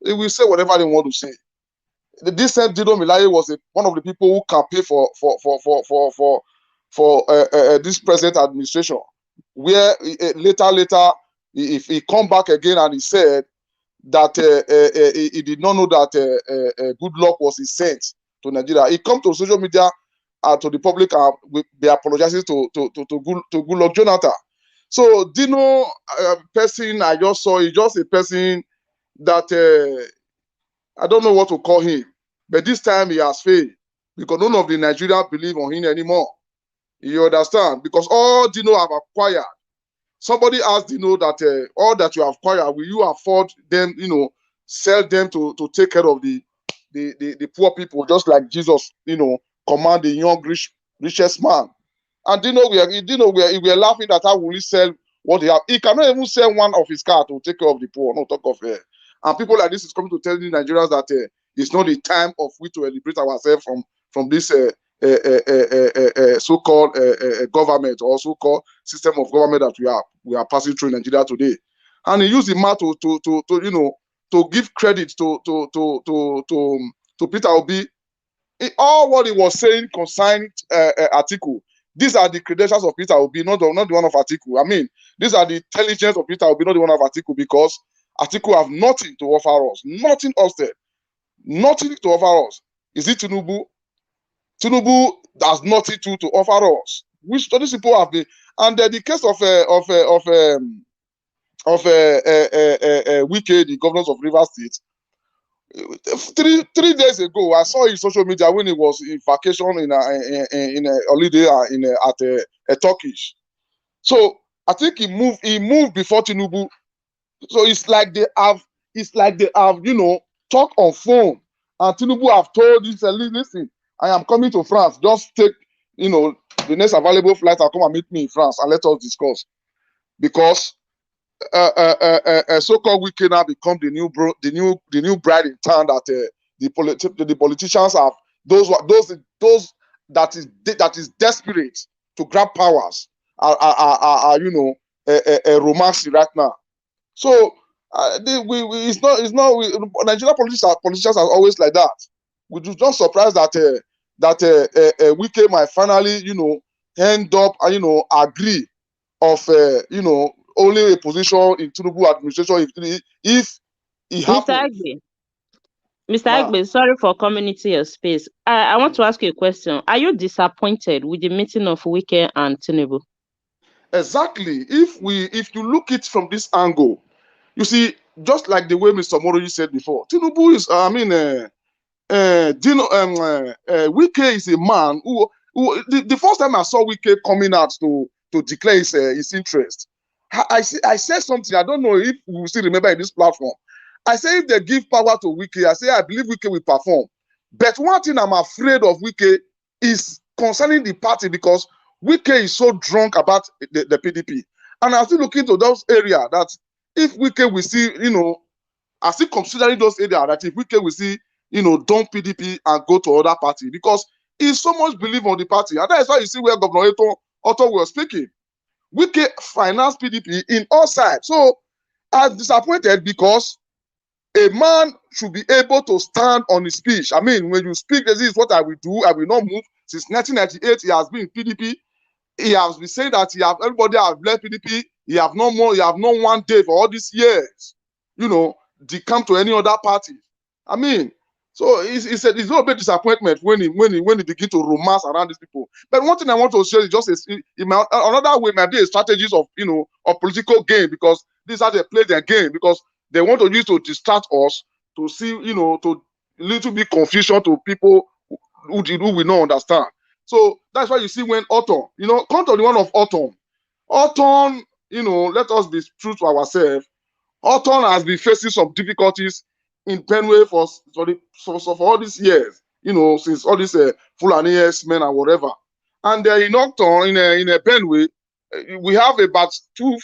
They will say whatever they want to say. This same Dino Melaye was one of the people who campaigned for this present administration, where later, if he come back again and he said that he did not know that good luck was his sent to Nigeria. He come to social media to the public and be apologizing to good luck Jonathan. So Dino person I just saw is just a person that I don't know what to call him, but this time he has failed because none of the Nigerians believe on him anymore. You understand? Because all Dino have acquired. Somebody asked Dino that all that you have acquired, will you afford them, sell them to take care of the poor people, just like Jesus, command the young richest man. And Dino, we are laughing at how will he sell what he have. He cannot even sell one of his car to take care of the poor, not talk of and people like this is coming to tell the Nigerians that it's not the time of we to liberate ourselves from this so-called government or so-called system of government that we are passing through in Nigeria today. And he used the man to give credit to Peter Obi. All what he was saying concerning Atiku. These are the credentials of Peter Obi, not the one of Atiku. I mean, these are the intelligence of Peter Obi, not the one of Atiku, because Atiku have nothing to offer us. Nothing else there. Nothing to offer us. Is it Tinubu? Tinubu has nothing to offer us. Which these people have been. And the case of Wike, the governors of Rivers State, 3 days ago, I saw his social media when he was in vacation in a holiday at Turkish. So I think he moved before Tinubu. So it's like they have, talk on phone. And Tinubu have told this, listen, I am coming to France. Just take, the next available flight. I'll come and meet me in France and let us discuss. Because so-called Wike now become the new bride in town that the politicians have. Those that is desperate to grab powers are romancing right now. So Nigerian politicians are always like that. We do not surprised that Wike might finally end up and agree of only a position in Tinubu administration if he happens. Mr. Agbe, sorry for coming into your space. I want to ask you a question. Are you disappointed with the meeting of Wike and Tinubu? Exactly. If you look it from this angle, you see, just like the way Mr. Moroyi said before, Tinubu is, Wike is a man who the first time I saw Wike coming out to declare his interest, I said something. I don't know if you still remember in this platform. I say if they give power to Wike, I believe Wike will perform. But one thing I'm afraid of Wike is concerning the party, because Wike is so drunk about the PDP. And I'm still looking to those areas that if Wike will see, I still considering those areas that if Wike will see, dump PDP and go to other party, because he so much believe on the party. And that is why you see where Governor Otto was speaking. Wike finance PDP in all sides. So I'm disappointed because a man should be able to stand on his speech. I mean, when you speak, this is what I will do. I will not move. Since 1998, he has been in PDP. He has been saying that everybody has left PDP. He have no one day for all these years, to come to any other party. I mean, so it's a little bit disappointment when he begin to romance around these people. But one thing I want to share is just another way might be a strategies of of political game, because these are they play their game, because they want to use to distract us, to see to little bit confusion to people who will not understand. So that's why you see when Autumn, come to the one of Autumn. Autumn, let us be true to ourselves. Autumn has been facing some difficulties in Benue for all these years, since all these Fulani men and whatever. And in Autumn, in a Benue, we have about two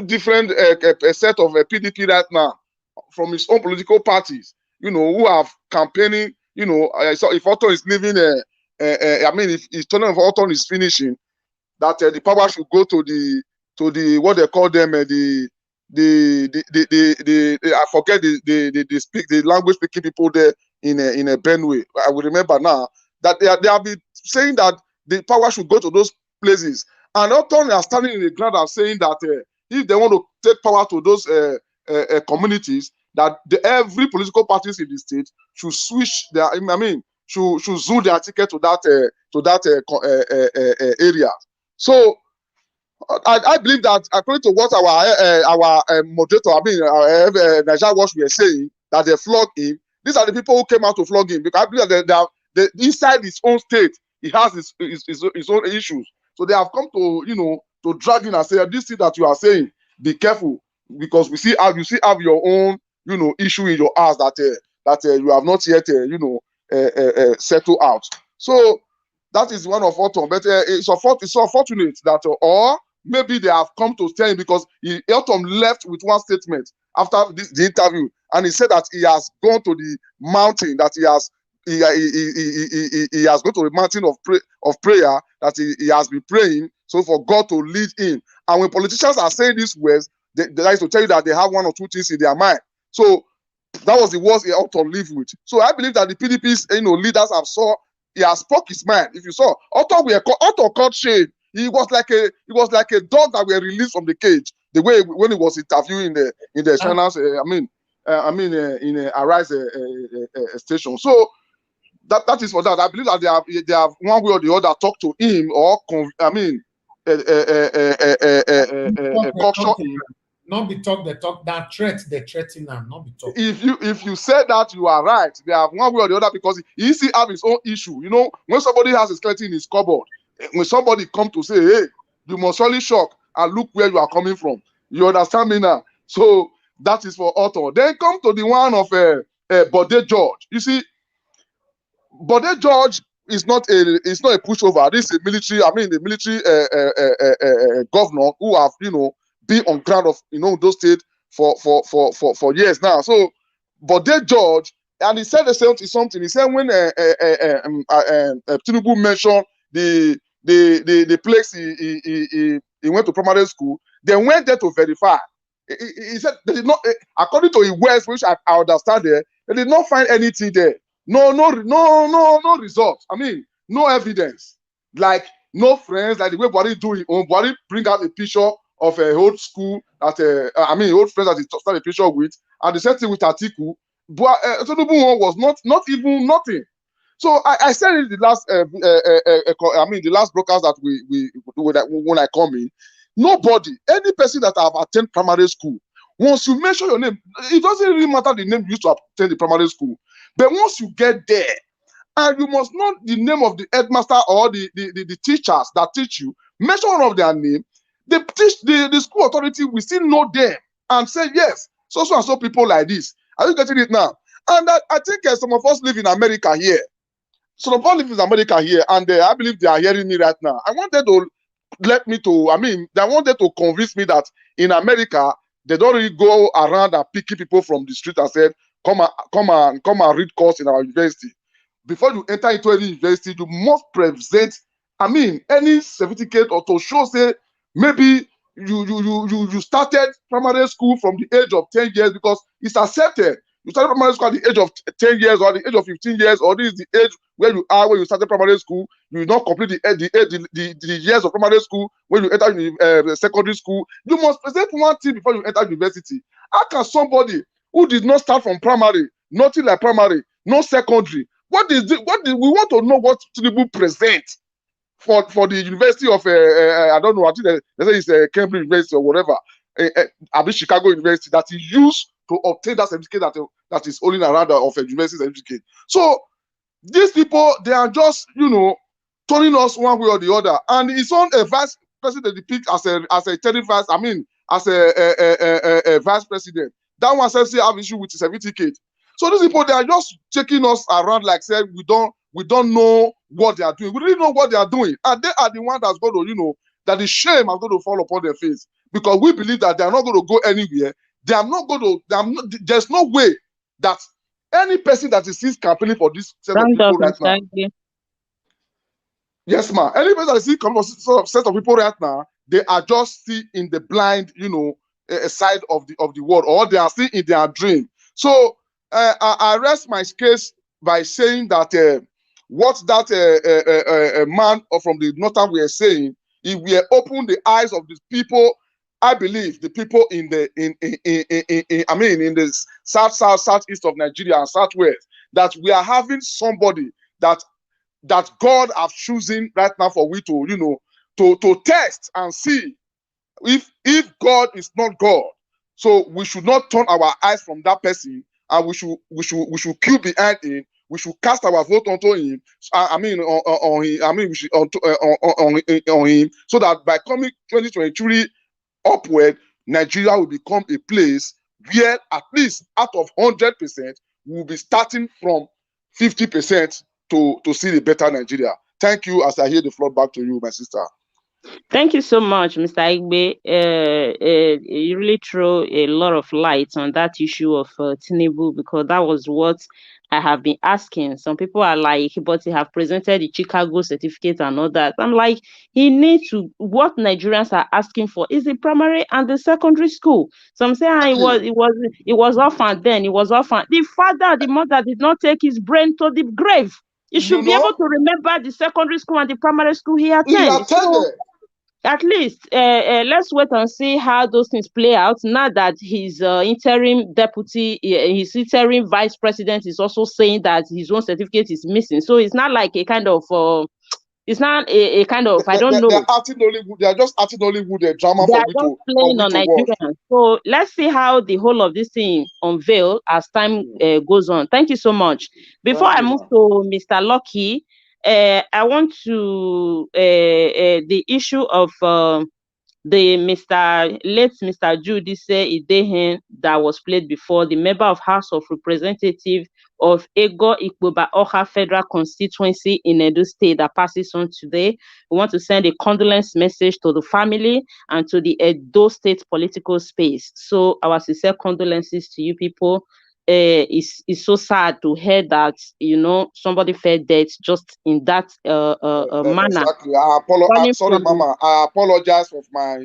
different set of PDP right now from his own political parties, who have campaigning, so if Autumn is leaving, if turn of Autumn is finishing, that the power should go to the what they call them, the I forget the language speaking people there in a Benue. I will remember now that they have been saying that the power should go to those places, and Autumn are standing in the ground and saying that if they want to take power to those communities, that every political parties in the state should switch their, should zoom their ticket to that area. So I believe that according to what our moderator, Nigeria Watch were saying, that they flog him. These are the people who came out to flog him, because I believe that inside his own state, he has his own issues. So they have come to to drag in and say, this thing that you are saying, be careful, because you have your own issue in your house that you have not yet settle out. So that is one of Autumn, but it's unfortunate that or maybe they have come to tell him, because Autumn left with one statement after the interview, and he said that he has gone to the mountain, that he has gone to the mountain of prayer, that he has been praying, so for God to lead him. And when politicians are saying these words, they like to tell you that they have one or two things in their mind. So that was the words he ought to live with. So I believe that the PDP's leaders he has spoke his mind. If you saw Otto caught shade. He was like a dog that were released from the cage. The way when he was interviewing in the channels, in Arise station. So that is for that. I believe that they have one way or the other talked to him, or caution him. Not be talk, they talk that they threaten and not be talk. If you said that, you are right. They have one way or the other, because he still have his own issue. When somebody has a skeleton in his cupboard, when somebody come to say, hey, you must surely shock and look where you are coming from. You understand me now? So that is for Otto. Then come to the one of Bode George. You see, Bode George is not a pushover. This is a military. The military governor who have been on ground of those states for years now. So Bode George, and he said the same something. He said when Tinubu mentioned the place he went to primary school, they went there to verify. He said they did not, according to his words, which I understand there, they did not find anything there. No results. No evidence. Like no friends, like the way Buhari do it. Buhari bring out a picture of a old school that old friends that he started a picture with, and the same thing with Atiku. But Tinubu was not even nothing. So I said in the last the last broadcast that we when I come in, any person that have attended primary school, once you mention your name, it doesn't really matter the name you used to attend the primary school, but once you get there, and you must know the name of the headmaster or the teachers that teach you, mention one of their name. The school authority will still know them and say, yes, so and so people like this. Are you getting it now? And I think some of us live in America here. Some of us live in America here, and I believe they are hearing me right now. I wanted to they wanted to convince me that in America, they don't really go around and picking people from the street and said, come and read course in our university. Before you enter into any university, you must present, any certificate or to show, say, maybe you started primary school from the age of 10 years, because it's accepted. You started primary school at the age of 10 years or the age of 15 years, or this is the age where you are when you started primary school. You will not complete the years of primary school when you enter secondary school. You must present one thing before you enter university. How can somebody who did not start from primary, nothing like primary, no secondary, we want to know what Tinubu present for the University of I don't know, I think they say it's Cambridge University or whatever, Chicago University, that he used to obtain that certificate that is only around of a university certificate. So these people, they are just turning us one way or the other. And his own vice president depicted as a third vice, as a vice president. That one says he have issue with his certificate. So these people, they are just checking us around, like said, we don't know what they are doing. We really know what they are doing. And they are the ones that's going to, that the shame is going to fall upon their face. Because we believe that they are not going to go anywhere. There's no way that any person that is still campaigning for this set of people right now. Yes, ma'am. Any person that is still campaigning for set of people right now, they are just still in the blind, side of the world, or they are still in their dream. So I rest my case by saying that what that man from the northern were saying, if we open the eyes of the people, I believe the people in the in the southeast of Nigeria and southwest, that we are having somebody that God have chosen right now for we to to test and see if God is not God. So we should not turn our eyes from that person, and we should queue behind him. We should cast our vote onto him. I mean on him. I mean we should on him, so that by coming 2023 upward, Nigeria will become a place where at least out of 100%, we will be starting from 50% to see the better Nigeria. Thank you. As I hear the floor back to you, my sister. Thank you so much, Mr. Igbe. You really throw a lot of light on that issue of Tinubu, because that was what I have been asking. Some people are like, but he have presented the Chicago certificate and all that. I'm like, he needs to, what Nigerians are asking for is the primary and the secondary school. Some say it was orphan then, it was orphan. The father, the mother did not take his brain to the grave. He should be able to remember the secondary school and the primary school he attended. So, at least let's wait and see how those things play out. Now that his interim deputy, his interim vice president is also saying that his own certificate is missing. So it's not like a kind of, it's not a kind of, I don't know. They're acting Hollywood. They are just acting Hollywood drama They for are we just to playing on Nigerians. So let's see how the whole of this thing unveil as time goes on. Thank you so much. Before I move to Mr. Lucky, I want to the issue of the late Mr. Judise Idehen that was played before, the member of House of Representatives of Ego Ikpoba Oha Federal Constituency in Edo State that passes on today. We want to send a condolence message to the family and to the Edo State political space. So our sincere condolences to you people. It's so sad to hear that, somebody fell dead just in that manner. Exactly. Sorry, Mama. I apologize for my,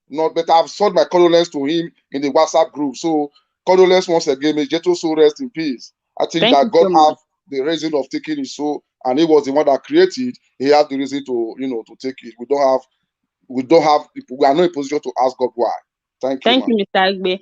not, but I've sold my condolence to him in the WhatsApp group. So condolence once again. May Jeto soul rest in peace. I think that God have the reason of taking his soul, and he was the one that created. He had the reason to, to take it. We are not in a position to ask God why. Thank you, Mr. Agbe.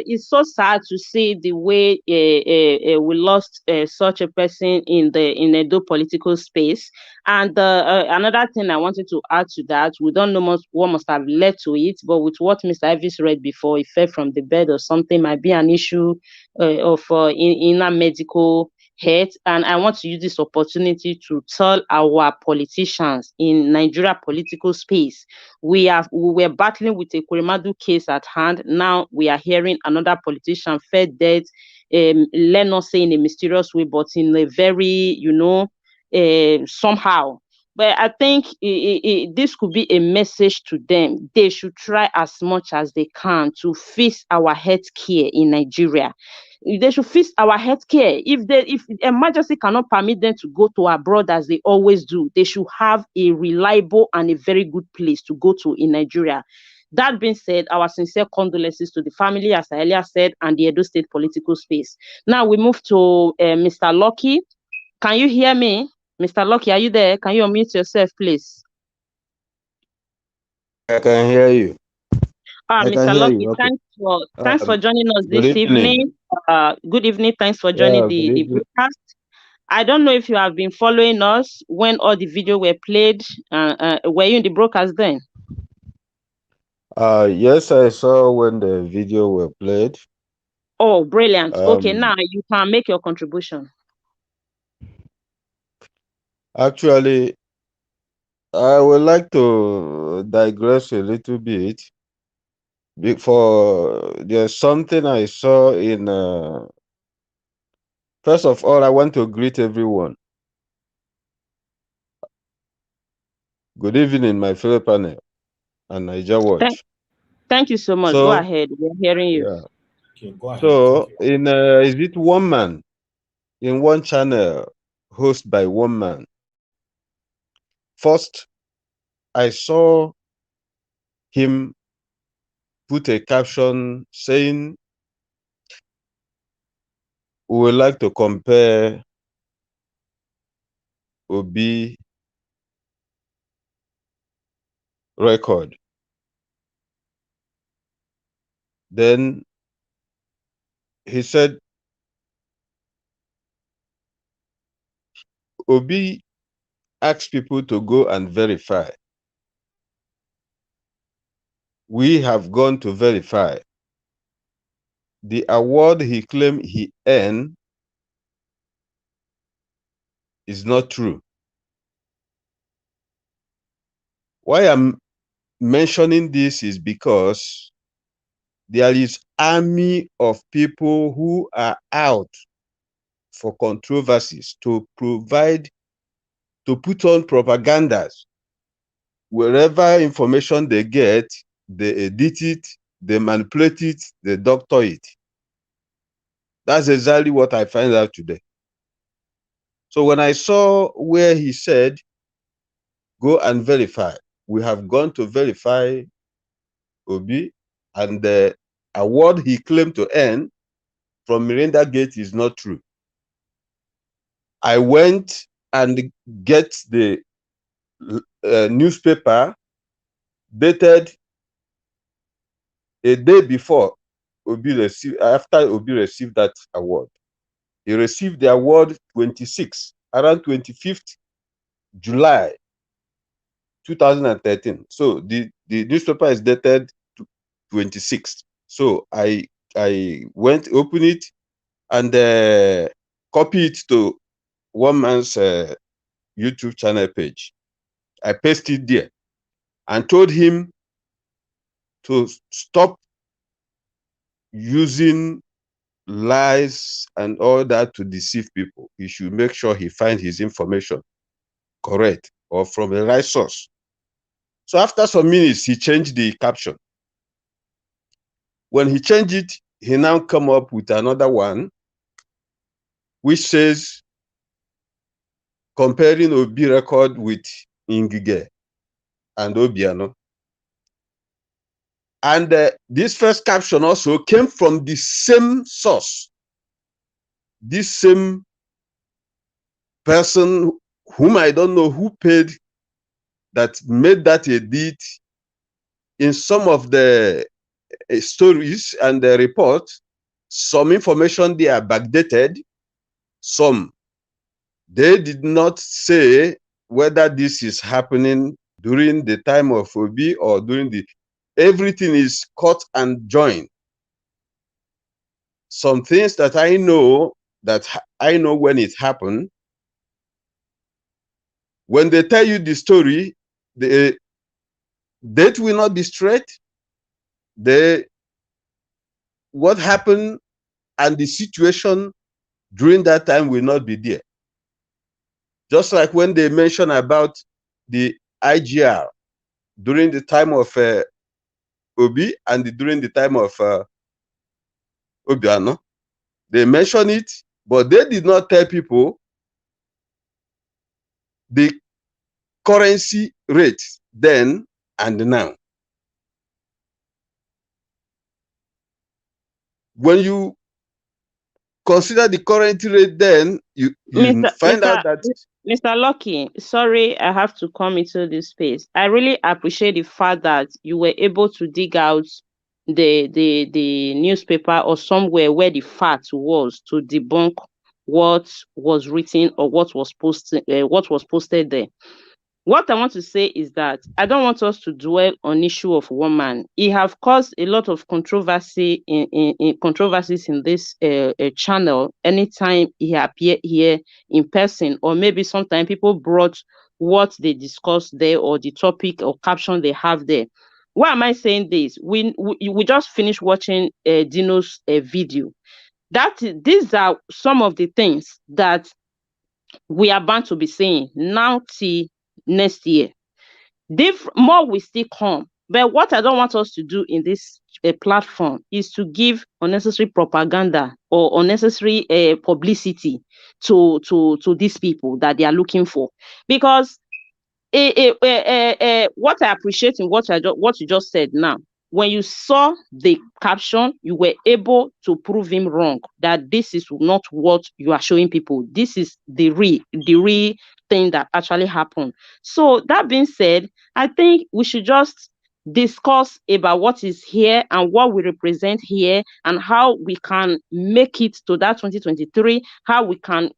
It's so sad to see the way we lost such a person in the Edo political space. And another thing I wanted to add to that, we don't know what must have led to it, but with what Mr. Ivis read before, he fell from the bed or something, might be an issue of inner medical health. And I want to use this opportunity to tell our politicians in Nigeria political space, we were battling with a Kurimadu case at hand. Now we are hearing another politician fell dead, let not say in a mysterious way, but in a very, somehow. But I think this could be a message to them. They should try as much as they can to fix our health care in Nigeria. They should fix our health care. If emergency cannot permit them to go to abroad as they always do, they should have a reliable and a very good place to go to in Nigeria. That being said, our sincere condolences to the family, as I earlier said, and the Edo State political space. Now we move to Mr. Lucky. Can you hear me? Mr. Lucky, are you there? Can you unmute yourself, please? I can hear you. Mr. Lucky, okay. Thanks for joining us this evening. Good evening. Thanks for joining the broadcast. I don't know if you have been following us when all the video were played. Were you in the broadcast then? Yes, I saw when the video were played. Oh, brilliant. Okay, now you can make your contribution. Actually, I would like to digress a little bit. Before, there's something I saw in... First of all, I want to greet everyone. Good evening, my fellow panel and Niger Watch. Thank you so much. Go ahead. We're hearing you. Yeah. Okay, go ahead. So, is it one man in one channel, hosted by one man? First, I saw him put a caption saying, we would like to compare Obi record. Then he said, Obi asked people to go and verify. We have gone to verify. The award he claimed he earned is not true. Why I'm mentioning this is because there is army of people who are out for controversies to provide, to put on propagandas. Wherever information they get, they edit it, they manipulate it, they doctor it. That's exactly what I find out today. So when I saw where he said, go and verify, we have gone to verify Obi, and the award he claimed to earn from Miranda Gate is not true. I went and get the newspaper dated a day before Obi received, after Obi received that award. He received the award around 25th July 2013. So the newspaper is dated 26th. So I went, open it, and copy it to one man's YouTube channel page. I pasted there and told him to stop using lies and all that to deceive people. He should make sure he finds his information correct or from the right source. So after some minutes, he changed the caption. When he changed it, he now come up with another one, which says, comparing Obi record with Ngige and Obiano. And this first caption also came from the same source. This same person whom I don't know who paid, that made that edit. In some of the stories and the report, some information they are backdated. Some, they did not say whether this is happening during the time of Obi or during the, everything is cut and joined. Some things that I know when it happened. When they tell you the story, the date will not be straight. What happened and the situation during that time will not be there. Just like when they mention about the IGR during the time of Obi and during the time of Obiano, they mention it, but they did not tell people the currency rate then and now. When you consider the currency rate then, you find out that... Mr. Lucky, sorry, I have to come into this space. I really appreciate the fact that you were able to dig out the newspaper or somewhere where the fact was to debunk what was written or what was posted there. What I want to say is that I don't want us to dwell on issue of one man. He have caused a lot of controversy in controversies in this channel. Anytime he appear here in person, or maybe sometimes people brought what they discussed there or the topic or caption they have there. Why am I saying this? We just finished watching Dino's video. These are some of the things that we are bound to be saying now till next year. More will still come. But what I don't want us to do in this platform is to give unnecessary propaganda or unnecessary publicity to these people that they are looking for. Because what I appreciate in what you just said now, when you saw the caption, you were able to prove him wrong, that this is not what you are showing people. This is the real thing that actually happened. So that being said, I think we should just discuss about what is here and what we represent here and how we can make it to that 2023, how we can,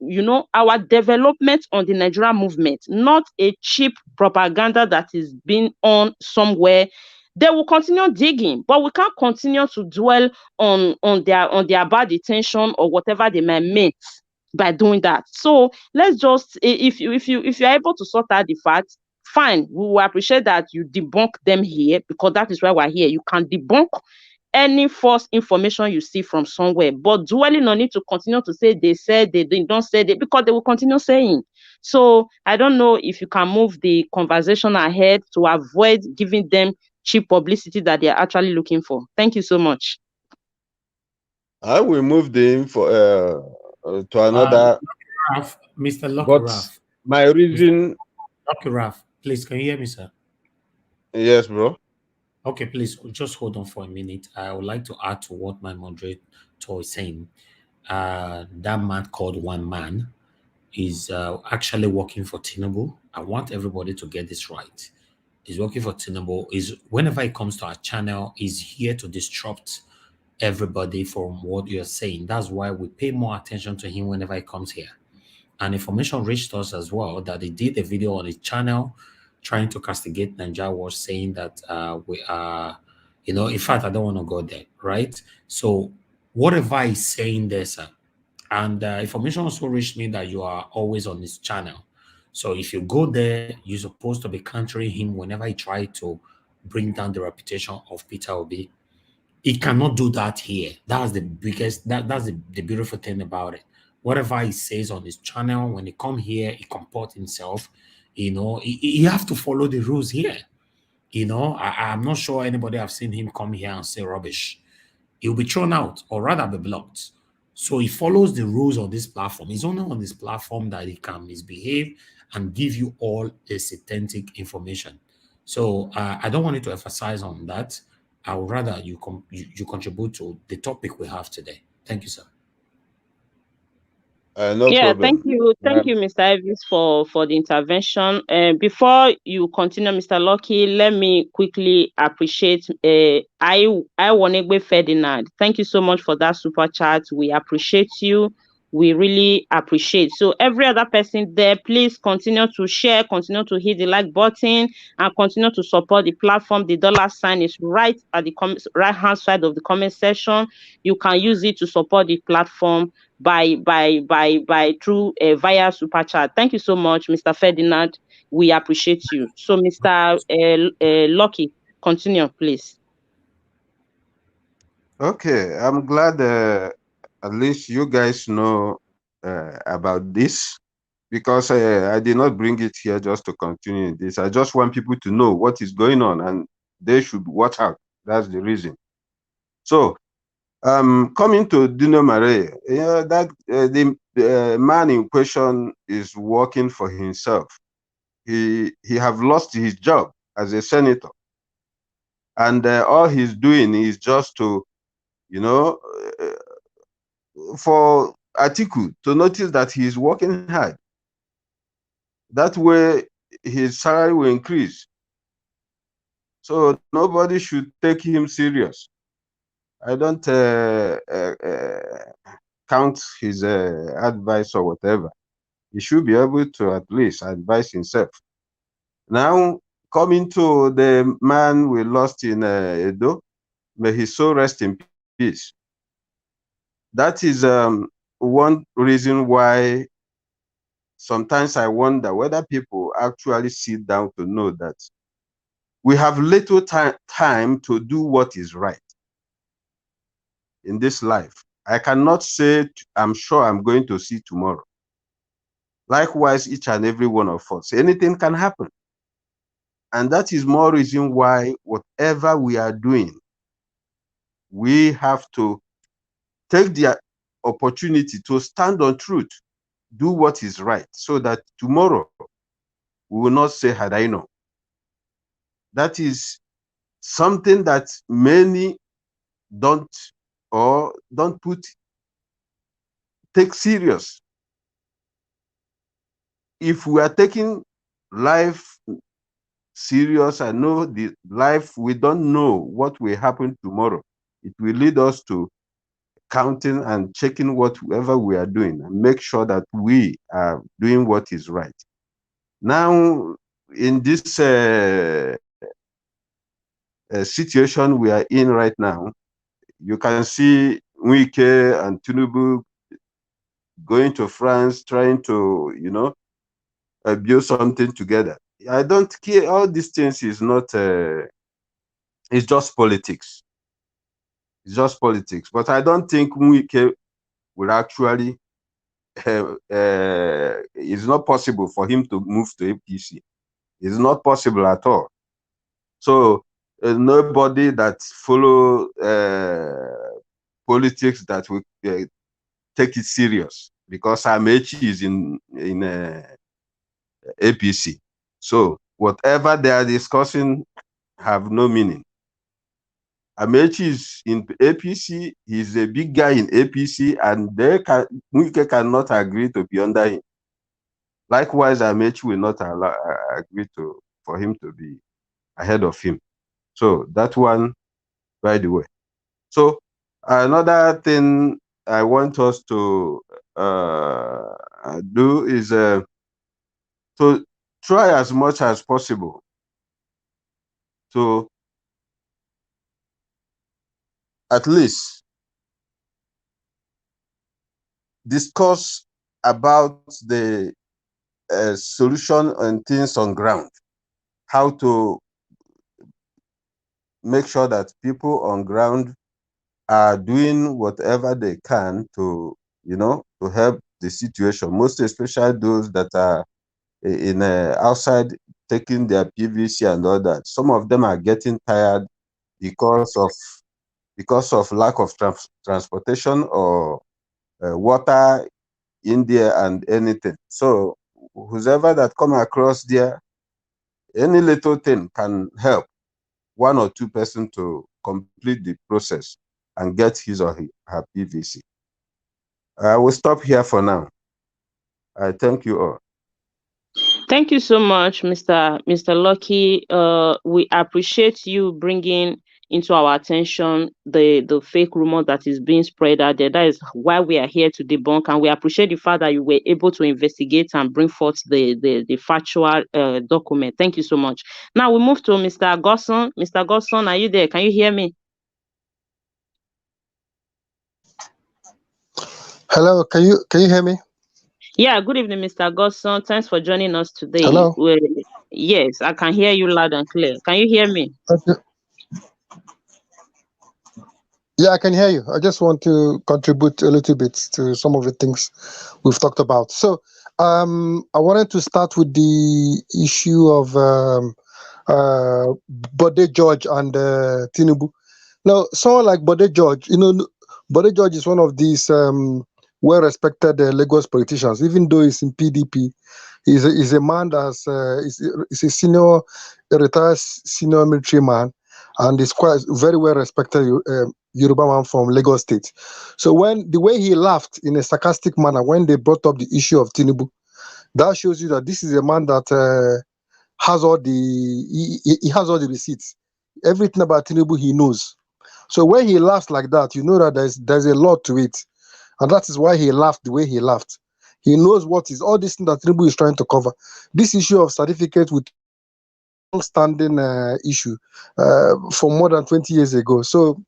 our development on the Nigerian movement, not a cheap propaganda that is being on somewhere. They will continue digging, but we can't continue to dwell on their bad intention or whatever they might mean by doing that. So let's just, if you're able to sort out the facts, fine. We will appreciate that you debunk them here, because that is why we're here. You can debunk any false information you see from somewhere, but dwelling on it to continue to say they said they don't say it, because they will continue saying. So I don't know if you can move the conversation ahead to avoid giving them cheap publicity that they are actually looking for. Thank you so much. I will move the info to another. Mr. Lucky But Raf. my reason, Lucky Raf, please, can you hear me, sir? yes, bro. Okay, please just hold on for a minute. I would like to add to what my moderator is saying. That man called One Man is actually working for Tinubu. I want everybody to get this right. He's working for Tinubu. Is whenever he comes to our channel, he's here to disrupt everybody from what you're saying. That's why we pay more attention to him whenever he comes here. And information reached us as well that he did a video on his channel trying to castigate Nigeria, was saying that we are, in fact, I don't want to go there, right? So whatever he's saying there, sir, and information also reached me that you are always on his channel. So if you go there, you're supposed to be countering him whenever he tried to bring down the reputation of Peter Obi. He cannot do that here. That's the biggest, that's the beautiful thing about it. Whatever he says on his channel, when he come here, he comport himself. He have to follow the rules here. I'm not sure anybody have seen him come here and say rubbish. He'll be thrown out or rather be blocked. So he follows the rules on this platform. It's only on this platform that he can misbehave and give you all this authentic information. So I don't want you to emphasize on that. I would rather you contribute to the topic we have today. Thank you, sir. No Yeah, problem. thank you, Mr. Ives, for the intervention. Before you continue, Mr. Lucky, let me quickly appreciate I Wanegbe Ferdinand. Thank you so much for that super chat. We appreciate you. We really appreciate. So every other person there, please continue to share, continue to hit the like button, and continue to support the platform. The dollar sign is right at the right hand side of the comment section. You can use it to support the platform by through via super chat. Thank you so much, Mr. Ferdinand. We appreciate you. So, Mr. Lucky, continue, please. Okay, I'm glad at least you guys know about this, because I did not bring it here just to continue this. I just want people to know what is going on and they should watch out. That's the reason. So, coming to Dino Melaye, that the man in question is working for himself. He have lost his job as a senator, and all he's doing is just to, for Atiku to notice that he's working hard. That way, his salary will increase. So nobody should take him serious. I don't count his advice or whatever. He should be able to at least advise himself. Now, coming to the man we lost in Edo, may his soul rest in peace. That is one reason why sometimes I wonder whether people actually sit down to know that we have little time to do what is right in this life. I cannot say I'm sure I'm going to see tomorrow. Likewise, each and every one of us, anything can happen. And that is more reason why whatever we are doing, we have to take the opportunity to stand on truth, do what is right, so that tomorrow we will not say, had I known. That is something that many don't take serious. If we are taking life serious and know the life, we don't know what will happen tomorrow. It will lead us to counting and checking whatever we are doing and make sure that we are doing what is right. Now, in this situation we are in right now, you can see Wike and Tinubu going to France, trying to, build something together. I don't care. All these things is not, it's just politics. It's just politics. But I don't think Wike will actually, it's not possible for him to move to APC. It's not possible at all. So nobody that follow politics that will take it serious, because Amechi is in APC. So whatever they are discussing have no meaning. Amechi is in APC. He's a big guy in APC, and Wike cannot agree to be under him. Likewise, Amechi will not agree for him to be ahead of him. So that one, by the way. So another thing I want us to do is to try as much as possible to at least discuss about the solution and things on ground, how to make sure that people on ground are doing whatever they can to, to help the situation, most especially those that are in outside taking their PVC and all that. Some of them are getting tired because of lack of transportation or water in there and anything. So whoever that come across there, any little thing can help one or two person to complete the process and get his or her PVC. I will stop here for now. I thank you all. Thank you so much, Mr. Lucky. We appreciate you bringing into our attention the fake rumor that is being spread out there. That is why we are here to debunk, and we appreciate the fact that you were able to investigate and bring forth the factual document. Thank you so much. Now we move to Mr. Gosson. Mr. Gosson, are you there? Can you hear me? Hello, can you hear me? Yeah, good evening, Mr. Gosson. Thanks for joining us today. Hello. Yes, I can hear you loud and clear. Can you hear me? Okay. Yeah, I can hear you. I just want to contribute a little bit to some of the things we've talked about. So, I wanted to start with the issue of Bode George and Tinubu. Now, someone like Bode George, Bode George is one of these well-respected Lagos politicians. Even though he's in PDP, he's a man that's is a retired senior military man, and is quite very well-respected Yoruba man from Lagos State. So the way he laughed in a sarcastic manner when they brought up the issue of Tinubu, that shows you that this is a man that has all he has all the receipts. Everything about Tinubu he knows. So when he laughs like that, you know that there's a lot to it. And that is why he laughed the way he laughed. He knows what is all this thing that Tinubu is trying to cover. This issue of certificate with long-standing issue for more than 20 years ago. So,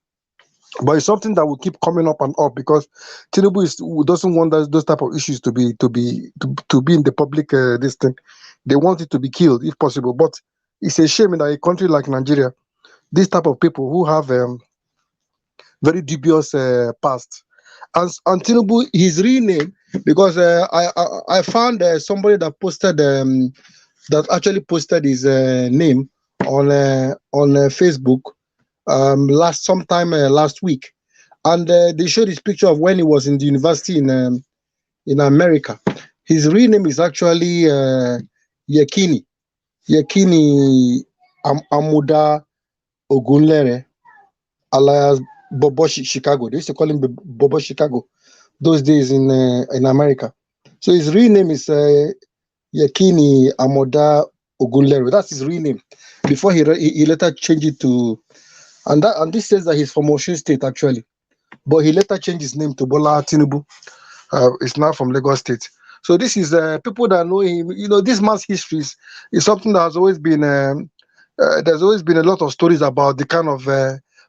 but it's something that will keep coming up and up because Tinubu doesn't want those type of issues to be in the public this thing. They want it to be killed if possible. But it's a shame in a country like Nigeria, this type of people who have very dubious past. And Tinubu, his real name, because I found somebody that posted that actually posted his name on Facebook sometime last week, and they showed his picture of when he was in the university in America. His real name is actually Yekini Amuda Ogunlere, alias Bobo Chicago. They used to call him Bobo Chicago those days in America. So his real name is Yakini Amoda Ogunlere. That's his real name. Before he later changed it to, and this says that he's from Osun State actually, but he later changed his name to Bola Tinubu. It's now from Lagos State. So this is people that know him. You know, this man's history is something that has always been. There's always been a lot of stories about the kind of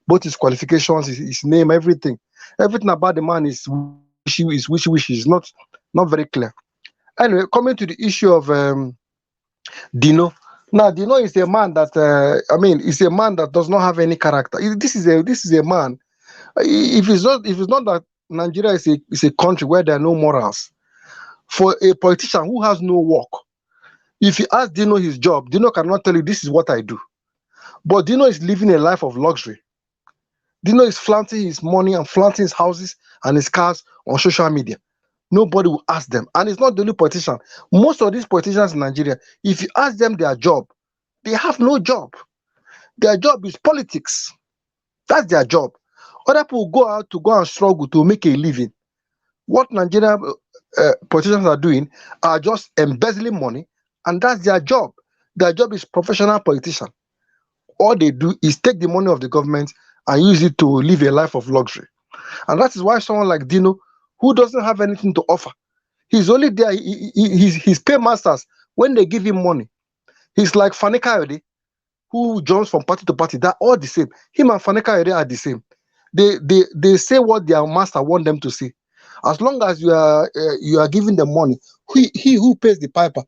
both his qualifications, his name, everything about the man is wishy. Is not very clear. Anyway, coming to the issue of Dino. Now, Dino is a man that is a man that does not have any character. This is a man. If it's not that Nigeria is a country where there are no morals, for a politician who has no work, if you ask Dino his job, Dino cannot tell you this is what I do. But Dino is living a life of luxury. Dino is flaunting his money and flaunting his houses and his cars on social media. Nobody will ask them. And it's not the only politician. Most of these politicians in Nigeria, if you ask them their job, they have no job. Their job is politics. That's their job. Other people go out to go and struggle to make a living. What Nigerian politicians are doing are just embezzling money, and that's their job. Their job is professional politician. All they do is take the money of the government and use it to live a life of luxury. And that is why someone like Dino, who doesn't have anything to offer, he's only there, his paymasters, when they give him money, he's like Fani Kayode, who jumps from party to party. They're all the same. Him and Fani Kayode are the same. They say what their master want them to say. As long as you are giving them money, he who pays the piper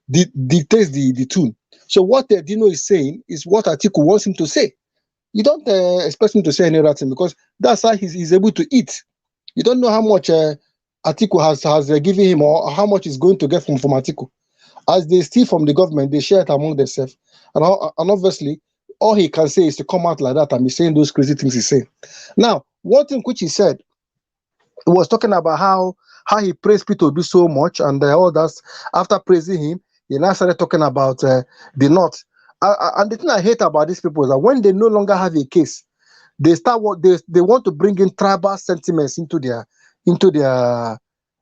dictates the tune. So what Dino is saying is what Atiku wants him to say. You don't expect him to say any other thing, because that's how he's able to eat. You don't know how much Atiku has given him, or how much he's going to get from Atiku. As they steal from the government, they share it among themselves. And obviously, all he can say is to come out like that and be saying those crazy things he's saying. Now, one thing which he said, he was talking about how he praised Peter Obi so much, and all that. After praising him, he now started talking about the North. And the thing I hate about these people is that when they no longer have a case, they want to bring in tribal sentiments into their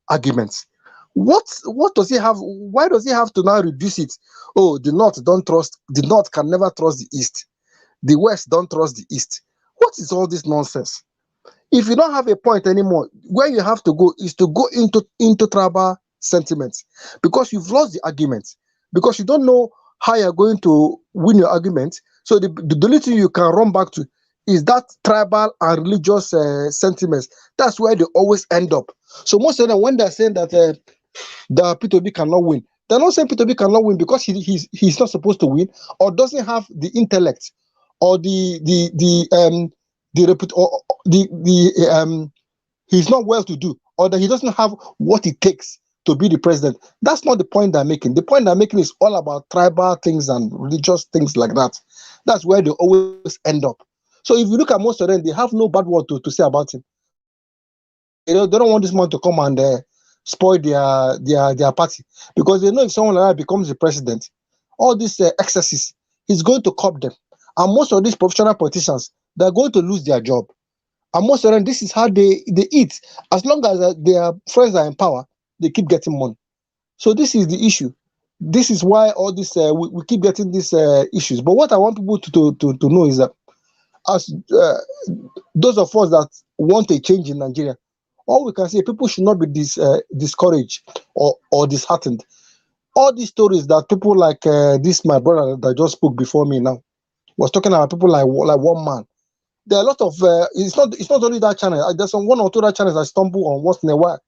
arguments. What does he have? Why does he have to now reduce it? Oh, the North can never trust the East. The West don't trust the East. What is all this nonsense? If you don't have a point anymore, where you have to go is to go into tribal sentiments, because you've lost the argument, because you don't know how you're going to win your argument. So the only thing you can run back to is that tribal and religious sentiments. That's where they always end up. So most of them, when they're saying that Peter Obi cannot win, they're not saying Peter Obi cannot win because he's not supposed to win, or doesn't have the intellect, or he's not well to do, or that he doesn't have what it takes to be the president. That's not the point they're making. The point they're making is all about tribal things and religious things like that. That's where they always end up. So if you look at most of them, they have no bad word to say about him. They don't want this man to come and spoil their party, because they know if someone like that becomes the president, all these excesses, he's going to curb them. And most of these professional politicians, they're going to lose their job. And most of them, this is how they eat. As long as their friends are in power, they keep getting money. So this is the issue. This is why all this we keep getting these issues. But what I want people to know is that, as those of us that want a change in Nigeria, all we can say, people should not be discouraged or disheartened. All these stories that people like this, my brother that just spoke before me now, was talking about people like one man. There are a lot of it's not only that channel. There's some one or two other channels I stumble on once in a while.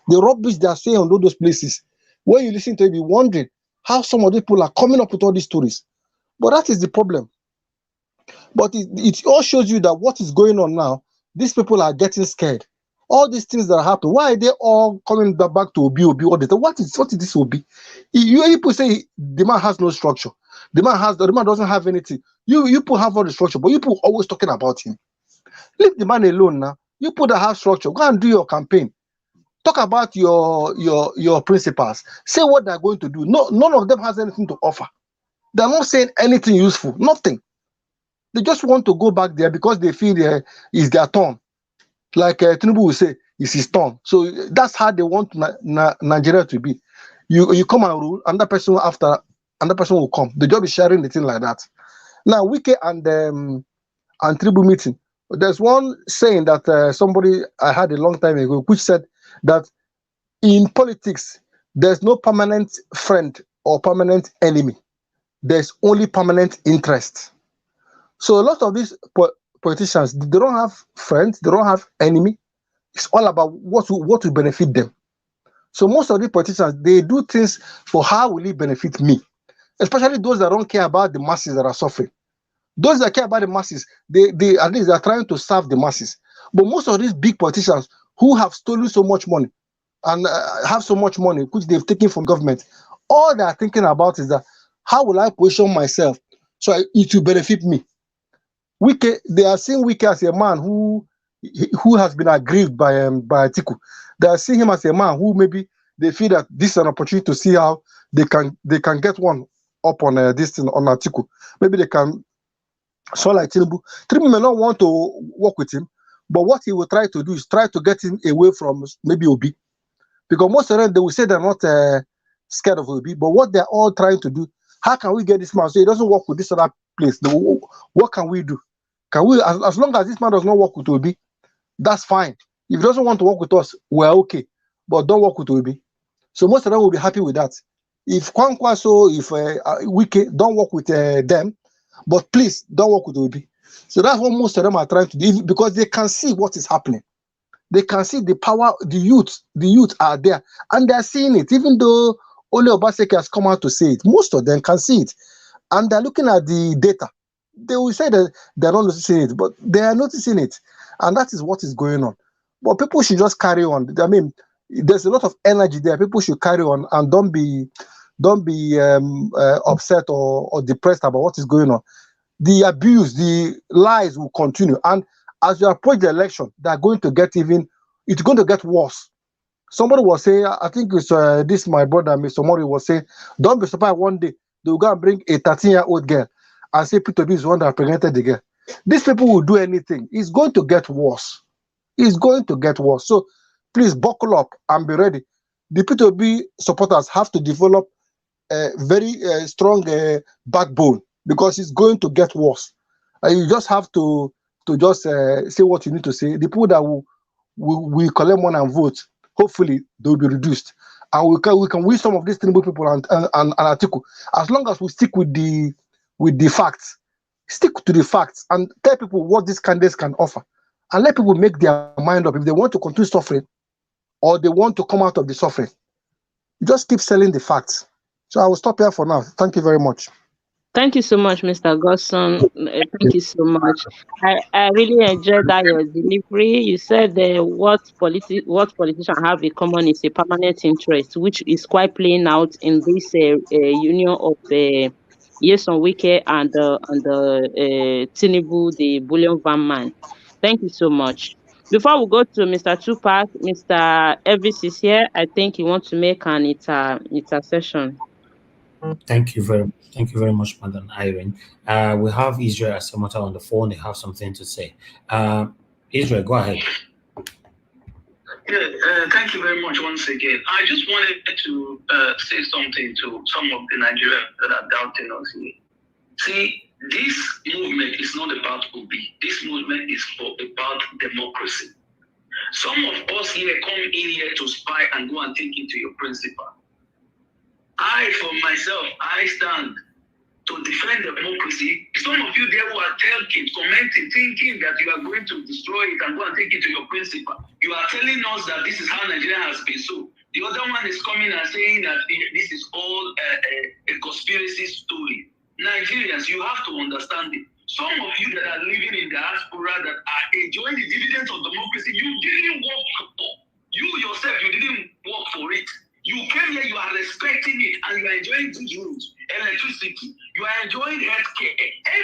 The rubbish they are saying on all those places, when you listen to it, you're wondering how some of these people are coming up with all these stories. But that is the problem. But it all shows you that what is going on now, these people are getting scared. All these things that happen, why are they all coming back to Obi all the time? What is this Obi? You people say the man has no structure. The man doesn't have anything. You people have all the structure, but you people always talking about him. Leave the man alone now. You people that have structure, go and do your campaign. Talk about your principles. Say what they're going to do. No, none of them has anything to offer. They're not saying anything useful. Nothing. They just want to go back there because they feel it's their turn. Like Tinubu will say, it's his turn. So that's how they want Nigeria to be. You come and rule, another person will come. They just be sharing the thing like that. Now, Wike and Tinubu meeting. There's one saying that somebody I had a long time ago, which said that in politics, there's no permanent friend or permanent enemy. There's only permanent interest. So a lot of these politicians, they don't have friends, they don't have enemy. It's all about what will benefit them. So most of the politicians, they do things for how will it benefit me, especially those that don't care about the masses that are suffering. Those that care about the masses, they at least are trying to serve the masses. But most of these big politicians who have stolen so much money and have so much money which they've taken from government, all they are thinking about is that how will I position myself so it will benefit me. Wike, they are seeing Wike as a man who has been aggrieved by Atiku. They are seeing him as a man who maybe they feel that this is an opportunity to see how they can get one up on this thing on Atiku. Maybe they can. So like Tinubu may not want to work with him, but what he will try to do is try to get him away from maybe Obi, because most of them they will say they're not scared of Obi, but what they're all trying to do, how can we get this man so he doesn't work with this other place? What can we do? Can we, as long as this man does not work with Obi, that's fine. If he doesn't want to work with us, we're okay, but don't work with Obi. So most of them will be happy with that. If Kwankwaso, if Wike, don't work with them, but please don't work with Obi. So that's what most of them are trying to do, because they can see what is happening. They can see the power, the youth are there, and they're seeing it, even though only Obaseki has come out to say it. Most of them can see it, and they're looking at the data. They will say that they're not noticing it, but they are noticing it, and that is what is going on. But people should just carry on. I mean, there's a lot of energy there. People should carry on and don't be upset or depressed about what is going on. The abuse, the lies will continue, and as you approach the election, they're going to get it's going to get worse. Somebody was saying, I think it's this my brother, Mr. Mori, was saying, don't be surprised one day they'll go and bring a 13-year-old girl and say P2B is the one that pregnanted the girl. These people will do anything. It's going to get worse. It's going to get worse. So please buckle up and be ready. The P2B supporters have to develop a very strong backbone, because it's going to get worse. You just have to just say what you need to say. The people that will collect money and vote, hopefully they will be reduced, and we can win some of these Tinubu people and Atiku, as long as we stick with the facts. Stick to the facts and tell people what these candidates can offer, and let people make their mind up if they want to continue suffering or they want to come out of the suffering. You just keep selling the facts. So I will stop here for now. Thank you very much. Thank you so much, Mr. Gosson. Thank you so much. I really enjoyed that your delivery. You said what politicians have in common is a permanent interest, which is quite playing out in this union of Nyesom Wike and Tinubu, the bullion van man. Thank you so much. Before we go to Mr. Tupac, Mr. Elvis is here. I think he wants to make an intercession. Thank you very much, Madam Irene. We have Israel Asamata on the phone. They have something to say. Israel, go ahead. Yeah, thank you very much once again. I just wanted to say something to some of the Nigerians that are doubting us here. See, this movement is not about Obi. This movement is about democracy. Some of us here come in here to spy and go and take it to your principal. I, for myself, I stand to defend democracy. Some of you there who are talking, commenting, thinking that you are going to destroy it and go and take it to your principal. You are telling us that this is how Nigeria has been so. The other one is coming and saying that this is all a conspiracy story. Nigerians, you have to understand it. Some of you that are living in diaspora that are enjoying the dividends of democracy, you didn't work for. You yourself, you didn't work for it. You came here, you are respecting it, and you are enjoying the roads, electricity, you are enjoying healthcare,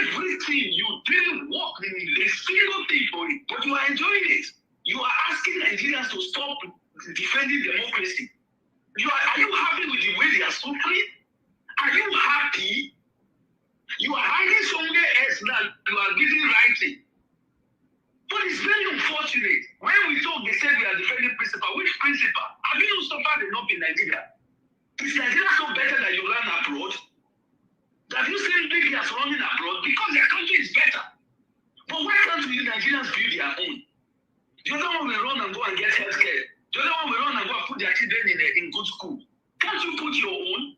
everything. You didn't work in a single thing for it, but you are enjoying it. You are asking Nigerians to stop defending democracy. Are you happy with the way they are suffering? Are you happy? You are hiding somewhere else now. You are giving writing. But it's very unfortunate. When we talk, they said we are defending principal. Which principal? Have you not suffered enough in Nigeria? Is Nigeria so better that you run abroad? Have you seen Libyans running abroad? Because their country is better. But why can't we Nigerians build their own? The other one will run and go and get healthcare. The other one will run and go and put their children in good school. Can't you put your own?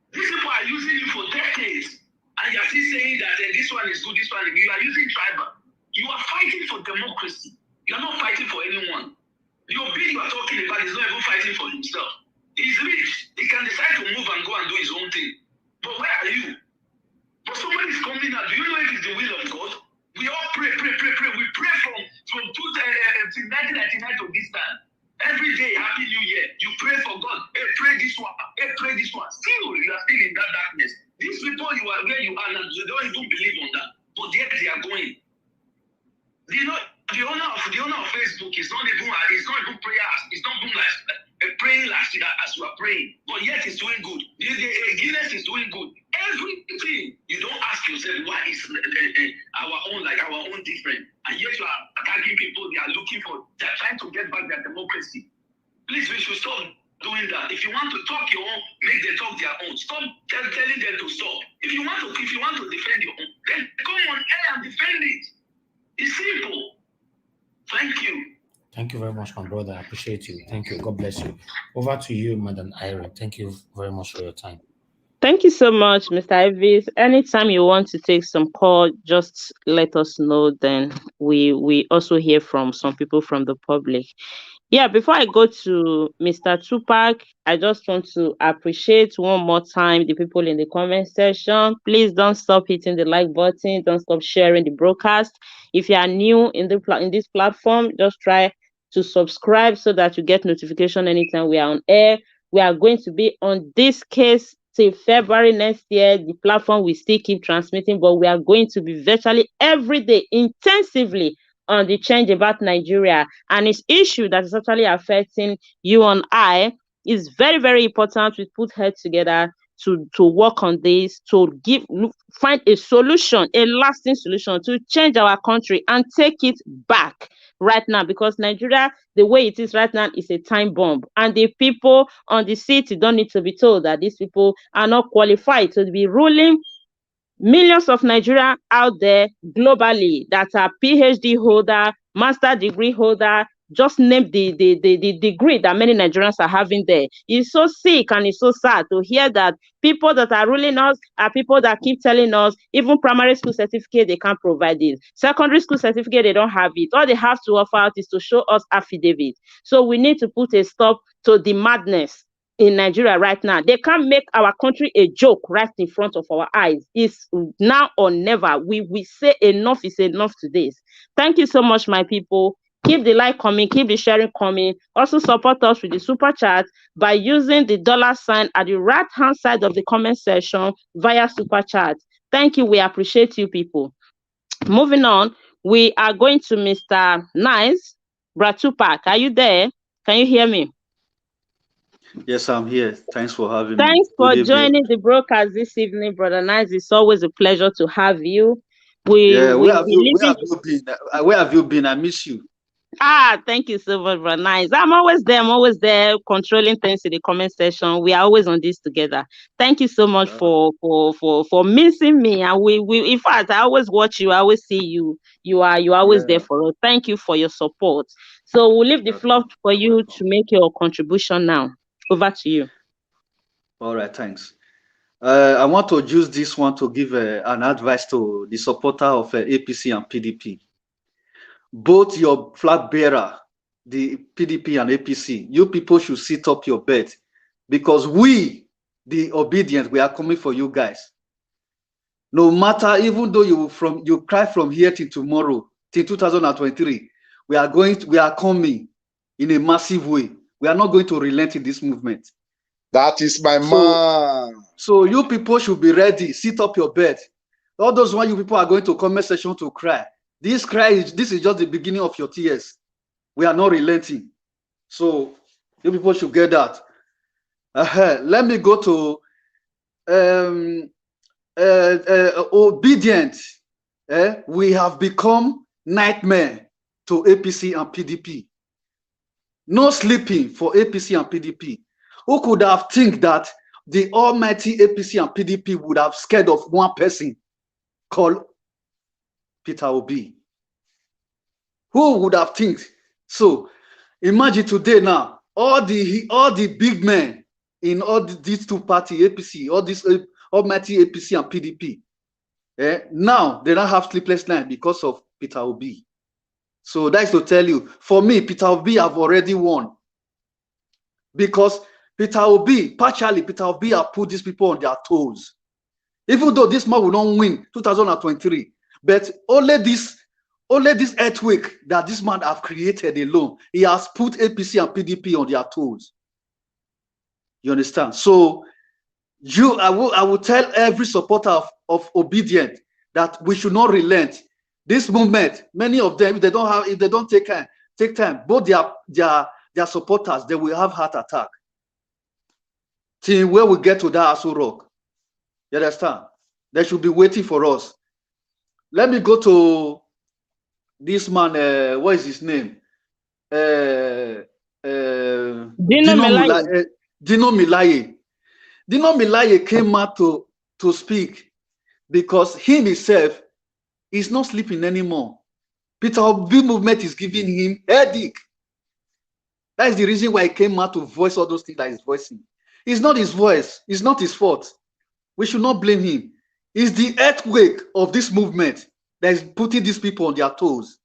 These people are using you for decades. And you are still saying that this one is good, this one is good. You are using tribal. You are fighting for democracy. You are not fighting for anyone. Your bill you are talking about is not even fighting for himself. He's rich. He can decide to move and go and do his own thing. But where are you? But somebody is coming out. Do you know if it's the will of God? We all pray. We pray from 1999 to this time. Every day, Happy New Year. You pray for God. Hey, pray this one. Hey, pray this one. Still, you are still in that darkness. These people, you are where you are now. You don't even believe on that. But yet they are going. You know, the owner of Facebook is not even prayer. It's not even like praying as you are praying. But yet it's doing good. Guinness is doing good. Everything. You don't ask yourself why is our own different. And yet you are attacking people. They are trying to get back their democracy. Please, we should stop doing that. If you want to talk your own, make them talk their own. Stop telling them to stop. If you want to defend your own, then come on air and defend it. It's simple. Thank you. Thank you very much, my brother. I appreciate you. Thank you. God bless you. Over to you, Madam Irene. Thank you very much for your time. Thank you so much, Mr. Ivis. Anytime you want to take some call, just let us know. Then we also hear from some people from the public. Yeah, before I go to Mr. Tupac, I just want to appreciate one more time the people in the comment section. Please don't stop hitting the like button. Don't stop sharing the broadcast. If you are new in this platform, just try to subscribe so that you get notification anytime we are on air. We are going to be on this case till February next year. The platform will still keep transmitting, but we are going to be virtually every day intensively on the change about Nigeria and its issue that is actually affecting you and I. Is very, very important. We put heads together to work on this, to find a solution, a lasting solution to change our country and take it back right now, because Nigeria, the way it is right now, is a time bomb. And the people on the seat don't need to be told that these people are not qualified to be ruling millions of Nigerians out there globally that are PhD holder, master degree holder. Just name the degree that many Nigerians are having there. It's so sick and it's so sad to hear that people that are ruling us are people that keep telling us even primary school certificate, they can't provide it. Secondary school certificate, they don't have it. All they have to offer out is to show us affidavit. So we need to put a stop to the madness in Nigeria right now. They can't make our country a joke right in front of our eyes. It's now or never. We say enough is enough to this. Thank you so much, my people. Keep the like coming, keep the sharing coming. Also support us with the super chat by using the $ at the right hand side of the comment section via super chat. Thank you. We appreciate you people. Moving on, we are going to Mr. Nice. Tupac, are you there? Can you hear me? Yes, I'm here. Thanks for having me. Thanks for joining the broadcast this evening, Brother Nice. It's always a pleasure to have you. Where have you been? Where have you been? I miss you. Thank you so much, Brother Nice. I'm always there, controlling things in the comment section. We are always on this together. Thank you so much for missing me. And we in fact, I always watch you. I always see you. You are always there for us. Thank you for your support. So we'll leave the floor for you to make your contribution now. Over to you. All right, thanks. I want to use this one to give an advice to the supporter of APC and PDP. Both your flag bearer, the PDP and APC, you people should sit up your bed, because we, the obedient, we are coming for you guys. No matter, even though you cry from here till tomorrow, till 2023, we are coming in a massive way. We are not going to relent in this movement. That is my man. So you people should be ready. Sit up your bed. All those one you people are going to comment section to cry. This is just the beginning of your tears. We are not relenting. So you people should get that. Let me go to obedient, we have become nightmare to APC and PDP. No sleeping for APC and PDP. Who could have think that the almighty APC and PDP would have scared of one person called Peter Obi? Who would have think? So imagine today now, all the big men in all these two parties, APC, all this almighty APC and PDP, now they don't have sleepless night because of Peter Obi. So that's to tell you, for me, Peter Obi have already won. Because Peter Obi have put these people on their toes. Even though this man will not win 2023, but only this earthquake that this man have created alone, he has put APC and PDP on their toes. You understand? So I will tell every supporter of obedient that we should not relent. This movement, many of them, if they don't take time, both their supporters, they will have heart attack. Till where we get to that Aso Rock. You understand? They should be waiting for us. Let me go to this man, what is his name? Dino Melaye. Dino Melaye. Dino Melaye came out to speak because he himself is not sleeping anymore. Peter Obi movement is giving him headache. That is the reason why he came out to voice all those things that he's voicing. It's not his voice. It's not his fault. We should not blame him. It's the earthquake of this movement that is putting these people on their toes.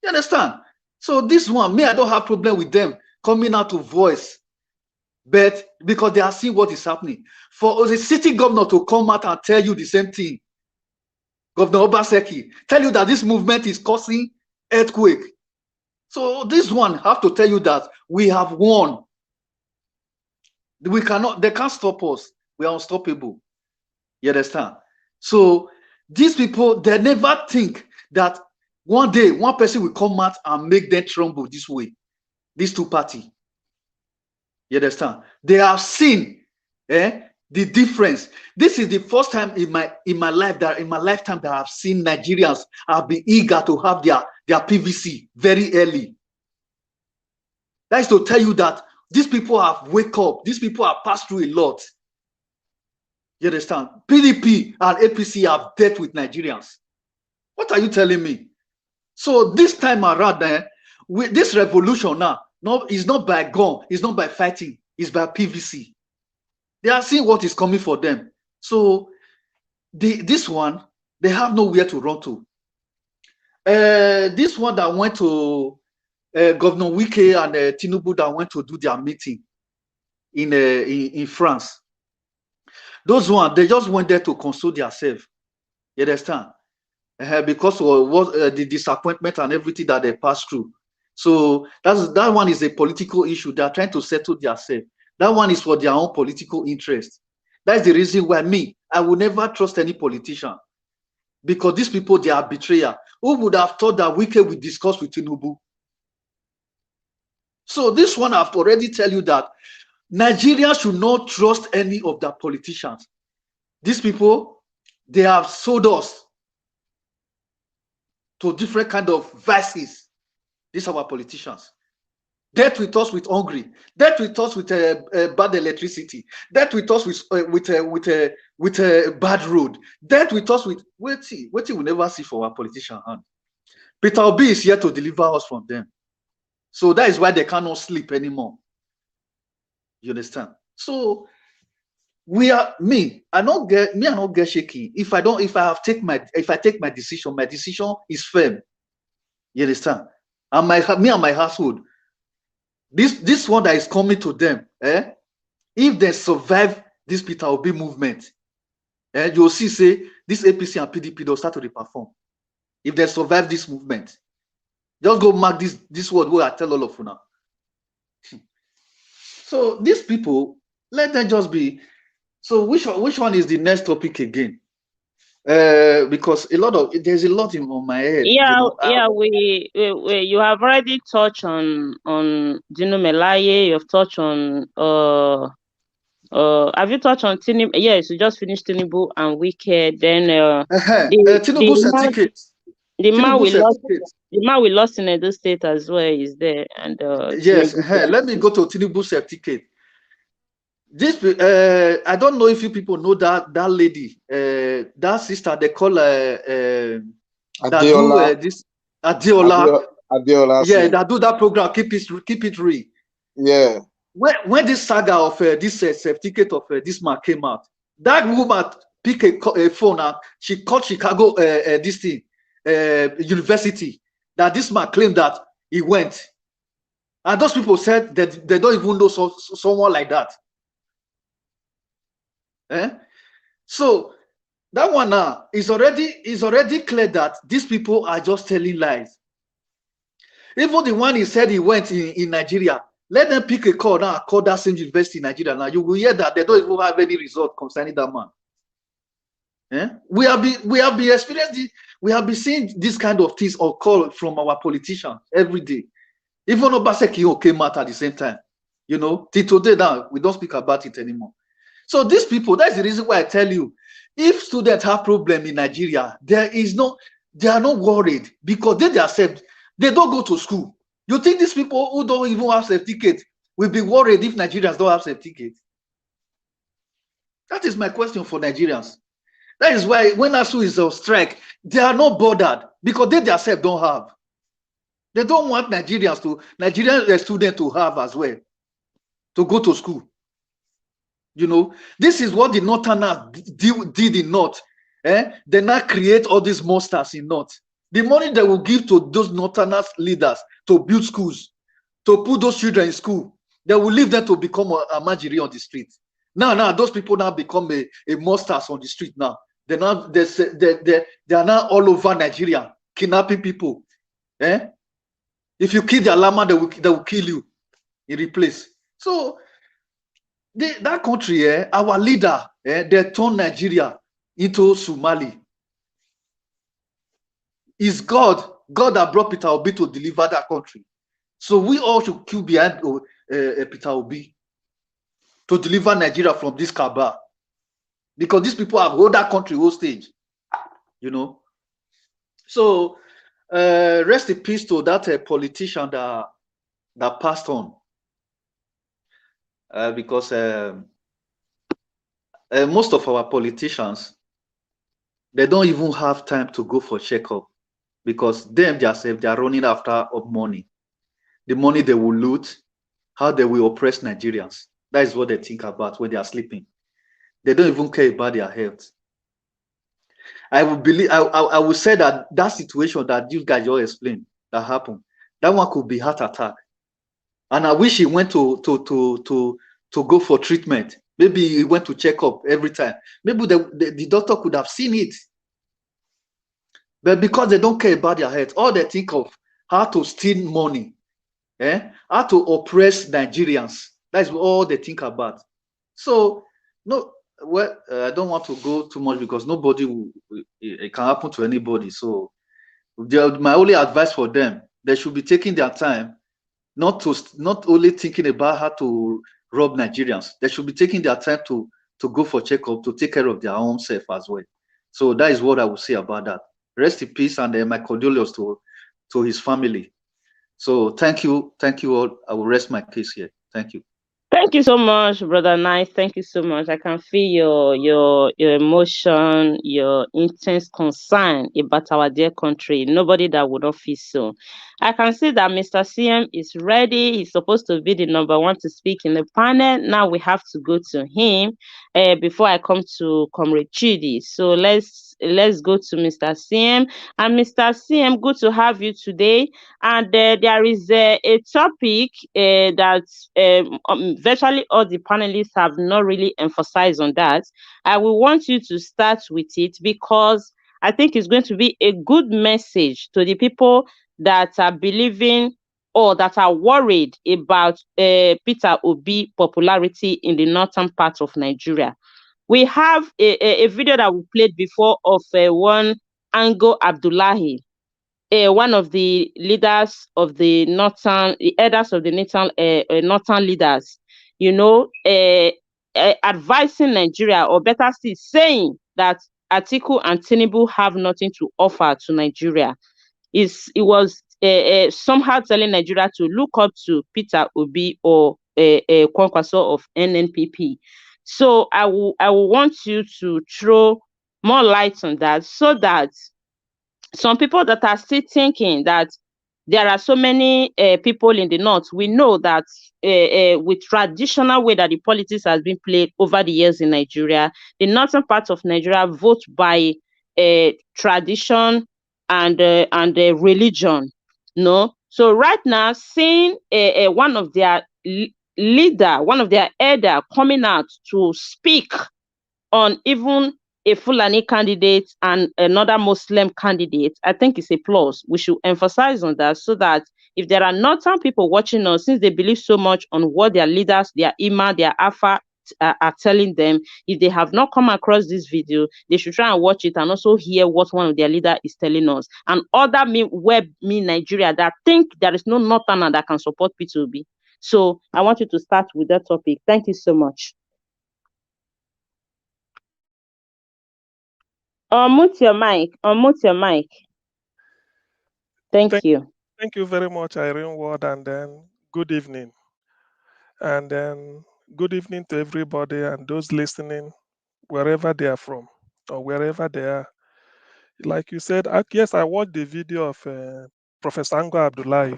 You understand? So this one, I don't have problem with them coming out to voice, but because they are seeing what is happening. For the city governor to come out and tell you the same thing, Governor Obaseki, tell you that this movement is causing earthquake. So this one have to tell you that we have won. They can't stop us. We are unstoppable. You understand? So these people, they never think that one day one person will come out and make them tremble this way. These two parties. You understand? They have seen the difference. This is the first time in my lifetime that I've seen Nigerians have been eager to have their PVC very early. That is to tell you that these people have wake up. These people have passed through a lot. You understand? PDP and APC have dealt with Nigerians. What are you telling me? So this time around, with this revolution now, it's not by gun, it's not by fighting, it's by PVC. They are seeing what is coming for them. So this one, they have nowhere to run to. This one that went to Governor Wike and Tinubu that went to do their meeting in France. Those ones, they just went there to console themselves. You understand? Because of what the disappointment and everything that they passed through. So that one is a political issue. They are trying to settle themselves. That one is for their own political interest. That's the reason why I will never trust any politician. Because these people, they are betrayers. Who would have thought that Wike would discuss with Tinubu? So this one, I've already tell you that Nigeria should not trust any of the politicians. These people, they have sold us to different kind of vices. These are our politicians. Death with us with hungry. Death with us with bad electricity. Death with us with a bad road. Death with us with waiting we never see for our politician hand. Peter Obi is here to deliver us from them. So that is why they cannot sleep anymore. You understand? So I not get shaky. If I take my decision is firm. You understand? And me and my household, this one that is coming to them, if they survive this Peter Obi movement, you'll see, say, this APC and PDP, they'll start to perform. If they survive this movement, just go mark this word where I tell all of you now. So these people, let them just be. So which one is the next topic again? Because there's a lot on my head. Yeah, you have already touched on Dino Melaye. You've touched on Have you touched on Tinubu? Yes, we just finished Tinubu and Wike. Then Tinubu certificate. the man Tinubu we lost, certificate. the man we lost in Edo State as well is there, and Yes, Tinubu. let me go to Tinubu certificate. This I don't know if you people know that lady, that sister they call that Adeola. do this Adeola. Adeola. Yeah, that do that program. Keep it real. Yeah. When this saga of this certificate of this man came out, that woman pick a phone and she called Chicago this thing university that this man claimed that he went, and those people said that they don't even know someone like that. So that one now is already clear that these people are just telling lies. Even the one he said he went in Nigeria, let them pick a call now, call that same university in Nigeria. Now you will hear that they don't even have any result concerning that man. We have been experiencing, we have been seeing this kind of things occur from our politicians every day. Even Obaseki came out at the same time. Till today now, we don't speak about it anymore. So these people, that's the reason why I tell you, if students have problem in Nigeria, they are not worried because they themselves, they don't go to school. You think these people who don't even have certificate will be worried if Nigerians don't have certificate? That is my question for Nigerians. That is why when ASU is on strike, they are not bothered because they themselves don't have. They don't want Nigerian students to have as well, to go to school. This is what the Northerners did in North. They now create all these monsters in North. The money they will give to those Northerners leaders to build schools, to put those children in school, they will leave them to become a Majiri on the street. Now those people now become a monsters on the street now. They are now all over Nigeria, kidnapping people. If you kill their lama, they will kill you in replace. So that country, our leader, they turn Nigeria into Somali. It's God that brought Peter Obi to deliver that country. So we all should queue behind Peter Obi to deliver Nigeria from this cabal. Because these people have held that country hostage. So rest in peace to that politician that passed on. Because most of our politicians, they don't even have time to go for checkup because them themselves, they are running after money. The money they will loot, how they will oppress Nigerians. That is what they think about when they are sleeping. They don't even care about their health. I will say that situation that you guys all explained that happened, that one could be heart attack. And I wish he went to go for treatment. Maybe he went to check up every time. Maybe the doctor could have seen it. But because they don't care about their health, all they think of how to steal money, how to oppress Nigerians. That's all they think about. So, no, well, I don't want to go too much because it can happen to anybody. So, my only advice for them, they should be taking their time, not only thinking about how to rob Nigerians. They should be taking their time to go for checkup, to take care of their own self as well. So that is what I would say about that. Rest in peace, and my condolences to his family. So thank you all. I will rest my case here. Thank you. Thank you so much, Brother Nice. Thank you so much. I can feel your emotion, your intense concern about our dear country. Nobody that would not feel so. I can see that Mr. CM is ready. He's supposed to be the number one to speak in the panel. Now we have to go to him before I come to Comrade Chidi. So let's go to Mr. CM. And Mr. CM, good to have you today. And there is a topic that virtually all the panelists have not really emphasized on that. I will want you to start with it because I think it's going to be a good message to the people that are believing or that are worried about Peter Obi popularity in the northern part of Nigeria. We have a video that we played before of one Ango Abdullahi, one of the leaders of the northern, the elders of the northern leaders. advising Nigeria, or better still, saying that Atiku and Tinubu have nothing to offer to Nigeria. It was somehow telling Nigeria to look up to Peter Obi or Kwankwaso of NNPP. So I will want you to throw more light on that, so that some people that are still thinking that there are so many people in the north, we know that with traditional way that the politics has been played over the years in Nigeria, the northern part of Nigeria vote by tradition and religion. No, so right now, seeing one of their leader, one of their elder coming out to speak on even a Fulani candidate and another Muslim candidate, I think it's a plus. We should emphasize on that, so that if there are northern people watching us, since they believe so much on what their leaders, their imam, their alpha are telling them, if they have not come across this video, they should try and watch it and also hear what one of their leader is telling us. And other Nigeria that think there is no northerner that can support P2B. So I want you to start with that topic. Thank you so much. Unmute your mic. Unmute your mic. Thank you. Thank you very much, Irene Ward, and then good evening. And then good evening to everybody and those listening, wherever they are from or wherever they are. Like you said, yes, I watched the video of Professor Ango Abdullahi.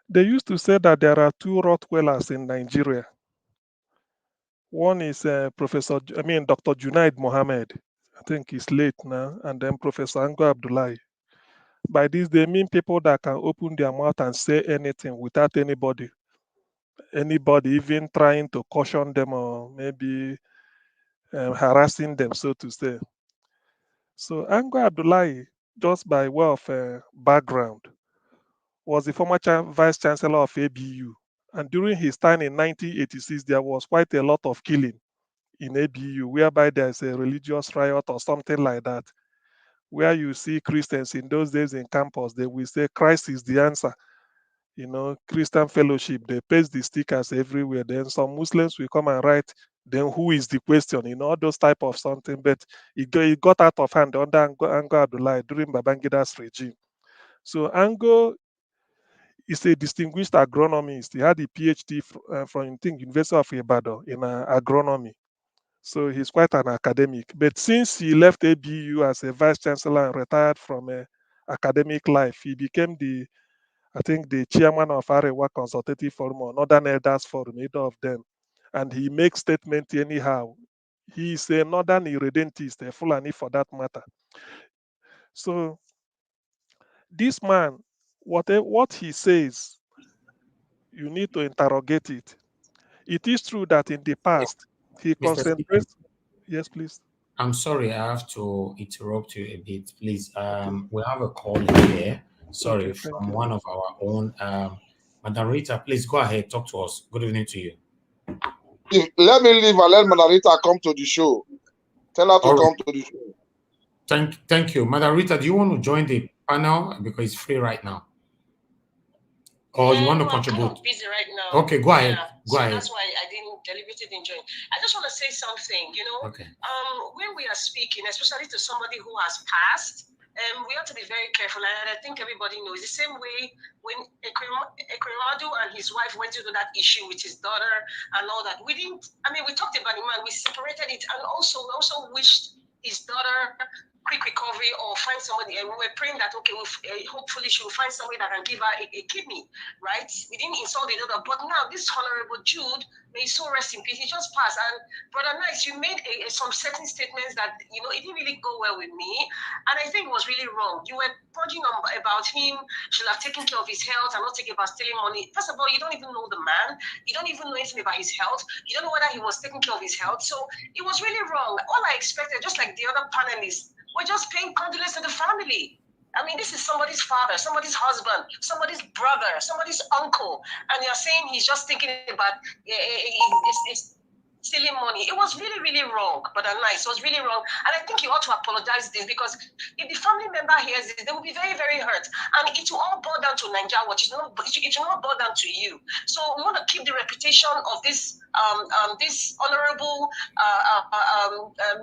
They used to say that there are two Rottweilers in Nigeria. One is Dr. Junaid Mohammed. I think he's late now. And then Professor Ango Abdullahi. By this, they mean people that can open their mouth and say anything without anybody even trying to caution them or maybe harassing them, so to say. So Ango Abdullahi, just by way of background, was the former vice chancellor of ABU. And during his time in 1986, there was quite a lot of killing in ABU, whereby there's a religious riot or something like that, where you see Christians in those days in campus, they will say Christ is the answer. Christian fellowship, they paste the stickers everywhere. Then some Muslims will come and write, then who is the question? All those type of something. But it got out of hand under Ango Abdullahi during Babangida's regime. So Ango is a distinguished agronomist. He had a PhD from I think, University of Ibadan in agronomy. So he's quite an academic. But since he left ABU as a vice chancellor and retired from academic life, he became the chairman of Arewa Consultative Forum or Northern Elders Forum, either of them. And he makes statements anyhow. He is a Northern irredentist, a Fulani for that matter. So this man, what he says, you need to interrogate it. It is true that in the past, he concentrates. Yes, please. I'm sorry, I have to interrupt you a bit, please. We have a call here. Sorry, Okay, from one of our own. Madam Rita, please go ahead, talk to us. Good evening to you. Let me leave and let Madam Rita come to the show. Tell her to come to the show. Thank you. Madam Rita, do you want to join the panel because it's free right now? Or you want to contribute? I'm kind of busy right now. Okay, go ahead. Yeah, go ahead. That's why I deliberately didn't join. I just want to say something, Okay. When we are speaking, especially to somebody who has passed, we have to be very careful. And I think everybody knows the same way when Ekweremadu and his wife went into that issue with his daughter and all that. We talked about the man, we separated it, and also wished his daughter quick recovery or find somebody, and we were praying that hopefully she will find somebody that can give her a kidney, right? We didn't insult the other, but now this Honorable Jude, may so rest in peace, he just passed. And Brother Nice, you made some certain statements that it didn't really go well with me, and I think it was really wrong. You were purging on about him should have taken care of his health and not thinking about stealing money. First of all, you don't even know the man, you don't even know anything about his health, you don't know whether he was taking care of his health. So it was really wrong. All I expected, just like the other panelists, we're just paying condolence to the family. I mean, this is somebody's father, somebody's husband, somebody's brother, somebody's uncle, and you're saying he's just thinking about stealing money. It was really, really wrong, but Nice. It was really wrong, and I think you ought to apologize this, because if the family member hears this, they will be very, very hurt, and it will all boil down to Nigeria Watch. It will not boil down to you. So we want to keep the reputation of this this honorable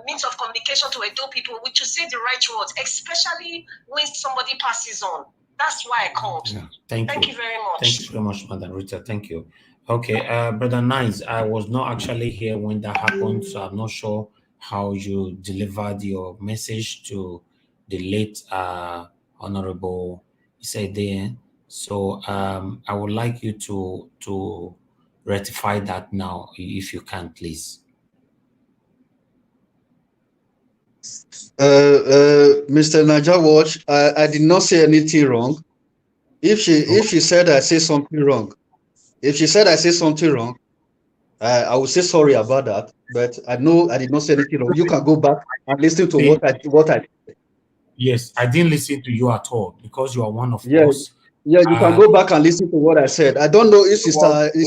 means of communication to Edo people, we should say the right words, especially when somebody passes on. That's why I called. Yeah, thank you very much. Thank you very much, Madam Rita. Thank you. Okay, Brother Nice, I was not actually here when that happened, so I'm not sure how you delivered your message to the late Honorable Isaiah. So I would like you to rectify that now, if you can, please. Mr. Naja Watch, I did not say anything wrong. If she said I say something wrong, I will say sorry about that. But I know I did not say anything wrong. You can go back and listen to See, what I. yes, I didn't listen to you at all because you are one of Yeah, us. yeah. You can go back and listen to what I said. I don't know if It was a kind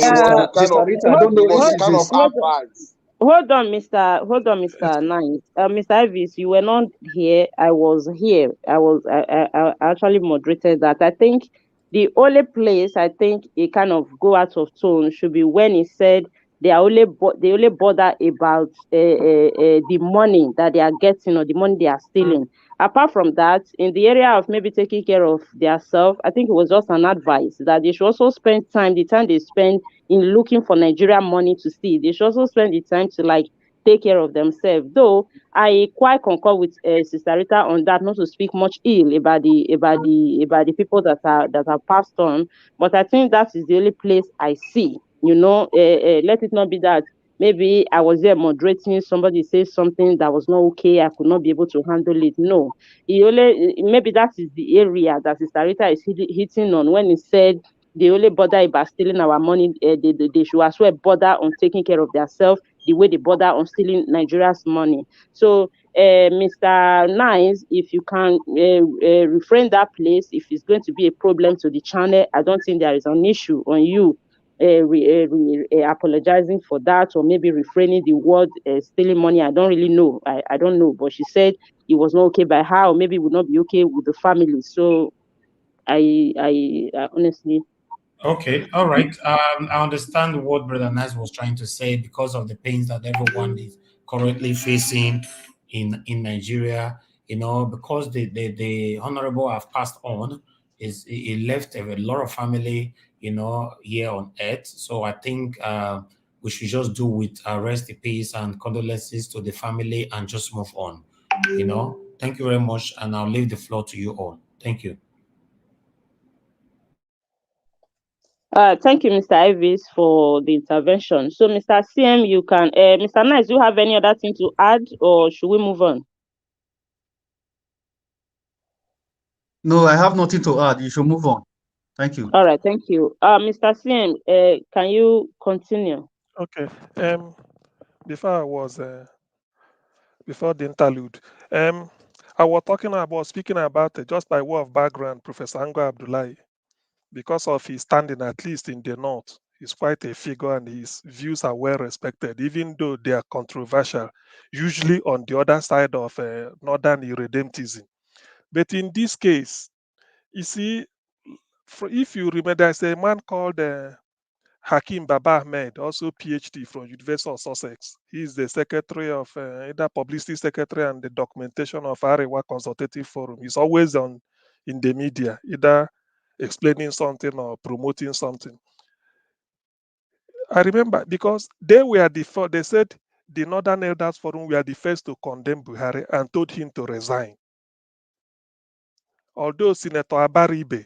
Sister of Rita. I don't know it was if a she's kind of this. advice. Hold on, Mr. Nines. Mr. Ivis, you were not here. I was here. I actually moderated that. I think the only place I think it kind of go out of tone should be when he said they only bother about the money that they are getting or the money they are stealing. Apart from that, in the area of maybe taking care of their self, I think it was just an advice that they should also spend time, the time they spend in looking for Nigerian money to see. They should also spend the time to like take care of themselves. Though I quite concur with Sister Rita on that, not to speak much ill about the people that are passed on. But I think that is the only place I see. Let it not be that maybe I was there moderating, somebody says something that was not okay, I could not be able to handle it. No, maybe that is the area that Sister Rita is hitting on when he said they only bother about stealing our money. They should as well bother on taking care of themselves the way they bother on stealing Nigeria's money. So, Mr. Nice, if you can refrain that place, if it's going to be a problem to the channel, I don't think there is an issue on you apologizing for that or maybe refraining the word stealing money. I don't really know. I don't know. But she said it was not okay by her, or maybe it would not be okay with the family. So I honestly. Okay, all right. I understand what Brother Nas was trying to say because of the pains that everyone is currently facing in Nigeria. Because the honorable have passed on, is it left a lot of family, here on earth. So I think we should just do with rest in peace and condolences to the family and just move on. Thank you very much, and I'll leave the floor to you all. Thank you. Thank you, Mr. Ivis, for the intervention. So, Mr. CM, you can, Mr. Nice, do you have any other thing to add, or should we move on? No, I have nothing to add. You should move on. Thank you. All right, thank you. Mr. CM, can you continue? Okay. Before the interlude, I was speaking about just by way of background, Professor Ango Abdullahi, because of his standing, at least in the North. He's quite a figure and his views are well respected, even though they are controversial, usually on the other side of Northern irredemptism. But in this case, you see, if you remember, there's a man called Hakim Baba Ahmed, also PhD from University of Sussex. He is the secretary of either publicity secretary and the documentation of Arewa Consultative Forum. He's always in the media, either explaining something or promoting something. I remember because they said the Northern Elders Forum were the first to condemn Buhari and told him to resign. Although Senator Abaribe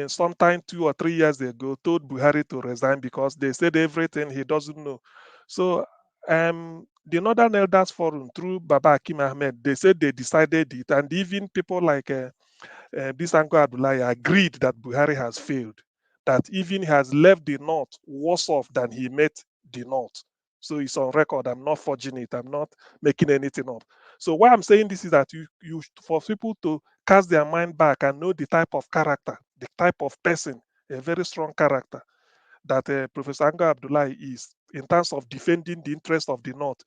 sometime 2 or 3 years ago told Buhari to resign because they said everything he doesn't know. So the Northern Elders Forum through Baba Akim Ahmed, they said they decided it, and even people like Bisango Abdullahi agreed that Buhari has failed, that even he has left the North worse off than he met the North. So it's on record. I'm not forging it. I'm not making anything up. So why I'm saying this is that you for people to cast their mind back and know the type of character, the type of person, a very strong character that Professor Anga Abdullahi is in terms of defending the interest of the North.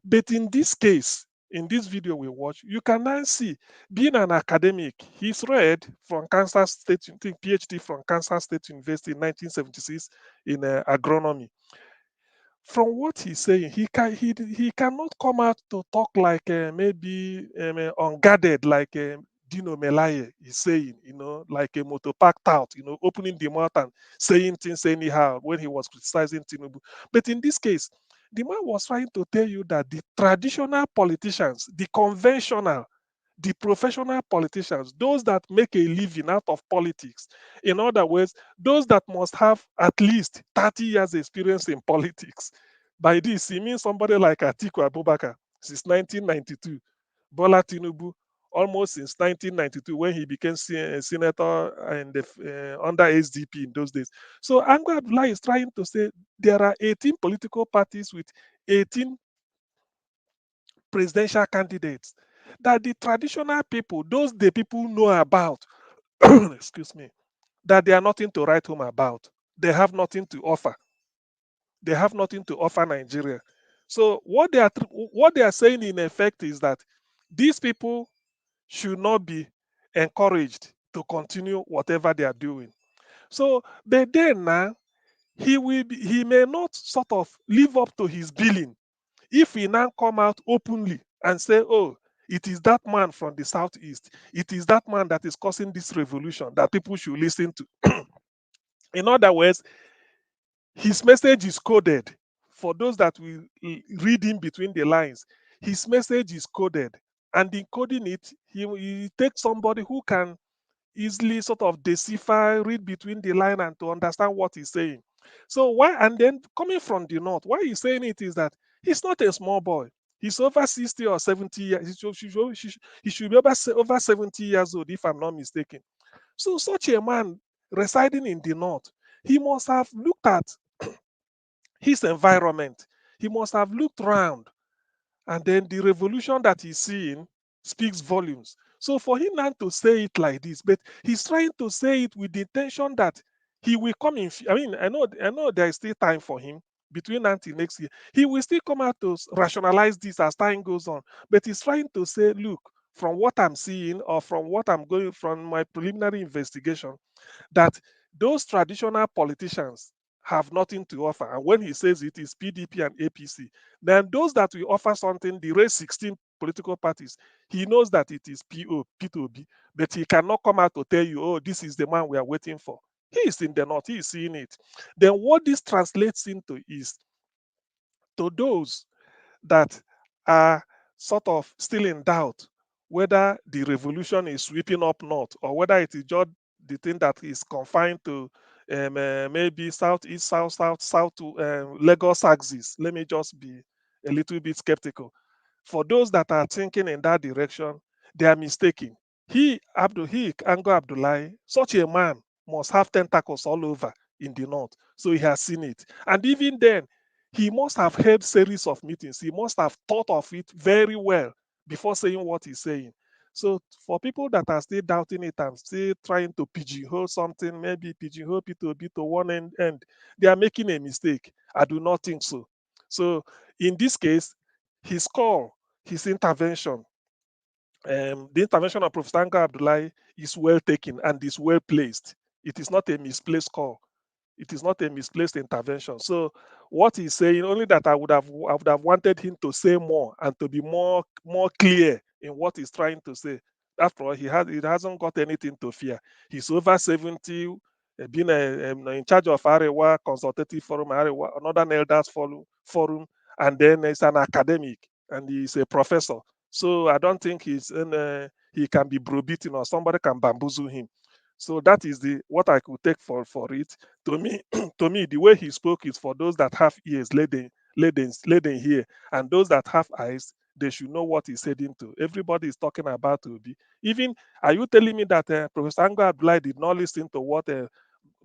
But in this case, in this video we watch, you can now see, being an academic, he's read from Kansas State, I think PhD from Kansas State University in 1976 in agronomy. from what he's saying, he cannot come out to talk like maybe unguarded, like Dino Melaye is saying, like a motor packed out, opening the mouth and saying things anyhow when he was criticizing Tinubu. But in this case, the man was trying to tell you that the traditional politicians, the conventional, the professional politicians, those that make a living out of politics, in other words, those that must have at least 30 years experience in politics. By this, he means somebody like Atiku Abubakar since 1992, Bola Tinubu almost since 1992 when he became senator and under SDP in those days. So Ango Abdullah is trying to say there are 18 political parties with 18 presidential candidates, that the traditional people, those the people know about, excuse me, that they are nothing to write home about. They have nothing to offer. They have nothing to offer Nigeria. So what they are saying in effect is that these people should not be encouraged to continue whatever they are doing. So, but then now he may not sort of live up to his billing if he now come out openly and say, oh, it is that man from the southeast, it is that man that is causing this revolution that people should listen to. In other words, his message is coded. For those that will read in between the lines, his message is coded. And in coding it, he takes somebody who can easily sort of decipher, read between the line, and to understand what he's saying. So why, and then coming from the north, why he's saying it is that he's not a small boy. He's over 60 or 70 years. He should be over 70 years old, if I'm not mistaken. So such a man residing in the north, he must have looked at his environment. He must have looked around, and then the revolution that he's seeing speaks volumes. So for him not to say it like this, but he's trying to say it with the intention that he will come in. I mean, I know there is still time for him between now until next year. He will still come out to rationalize this as time goes on. But he's trying to say, look, from what I'm seeing or from what I'm going from my preliminary investigation, that those traditional politicians have nothing to offer. And when he says it is PDP and APC, then those that will offer something, the race 16 political parties, he knows that it is P2B, but he cannot come out to tell you, oh, this is the man we are waiting for. He is in the north, he is seeing it. Then what this translates into is to those that are sort of still in doubt whether the revolution is sweeping up north or whether it is just the thing that is confined to maybe southeast, south to Lagos axis. Let me just be a little bit skeptical. For those that are thinking in that direction, they are mistaken. Ango Abdullahi, such a man must have tentacles all over in the north. So he has seen it. And even then, he must have held series of meetings. He must have thought of it very well before saying what he's saying. So for people that are still doubting it and still trying to pigeonhole something, maybe pigeonhole P2B to one end, they are making a mistake. I do not think so. So in this case, his call, his intervention, the intervention of Professor Anga Abdullahi is well taken and is well placed. It is not a misplaced call. It is not a misplaced intervention. So what he's saying, only that I would have wanted him to say more and to be more clear in what he's trying to say. After all, he hasn't got anything to fear. He's over 70, been in charge of Arewa Consultative Forum, Arewa, another elders forum, and then he's an academic and he's a professor. So I don't think he can be browbeaten or somebody can bamboozle him. So that is the what I could take for it. To me, to me, the way he spoke is for those that have ears, let them hear, and those that have eyes, they should know what he's heading to. Everybody is talking about Obi. Even, are you telling me that Professor Ango Abdullahi did not listen to what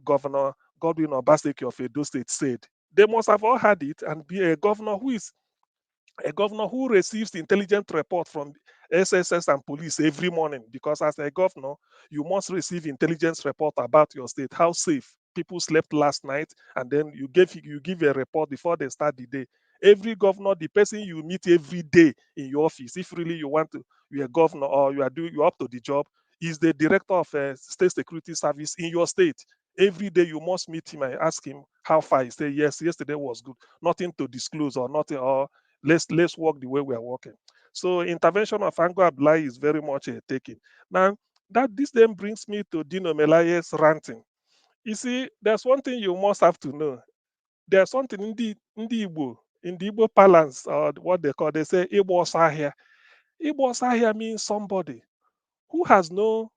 Governor Godwin Obaseki of Edo State said? They must have all had it and be a governor who receives intelligent report from SSS and police every morning, because as a governor, you must receive intelligence report about your state, how safe people slept last night, and then you give a report before they start the day. Every governor, the person you meet every day in your office, if really you want to, you're a governor or you're up to the job, is the director of a state security service in your state. Every day you must meet him and ask him how far. He say yes, yesterday was good. Nothing to disclose or nothing, or let's work the way we are working. So intervention of Ango Abdullahi is very much taken. Now that this then brings me to Dino Melaye's ranting. You see, there's one thing you must have to know. There's something in the Igbo parlance, or what they say Igbo Sahia. Igbo Sahia means somebody who has no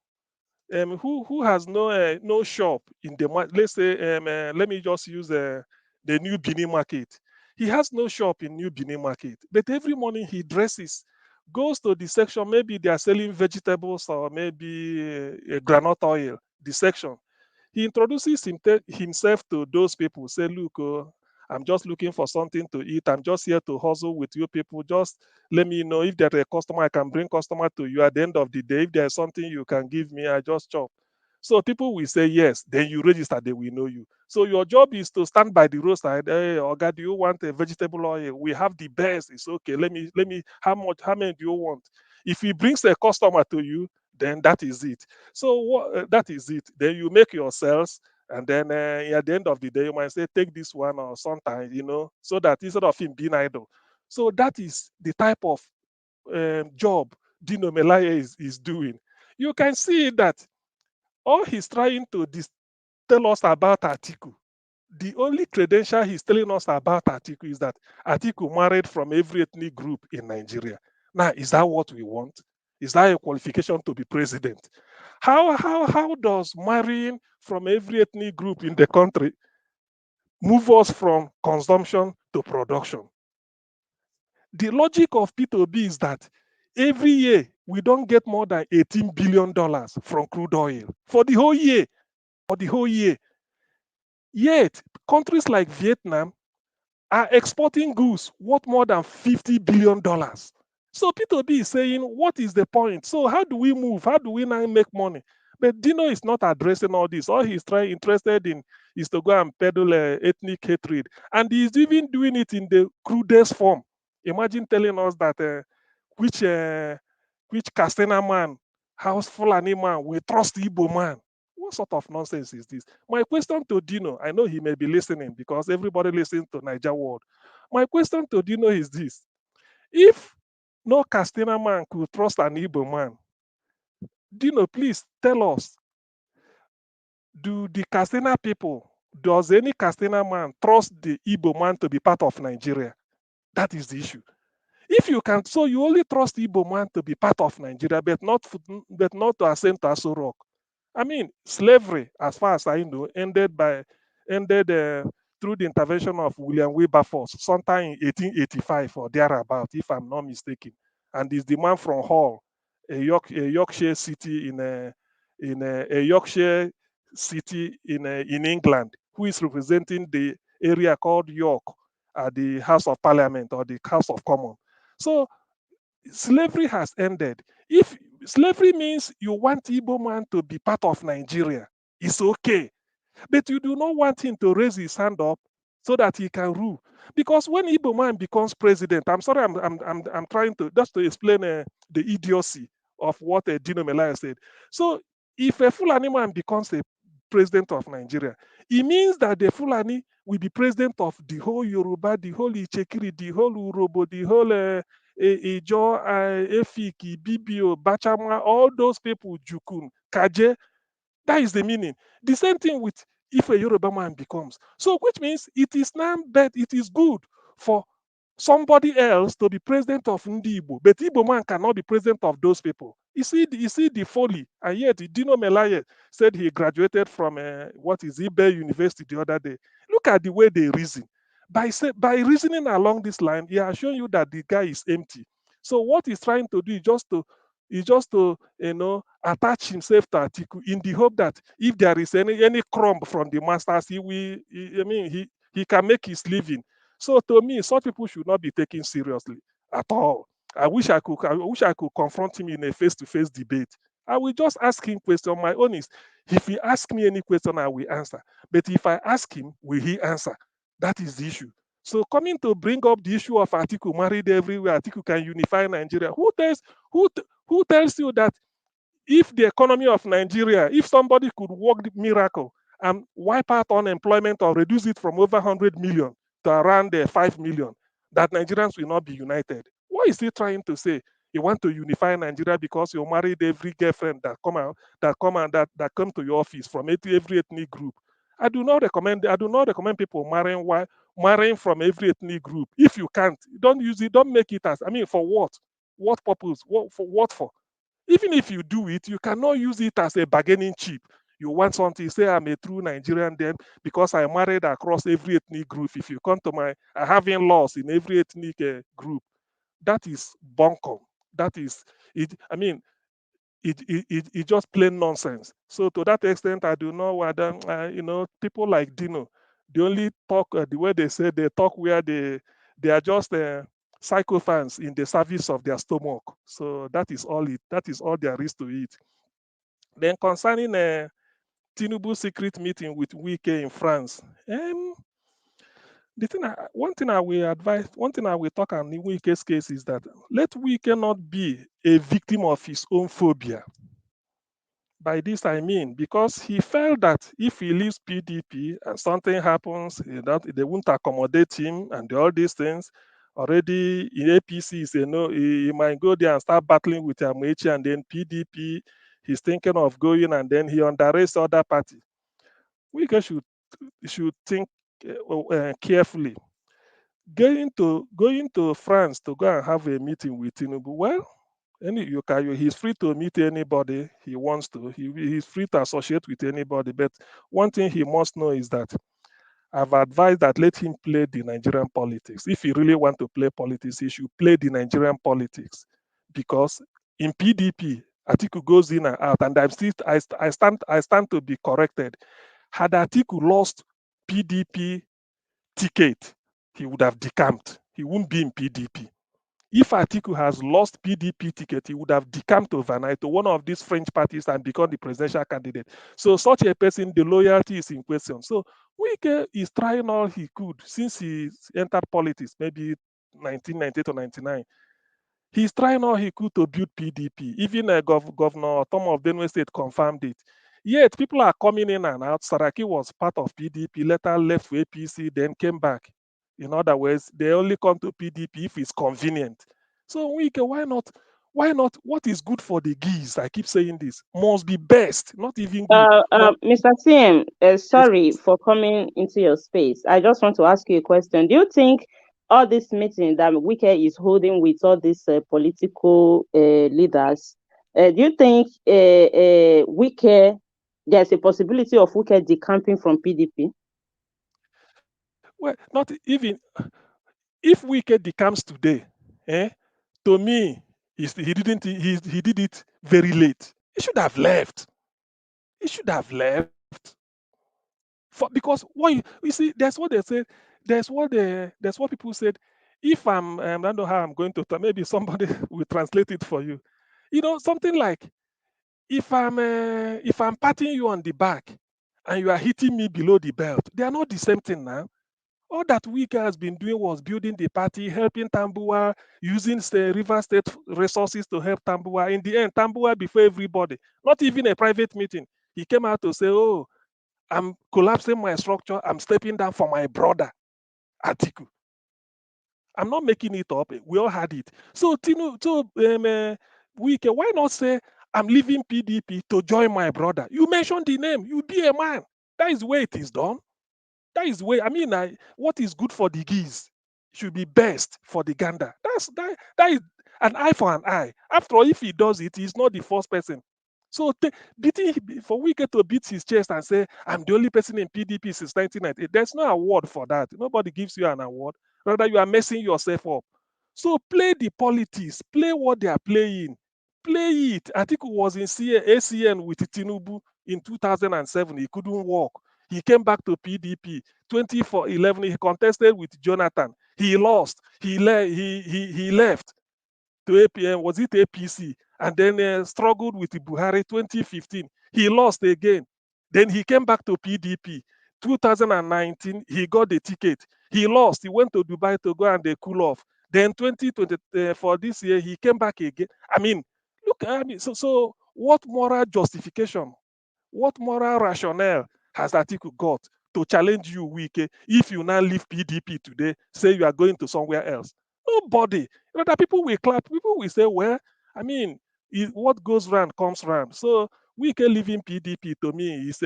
who has no shop in the let's say let me just use the New Benin market. He has no shop in New Benin market, but every morning he dresses, goes to the section. Maybe they are selling vegetables or maybe granite oil. The section, he introduces himself to those people. Say, look, I'm just looking for something to eat. I'm just here to hustle with you people. Just let me know if there's a customer. I can bring customer to you at the end of the day. If there's something you can give me, I just chop. So people will say yes. Then you register. They will know you. So your job is to stand by the roadside. Hey, Oga, do you want a vegetable oil? We have the best. It's okay. Let me. How many do you want? If he brings a customer to you, then that is it. So that is it. Then you make your sales, and then at the end of the day, you might say, take this one or sometimes, so that instead of him being idle. So that is the type of job Dino Melaye is doing. You can see that all he's trying to tell us about Atiku. The only credential he's telling us about Atiku is that Atiku married from every ethnic group in Nigeria. Now, is that what we want? Is that a qualification to be president? How does marrying from every ethnic group in the country move us from consumption to production? The logic of P2B is that every year we don't get more than $18 billion from crude oil for the whole year. For the whole year. Yet, countries like Vietnam are exporting goods worth more than $50 billion. So P2B is saying, what is the point? So how do we move? How do we now make money? But Dino is not addressing all this. All he's interested in is to go and peddle ethnic hatred. And he's even doing it in the crudest form. Imagine telling us that which Castena man, house Fulani man, we trust Igbo man. What sort of nonsense is this? My question to Dino, I know he may be listening because everybody listens to Niger World. My question to Dino is this. If no Castena man could trust an Igbo man, Dino, please tell us, do the Castena people, does any Castena man trust the Igbo man to be part of Nigeria? That is the issue. If you can, so you only trust Igbo man to be part of Nigeria, but not to ascend to Aso Rock. I mean, slavery, as far as I know, ended through the intervention of William Wilberforce sometime in 1885 or thereabout, if I'm not mistaken. And it's the man from Hull, a Yorkshire city a Yorkshire city in England, who is representing the area called York at the House of Parliament or the House of Commons. So slavery has ended. If slavery means you want Igbo man to be part of Nigeria, it's okay. But you do not want him to raise his hand up so that he can rule. Because when Igbo man becomes president, I'm sorry, I'm trying to just to explain the idiocy of what Dino Melaye said. So if a Fulani man becomes a president of Nigeria, it means that the Fulani will be president of the whole Yoruba, the whole Ichekiri, the whole Urobo, the whole Ijo, Efiki, Bibio, Bachama, all those people, Jukun, Kaje. That is the meaning. The same thing with if a Yoruba man becomes. So, which means it is now bad, it is good for somebody else to be president of Ndi Igbo, but Igbo man cannot be president of those people. You see the folly. And yet, Dino Melaye said he graduated from Ibe University the other day. Look at the way they reason. By reasoning along this line, he has shown you that the guy is empty. So what he's trying to do is just to attach himself to Atiku in the hope that if there is any crumb from the masters, he can make his living. So to me, such people should not be taken seriously at all. I wish I could confront him in a face-to-face debate. I will just ask him question. My own is, if he asks me any question, I will answer. But if I ask him, will he answer? That is the issue. So coming to bring up the issue of Atiku married everywhere, Atiku can unify Nigeria. Who tells you that if the economy of Nigeria, if somebody could work the miracle and wipe out unemployment or reduce it from over 100 million to around 5 million, that Nigerians will not be united. What is he trying to say? You want to unify Nigeria because you married every girlfriend that come to your office from every ethnic group. I do not recommend people marrying from every ethnic group. If you can't, don't use it, don't make it as, I mean, for what? What purpose? What for? Even if you do it, you cannot use it as a bargaining chip. You want something, say I'm a true Nigerian then because I married across every ethnic group. If you come to I have in-laws in every ethnic group. That is bunkum. That is it. I mean, it just plain nonsense. So to that extent, I do know whether people like Dino, they only talk the way they say they talk where they are just psychophants in the service of their stomach. So that is all it. That is all there is to it. Then concerning Tinubu secret meeting with Wike in France, one thing I will talk on in Wike's case is that let Wike not be a victim of his own phobia. By this I mean because he felt that if he leaves PDP and something happens, that they won't accommodate him and all these things. Already in APC, he might go there and start battling with Amaechi, and then PDP, he's thinking of going, and then he underrates other party. We should think carefully. Going to France to go and have a meeting with Tinubu. Well, he's free to meet anybody he wants to. He's free to associate with anybody. But one thing he must know is that I've advised that let him play the Nigerian politics. If he really want to play politics, he should play the Nigerian politics. Because in PDP, Atiku goes in and out, and I stand to be corrected. Had Atiku lost PDP ticket, he would have decamped. He wouldn't be in PDP. If Atiku has lost PDP ticket, he would have decamped overnight to one of these French parties and become the presidential candidate. So such a person, the loyalty is in question. So Wike is trying all he could since he entered politics, maybe 1998 or 99. He's trying all he could to build PDP. Even Governor Tom of Benue State confirmed it. Yet people are coming in and out. Saraki was part of PDP, later left for APC, then came back. In other words, they only come to PDP if it's convenient. So Wike, why not? Why not? What is good for the geese? I keep saying this must be best, not even good. Mr. CM, Yes, sorry for coming into your space. I just want to ask you a question. Do you think all this meeting that Wike is holding with all these political leaders, do you think Wike, there's a possibility of Wike decamping from PDP? well, not even if Wike decamps today, to me, he didn't. He did it very late. He should have left. He should have left. Because what you see, that's what they said. That's what people said. If I don't know how I'm going to. Maybe somebody will translate it for you. Something like if I'm patting you on the back and you are hitting me below the belt, they are not the same thing now. All that Wike has been doing was building the party, helping Tambua, using the River State resources to help Tambua. In the end, Tambua before everybody, not even a private meeting. He came out to say, "Oh, I'm collapsing my structure. I'm stepping down for my brother, Atiku." I'm not making it up. We all had it. So Wike, why not say I'm leaving PDP to join my brother? You mentioned the name. You be a man. That is the way it is done. That is the way. I mean, what is good for the geese should be best for the gander. That is an eye for an eye. After all, if he does it, he's not the first person. So for Wike to beat his chest and say, "I'm the only person in PDP since 1998," there's no award for that. Nobody gives you an award. Rather, you are messing yourself up. So play the politics. Play what they are playing. Play it. Atiku was in ACN with Tinubu in 2007. He couldn't walk. He came back to PDP. 2011, he contested with Jonathan. He lost. He left to APM. Was it APC? And then struggled with Buhari 2015. He lost again. Then he came back to PDP. 2019, he got the ticket. He lost. He went to Dubai to go and they cool off. Then 2020 for this year, he came back again. I mean, look, so what moral justification? What moral rationale has Atiku got to challenge you, Wike, if you now leave PDP today, say you are going to somewhere else? Nobody. That people will clap. People will say, well, I mean, what goes round comes round. So Wike leaving PDP to me is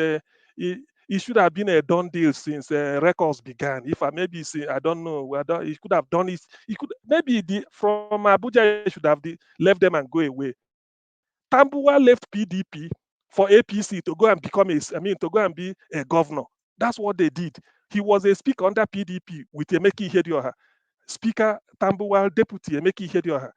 it should have been a done deal since records began. If I maybe say I don't know, he could have done it. He could maybe from Abuja he should have left them and go away. Tambuwa left PDP for APC to go and to go and be a governor. That's what they did. He was a speaker under PDP with Emeki Ihedioha. Speaker Tambuwa, Deputy Emeki Ihedioha.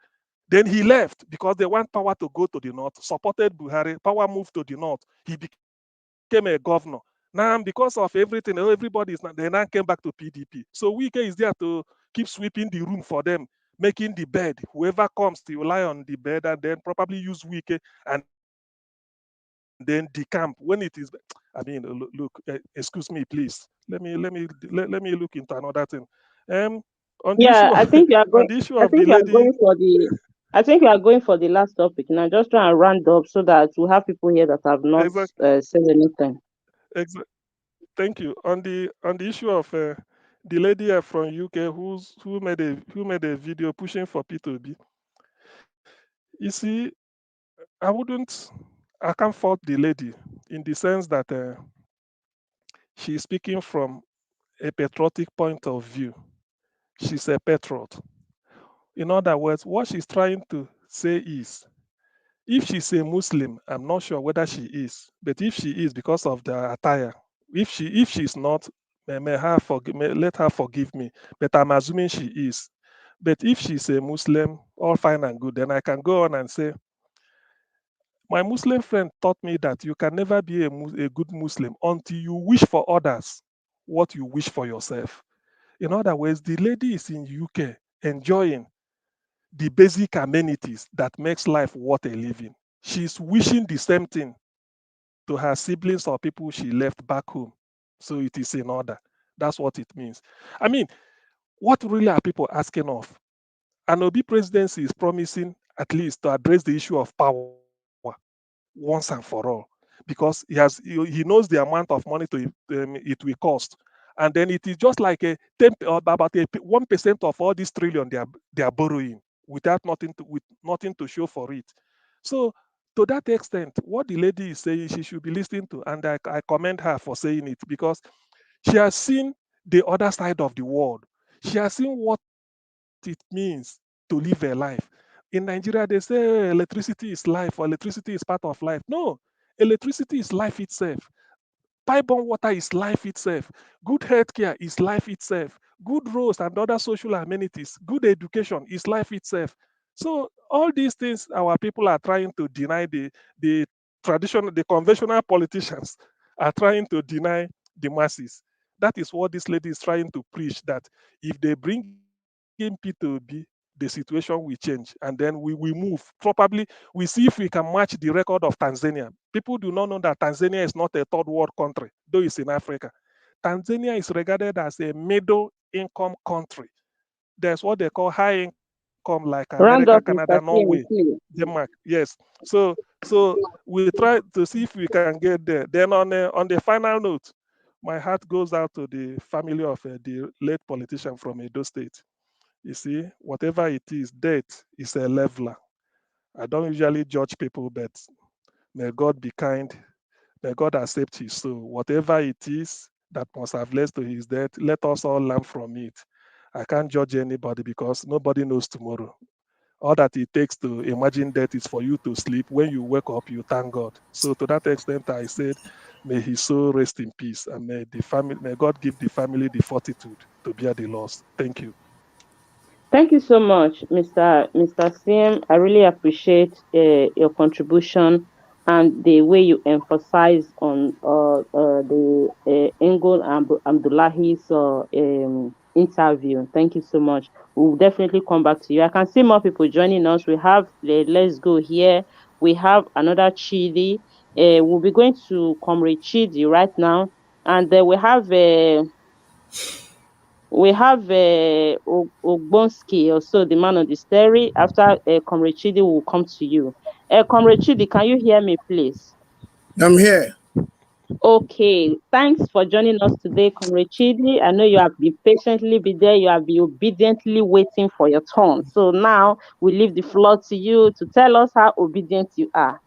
Then he left because they want power to go to the north, supported Buhari, power moved to the north. He became a governor. Now, because of everything, they now came back to PDP. So Wike is there to keep sweeping the room for them, making the bed. Whoever comes to lie on the bed and then probably use Wike and then decamp when it is. I mean, look, excuse me, please. Let me look into another thing. On the Yeah, issue I of think you are on going. the issue I of the think you are lady. going for the. I think you are going for the last topic now. Just try and round up so that we have people here that have not said anything. Thank you. On the issue of the lady from UK who made a video pushing for P2B. You see, I can't fault the lady in the sense that she's speaking from a patriotic point of view. She's a patriot. In other words, what she's trying to say is, if she's a Muslim, I'm not sure whether she is, but if she is because of the attire, if she's not, let her forgive me, but I'm assuming she is. But if she's a Muslim, all fine and good, then I can go on and say, my Muslim friend taught me that you can never be a good Muslim until you wish for others what you wish for yourself. In other words, the lady is in UK enjoying the basic amenities that makes life worth a living. She's wishing the same thing to her siblings or people she left back home. So it is in order. That's what it means. I mean, what really are people asking of? An Obi presidency is promising at least to address the issue of power once and for all, because he knows the amount of money it will cost, and then it is just like a 10 or about a 1% of all this trillion they are borrowing without with nothing to show for it. So to that extent, what the lady is saying, she should be listening to, and I commend her for saying it, because she has seen the other side of the world. She has seen what it means to live a life. In Nigeria, they say electricity is life or electricity is part of life. No, electricity is life itself. Pipe-borne water is life itself. Good healthcare is life itself. Good roads and other social amenities, good education is life itself. So all these things our people are trying to deny, the the conventional politicians are trying to deny the masses. That is what this lady is trying to preach, that if they bring in P2B, the situation will change, and then we move. Probably we see if we can match the record of Tanzania. People do not know that Tanzania is not a third world country, though it's in Africa. Tanzania is regarded as a middle income country. There's what they call high income, like America, Round Canada, up, Mr. Norway, CM, please. Denmark. Yes. So we try to see if we can get there. Then on the final note, my heart goes out to the family of the late politician from Edo State. You see, whatever it is, death is a leveler. I don't usually judge people, but may God be kind. May God accept his soul. Whatever it is that must have led to his death, let us all learn from it. I can't judge anybody because nobody knows tomorrow. All that it takes to imagine death is for you to sleep. When you wake up, you thank God. So to that extent, I said, may his soul rest in peace, and may God give the family the fortitude to bear the loss. Thank you. Thank you so much, Mr. CM. I really appreciate your contribution and the way you emphasize on the Engel and Abdullahi's interview. Thank you so much. We'll definitely come back to you. I can see more people joining us. We have Let's Go here. We have another Chidi. We'll be going to Comrade Chidi right now, and we have Ogbonski, also the man on the sterry. After Comrade Chidi, will come to you. Comrade Chidi, can you hear me, please? I'm here. Okay, thanks for joining us today, Comrade Chidi. I know you have been patiently be there. You have been obediently waiting for your turn. So now we leave the floor to you to tell us how obedient you are.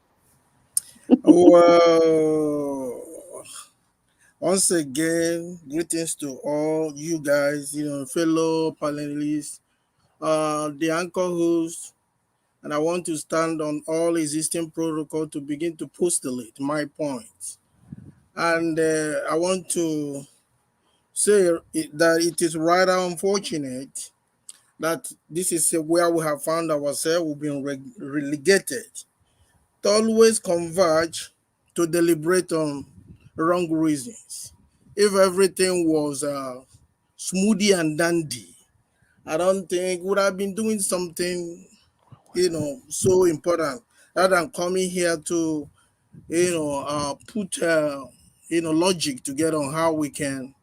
Well, once again, greetings to all you guys, fellow panelists, the anchor host, and I want to stand on all existing protocol to begin to postulate my points. And I want to say that it is rather unfortunate that this is where we have found ourselves. We've been relegated to always converge to deliberate on wrong reasons. If everything was smoothie and dandy, I don't think would have been doing something, so important rather than coming here to, put, logic together on how we can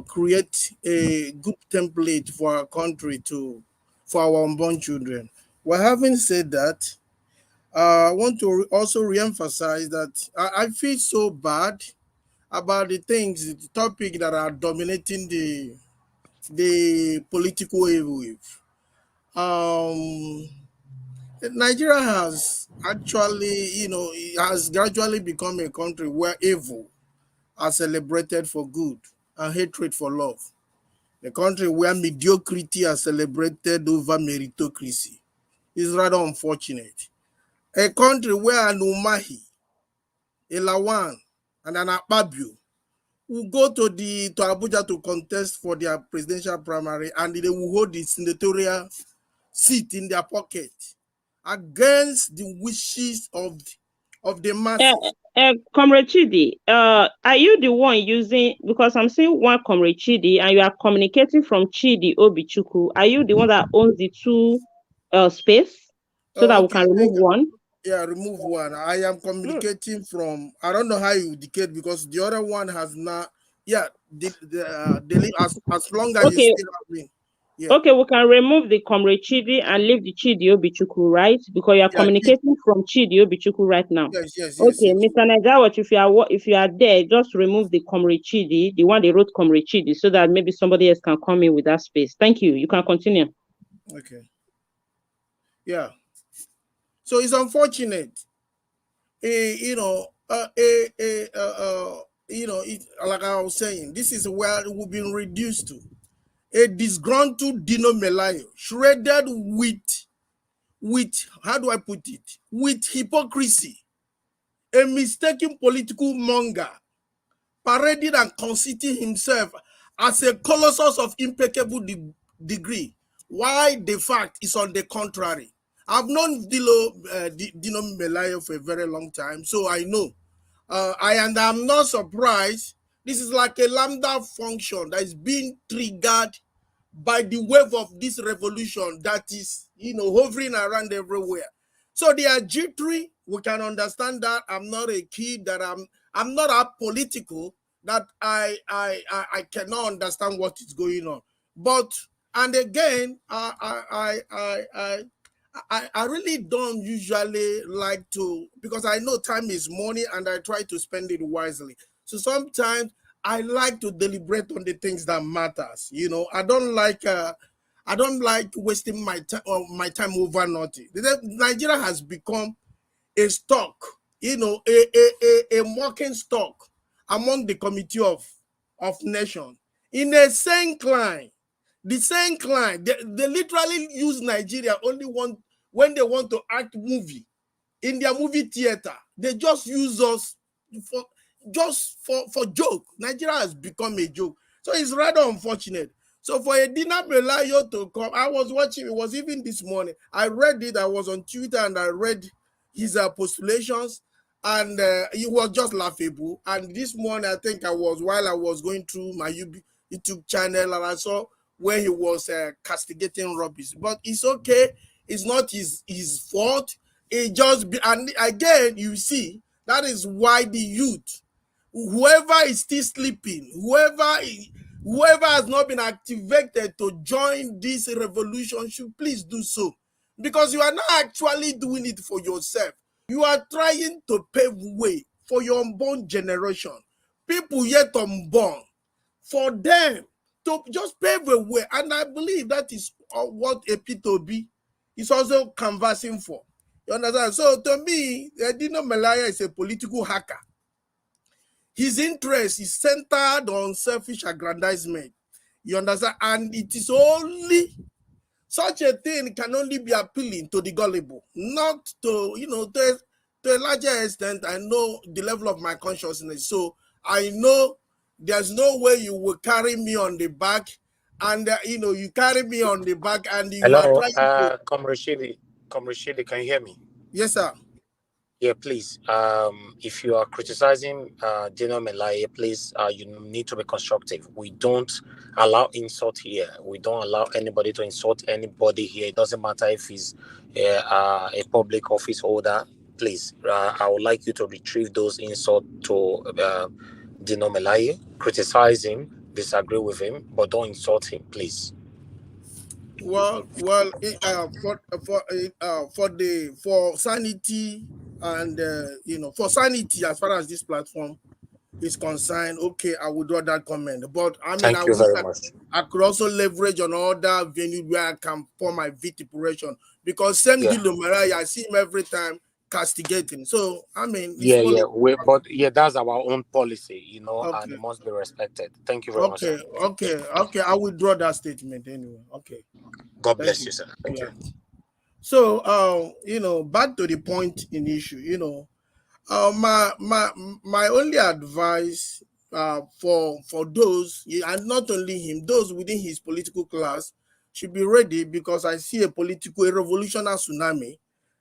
create a good template for our country for our unborn children. Well, having said that, I want to also re-emphasize that I feel so bad about the things, the topic that are dominating the political wave. Um, Nigeria has actually, it has gradually become a country where evil are celebrated for good and hatred for love. A country where mediocrity are celebrated over meritocracy. Is rather unfortunate. A country where an Umahi, a Lawan, and an Akpabio will go to Abuja to contest for their presidential primary, and they will hold the senatorial seat in their pocket against the wishes of the masses. Comrade Chidi, are you the one using, because I'm seeing one Comrade Chidi and you are communicating from Chidi Obichuku. Are you the one that owns the two space so that we Okay, can remove one? yeah, remove one. I am communicating from, I don't know how you indicate because the other one has not, yeah, as long as you Okay, still have me. Yeah, okay, we can remove the Comrade Chidi and leave the Chidi Obichuku, right? Because you are yeah, communicating from Chidi Obichuku right now. yes. Okay, Mr. Najawat, if you are there, just remove the Comrade Chidi, the one they wrote Comrade Chidi, so that maybe somebody else can come in with that space. Thank you. You can continue. Okay, yeah. So it's unfortunate, like I was saying, this is where we've been reduced to a disgruntled Dino Melaye, shredded with how do I put it? With hypocrisy, a mistaken political monger, parading and conceiting himself as a colossus of impeccable degree. Why the fact is on the contrary. I've known Dino Melaye for a very long time, so I know. I'm not surprised. This is like a lambda function that is being triggered by the wave of this revolution that is, hovering around everywhere. So they are jittery. We can understand that. I'm not a kid that I'm not apolitical that I cannot understand what is going on. But and again, I really don't usually like to, because I know time is money and I try to spend it wisely. So sometimes I like to deliberate on the things that matters. I don't like wasting my time over nothing. Nigeria has become a stock, a mocking stock among the committee of nations. In a same client, the same client, they literally use Nigeria only when they want to act movie in their movie theater. They just use us for joke. Nigeria has become a joke. So it's rather unfortunate. So for a Dino Melaye to come, I was watching, it was even this morning. I read it, I was on Twitter and I read his postulations, and it was just laughable. And this morning, I think while I was going through my YouTube channel, and I saw where he was castigating rubbish. But it's okay. It's not his fault. It just be, and again, you see, that is why the youth, whoever is still sleeping, whoever has not been activated to join this revolution should please do so, because you are not actually doing it for yourself. You are trying to pave way for your unborn generation, people yet unborn, for them to just pave a way. And I believe that is what a P2B is also canvassing for. You understand? So to me, Dino Melaye is a political hacker. His interest is centered on selfish aggrandizement. You understand? And it is only such a thing can only be appealing to the gullible, not to, to a larger extent. I know the level of my consciousness. So I know there's no way you will carry me on the back and, you carry me on the back and you are Hello, trying to. Comrade Shidi, can you hear me? Yes, sir. Yeah, please. If you are criticizing Dino Melaye, please, you need to be constructive. We don't allow insult here. We don't allow anybody to insult anybody here. It doesn't matter if he's a public office holder. Please, I would like you to retrieve those insults to Dino Melaye. Criticize him, disagree with him, but don't insult him, please. Well, for sanity and for sanity as far as this platform is concerned, okay, I would draw that comment. But I mean, Thank you very much. I could also leverage on other venues where I can pour my vituperation, because same Yeah. Dino Melaye, I see him every time castigating. So I mean, it's Yeah. But that's our own policy, okay. and it must be respected. Thank you very much, sir. Okay. I will draw that statement anyway. Okay. God Thank bless you. you, sir. Thank you. So, back to the point in issue. My only advice for those, and not only him, those within his political class should be ready, because I see a revolutionary tsunami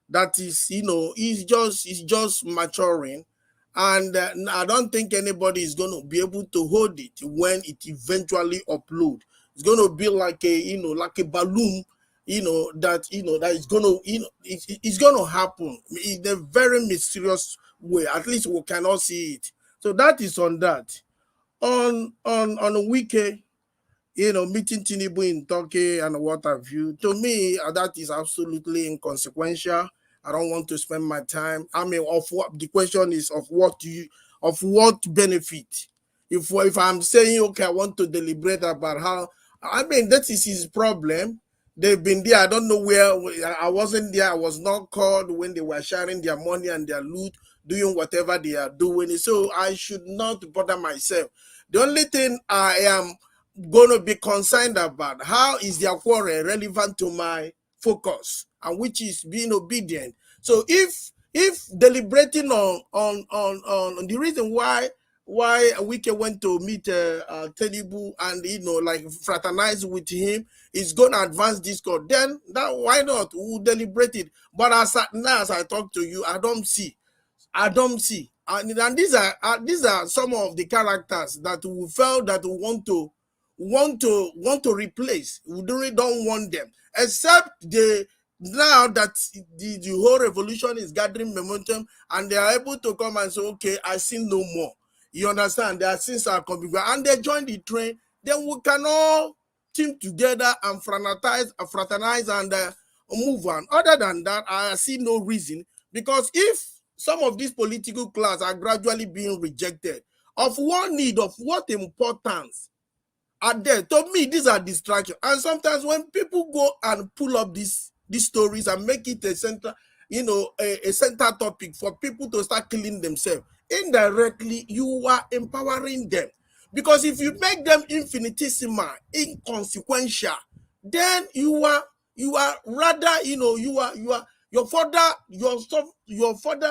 that is just maturing, and I don't think anybody is going to be able to hold it when it eventually upload. It's going to be like a balloon, that is going to it's going to happen in a very mysterious way. At least we cannot see it. So that is on that. On Wike, meeting Tinubu in Turkey and what have you. To me, that is absolutely inconsequential. I don't want to spend my time. I mean, of what the question is, of what benefit? If I'm saying, okay, I want to deliberate about how, I mean, that is his problem. They've been there. I don't know where. I wasn't there. I was not called when they were sharing their money and their loot, doing whatever they are doing. So I should not bother myself. The only thing I am going to be concerned about, how is their quarrel relevant to my focus, and which is being obedient. So if deliberating on the reason why Wike went to meet Tinubu and like fraternize with him is going to advance this cause, then that why not? We'll deliberate it. But as I talk to you, I don't see. And these are some of the characters that we felt that we want to replace. We really don't want them, except now that the whole revolution is gathering momentum and they are able to come and say, okay, I see no more. You understand? Their sins are coming back, and they join the train. Then we can all team together and fraternize and move on. Other than that, I see no reason, because if some of these political class are gradually being rejected, of what need, of what importance are there? To me, these are distractions. And sometimes when people go and pull up these stories and make it a center, a center topic for people to start killing themselves, indirectly you are empowering them. Because if you make them infinitesimal, inconsequential, then you are rather, you're further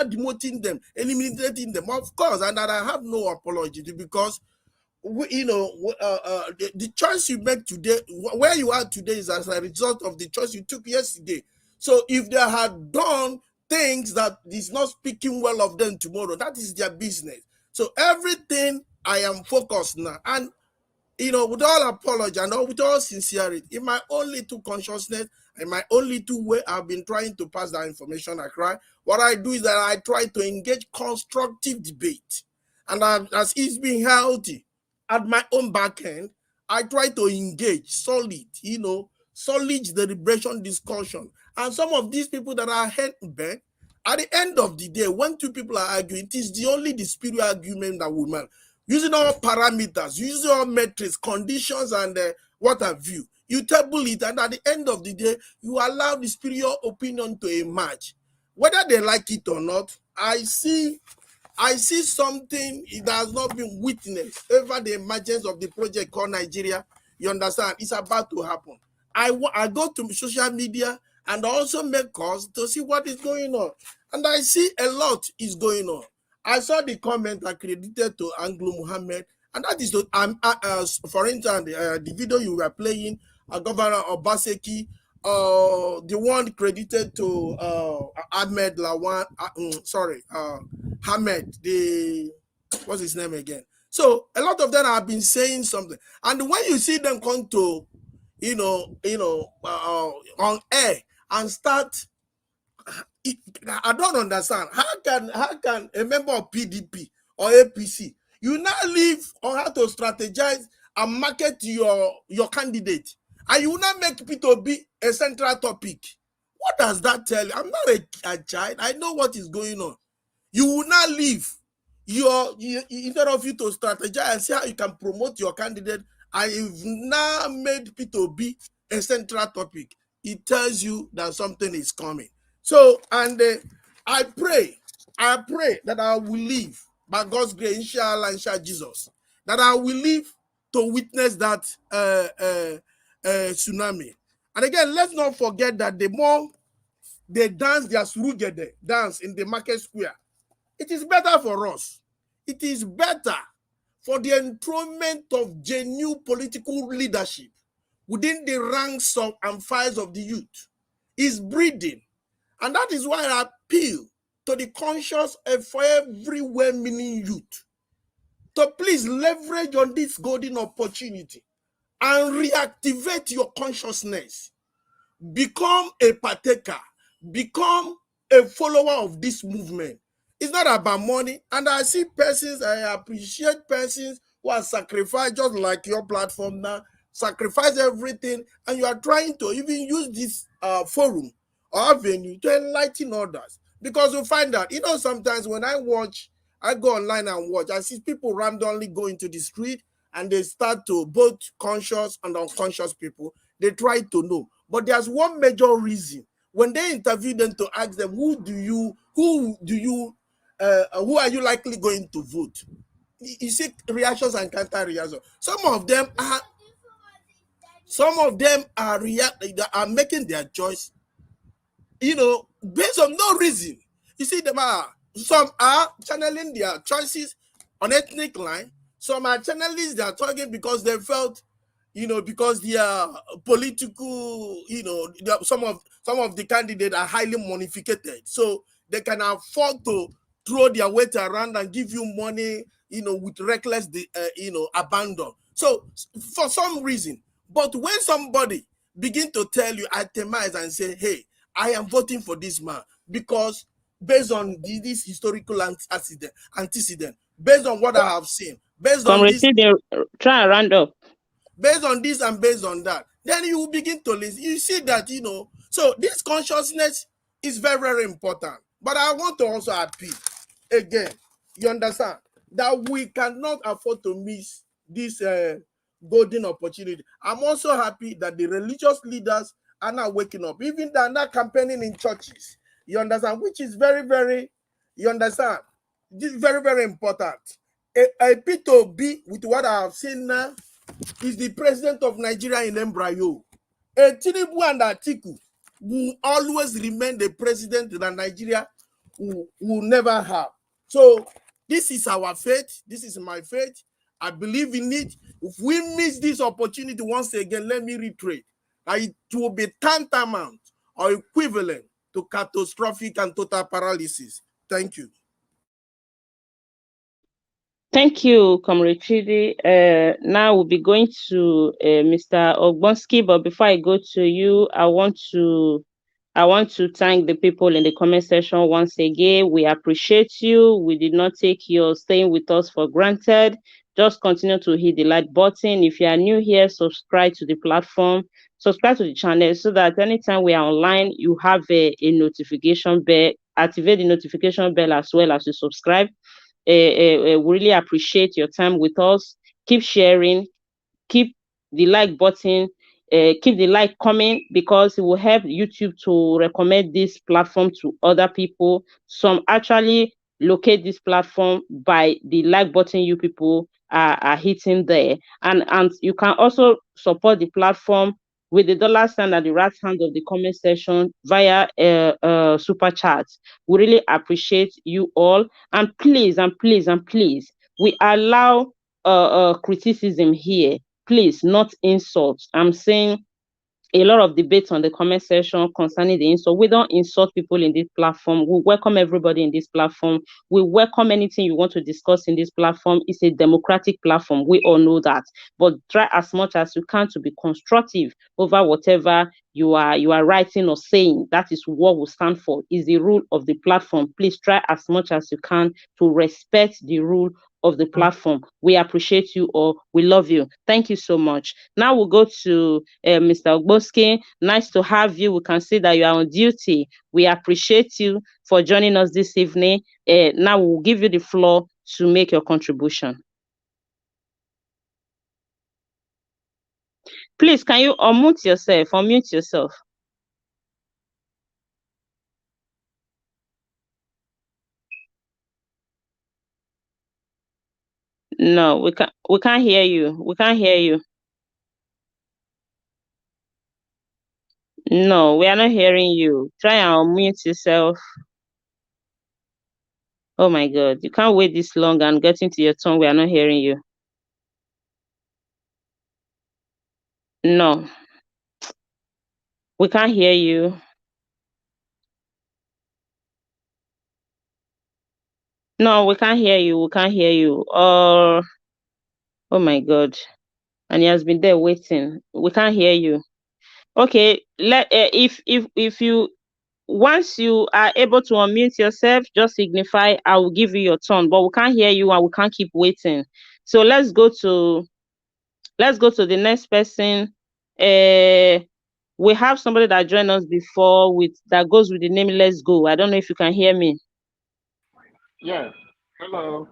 demoting them, eliminating them, of course. And that I have no apology to, because the choice you make today, where you are today, is as a result of the choice you took yesterday. So if they had done things that is not speaking well of them tomorrow, that is their business. So everything I am focused now, and with all apology and with all sincerity, in my own little consciousness, in my own little way, I've been trying to pass that information across. What I do is that I try to engage constructive debate, and as it's been healthy at my own back end, I try to engage solid deliberation discussion. And some of these people that are head bent At the end of the day, when two people are arguing, it is only the spirit argument that will matter. Using all parameters, using all metrics, conditions, and what have you. You table it, and at the end of the day, you allow the superior opinion to emerge. Whether they like it or not, I see something that has not been witnessed over the emergence of the project called Nigeria. You understand? It's about to happen. I go to social media and also make calls to see what is going on. And I see a lot is going on. I saw the comment accredited to Anglo Muhammad, and that is, for instance, the video you were playing, Governor Obaseki, the one credited to Ahmed Lawan, Ahmed, what's his name again? So a lot of them have been saying something, and when you see them come to, on air and start, I don't understand. How can a member of PDP or APC, you now leave on how to strategize and market your candidate, and you now make people be a central topic? What does that tell you? I'm not a child. I know what is going on. You will not leave instead of you to strategize and see how you can promote your candidate, and you've now made people be a central topic. It tells you that something is coming. So, and I pray that I will live, by God's grace, inshallah, inshallah, Jesus, that I will live to witness that tsunami. And again, let's not forget that the more they dance their surugede dance in the market square, it is better for us. It is better for the enthronement of genuine political leadership within the ranks of and files of the youth. Is breeding. And that is why I appeal to the conscious and for every well-meaning youth to please leverage on this golden opportunity and reactivate your consciousness. Become a partaker. Become a follower of this movement. It's not about money. And I see persons, I appreciate persons who are sacrificed, just like your platform now, sacrifice everything, and you are trying to even use this forum or avenue to enlighten others. Because you find out, sometimes when I go online and watch, I see people randomly go into the street and they start to, both conscious and unconscious people, they try to know. But there's one major reason. When they interview them to ask them, who are you likely going to vote? You see reactions and counter reactions. Some of them are making their choice, based on no reason. You see some are channeling their choices on ethnic line. Some are channeling their target because they felt, because they are political, some of the candidates are highly monificated, so they can afford to throw their weight around and give you money, with reckless, abandon. So for some reason, but when somebody begin to tell you, itemize and say, hey, I am voting for this man because based on this historical antecedent, based on what I have seen, based on this, try and round up. Based on this and based on that, then you will begin to listen. You see that, so this consciousness is very, very important. But I want to also appeal again, you understand, that we cannot afford to miss this golden opportunity. I'm also happy that the religious leaders are now waking up, even they're not campaigning in churches, you understand, which is very, very, you understand, this is very, very important. A P2B, with what I have seen now, is the president of Nigeria in embryo. Tinubu and Atiku will always remain the president that Nigeria will never have. So this is our faith. This is my faith. I believe in it. If we miss this opportunity once again, let me reiterate, it will be tantamount or equivalent to catastrophic and total paralysis. Thank you. Thank you, Comrade Chidi. Now we'll be going to Mr. Ogbonski, but before I go to you, I want to thank the people in the comment section once again. We appreciate you. We did not take your staying with us for granted. Just continue to hit the like button. If you are new here, subscribe to the platform, subscribe to the channel so that anytime we are online, you have a notification bell activate the notification bell as well as to subscribe. We really appreciate your time with us. Keep sharing, keep the like button, keep the like coming, because it will help YouTube to recommend this platform to other people. Some actually locate this platform by the like button you people are hitting there. And you can also support the platform with the dollar sign at the right hand of the comment section via super chat. We really appreciate you all. And please, we allow criticism here. Please, not insults. I'm saying a lot of debates on the comment section concerning the insult. We don't insult people in this platform. We welcome everybody in this platform. We welcome anything you want to discuss in this platform. It's a democratic platform. We all know that. But try as much as you can to be constructive over whatever you are writing or saying. That is what we stand for. Is the rule of the platform. Please try as much as you can to respect the rule of the platform. We appreciate you all. We love you. Thank you so much. Now we'll go to Mr. Ogboski. Nice to have you. We can see that you are on duty. We appreciate you for joining us this evening. Now we'll give you the floor to make your contribution. Please, can you unmute yourself? Unmute yourself. No, we can't hear you. We can't hear you. No, we are not hearing you. Try and unmute yourself. Oh my God, you can't wait this long and get into your turn. We are not hearing you. No, we can't hear you. No, we can't hear you. We can't hear you. Oh my God. And he has been there waiting. We can't hear you. Okay, if you once you are able to unmute yourself, just signify I will give you your turn. But we can't hear you and we can't keep waiting. So let's go to the next person. We have somebody that joined us before that goes with the name Let's Go. I don't know if you can hear me. Yeah. Hello.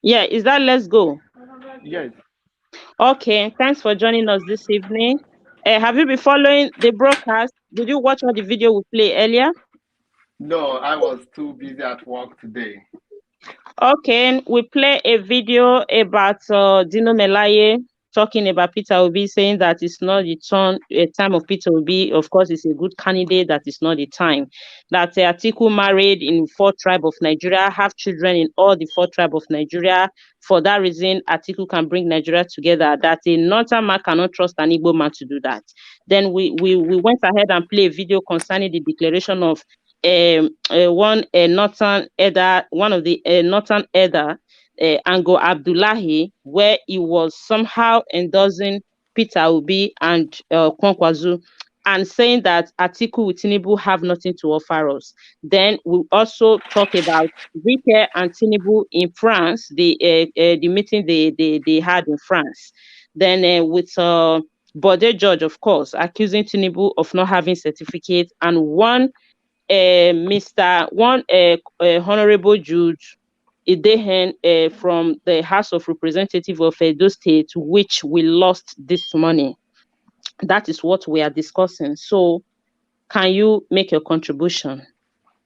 Yeah, is that Let's Go? Yes. Okay, thanks for joining us this evening. Have you been following the broadcast? Did you watch all the video we played earlier? No, I was too busy at work today. Okay, we play a video about Dino Melaye talking about Peter Obi, saying that it's not the time of Peter Obi. Of course, it's a good candidate, that is not the time. That Atiku married in 4 tribes of Nigeria, have children in all the 4 tribes of Nigeria. For that reason, Atiku can bring Nigeria together. That a northern man cannot trust an Igbo man to do that. Then we went ahead and played a video concerning the declaration of one northern elder, one of the northern elder, Ango Abdullahi, where he was somehow endorsing Peter Obi and Kwankwazu, and saying that Atiku Tinubu have nothing to offer us. Then we also talk about Wike and Tinubu in France, the meeting they had in France. Then with Bode George, of course, accusing Tinubu of not having certificate, and one Honorable Judge Idehen from the House of Representatives of Edo State, which we lost this morning. That is what we are discussing. So, can you make your contribution?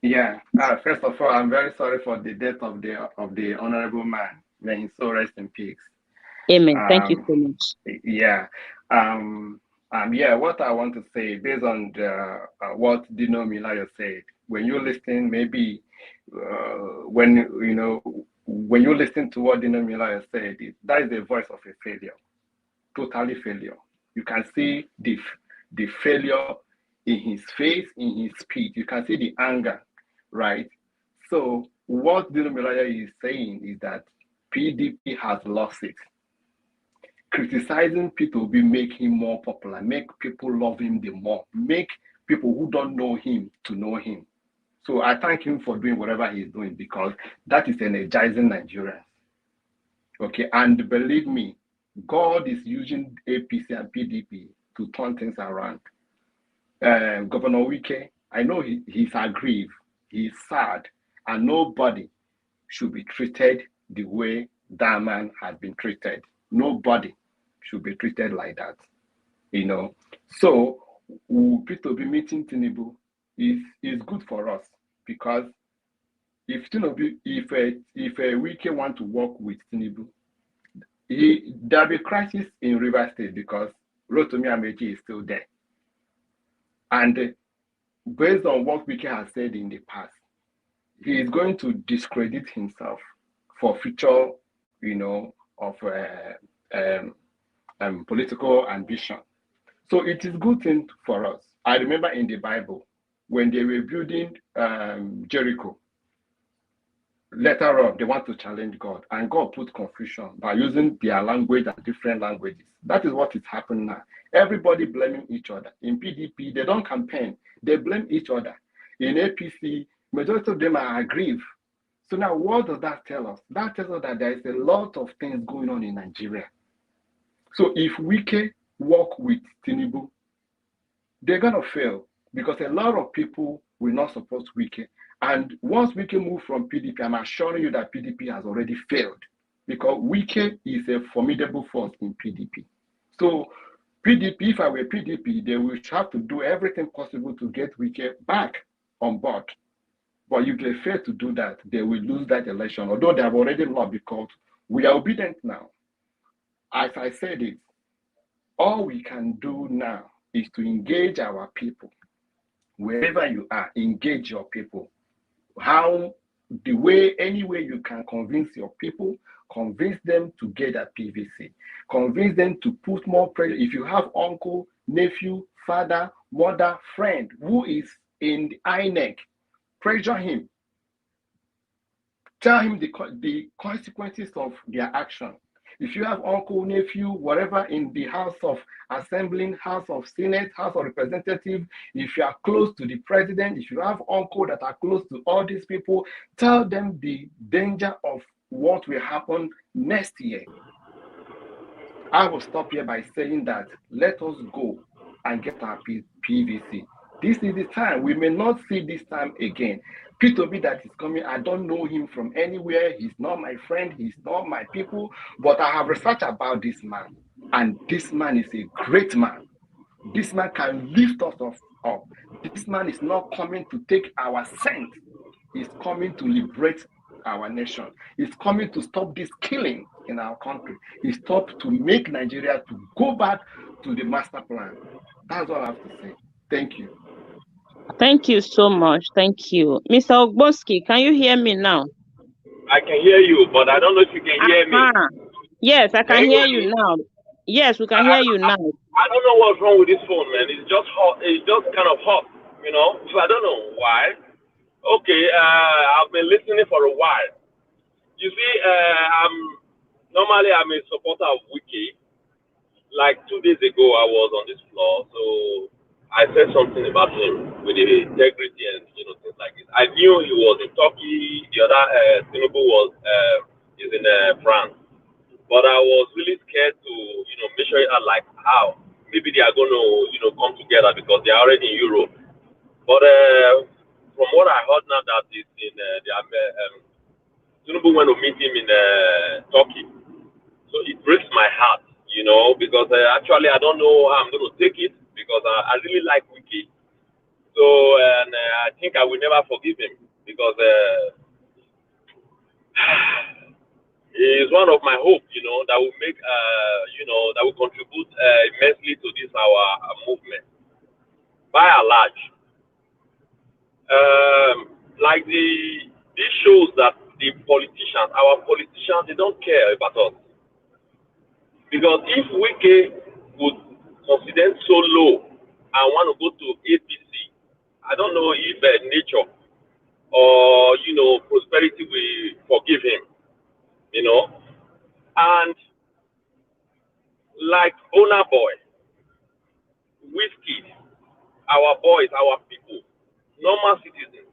Yeah. First of all, I'm very sorry for the death of the honorable man. May his soul rest in peace. Amen. Thank you so much. Yeah. What I want to say, based on what Dino Melaye said, when you listen, maybe when you listen to what Dino Melaye said, that is the voice of a failure, totally failure. You can see the failure in his face, in his speech. You can see the anger, right? So what Dino Melaye is saying is that PDP has lost it. Criticizing Peter Obi make him more popular, make people love him the more, make people who don't know him to know him. So I thank him for doing whatever he's doing, because that is energizing Nigerians. Okay, and believe me, God is using APC and PDP to turn things around. Governor Wike I know he's aggrieved, he's sad, and nobody should be treated the way that man has been treated. Nobody should be treated like that, you know. So to be meeting Tinubu is good for us, because if Tinubu, if Wike want to work with Tinubu, there'll be crisis in River State because Rotimi Amechi is still there. And based on what Wike has said in the past, he is going to discredit himself for future, you know, of political ambition. So it is good thing for us. I remember in the Bible, when they were building Jericho, later on, they want to challenge God, and God put confusion by using their language and different languages. That is what is happening now. Everybody blaming each other. In PDP, they don't campaign. They blame each other. In APC, majority of them are aggrieved. So now what does that tell us? That tells us that there is a lot of things going on in Nigeria. So if Wike work with Tinubu, they're going to fail, because a lot of people will not support Wike. And once Wike move from PDP, I'm assuring you that PDP has already failed, because Wike is a formidable force in PDP. So PDP, if I were PDP, they will have to do everything possible to get Wike back on board. But if they fail to do that, they will lose that election, although they have already lost, because we are obedient now. As I said it, all we can do now is to engage our people. Wherever you are, engage your people. Any way you can convince your people, convince them to get a PVC, convince them to put more pressure. If you have uncle, nephew, father, mother, friend who is in the INEC, pressure him. Tell him the consequences of their action. If you have uncle, nephew, whatever in the House of Assembly, House of Senate, House of Representatives, if you are close to the president, if you have uncle that are close to all these people, tell them the danger of what will happen next year. I will stop here by saying that let us go and get our PVC. This is the time. We may not see this time again. P2B that is coming, I don't know him from anywhere. He's not my friend. He's not my people. But I have researched about this man. And this man is a great man. This man can lift us up. This man is not coming to take our scent. He's coming to liberate our nation. He's coming to stop this killing in our country. He's stopped to make Nigeria to go back to the master plan. That's all I have to say. Thank you. Thank you so much. Thank you. Mr. Ogboski, can you hear me now? I can hear you, but I don't know if you can hear me. Yes, I can hear you now. Yes, we can hear you now. I don't know what's wrong with this phone, man. It's just hot. It's just kind of hot, you know. So I don't know why. Okay, I've been listening for a while. You see, normally I'm a supporter of Wike. Like 2 days ago, I was on this floor, so I said something about him with the integrity and things like this. I knew he was in Turkey. The other Tinubu is in France, but I was really scared to measure it out, like how maybe they are going to come together because they are already in Europe. But from what I heard now, that is in Tinubu went to meet him in Turkey, so it breaks my heart. Because actually I don't know how I'm going to take it, because I really like Wike. So, and I think I will never forgive him, because he is one of my hope, that will make, that will contribute immensely to this, our movement, by and large. Like this shows that our politicians, they don't care about us. Because if Wike would consider so low and want to go to APC, I don't know if nature or prosperity will forgive him. And like Owner Boy, Whiskey, our boys, our people, normal citizens,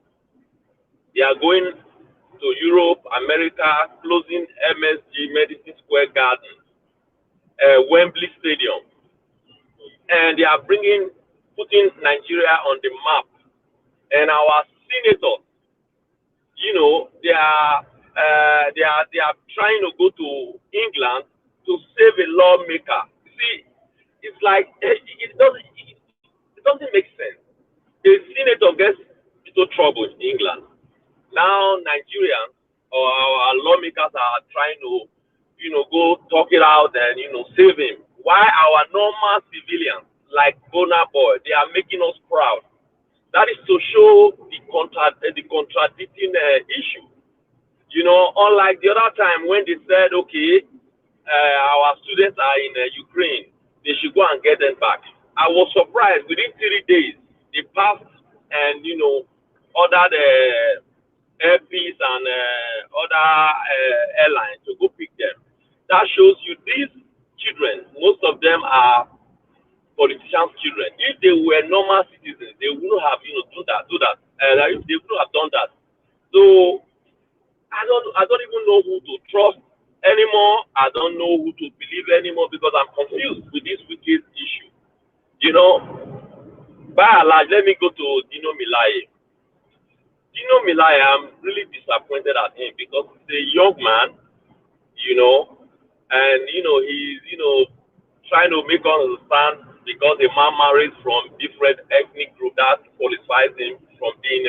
they are going to Europe, America, closing MSG, Medicine Square Garden, Wembley Stadium. And they are putting Nigeria on the map and our senators, you know, they are trying to go to England to save a lawmaker. See, it's like it doesn't make sense. A senator gets into trouble in England. Now Nigerians or our lawmakers are trying to, you know, go talk it out and, you know, save him. Why our normal civilians like Bona Boy, they are making us proud. That is to show the contradicting issue. You know, unlike the other time when they said, okay, our students are in Ukraine, they should go and get them back. I was surprised within 3 days they passed and, you know, ordered Air Peace and other airlines to go pick them. That shows you these children, most of them are politicians' children. If they were normal citizens, they wouldn't have, you know, do that. If they would have done that. So I don't even know who to trust anymore. I don't know who to believe anymore because I'm confused with this wicked issue. You know, by and large, let me go to Dino Melaye. Dino Melaye, I'm really disappointed at him because he's a young man, you know, and you know he's, you know, trying to make us understand because a man marries from different ethnic group that qualifies him from being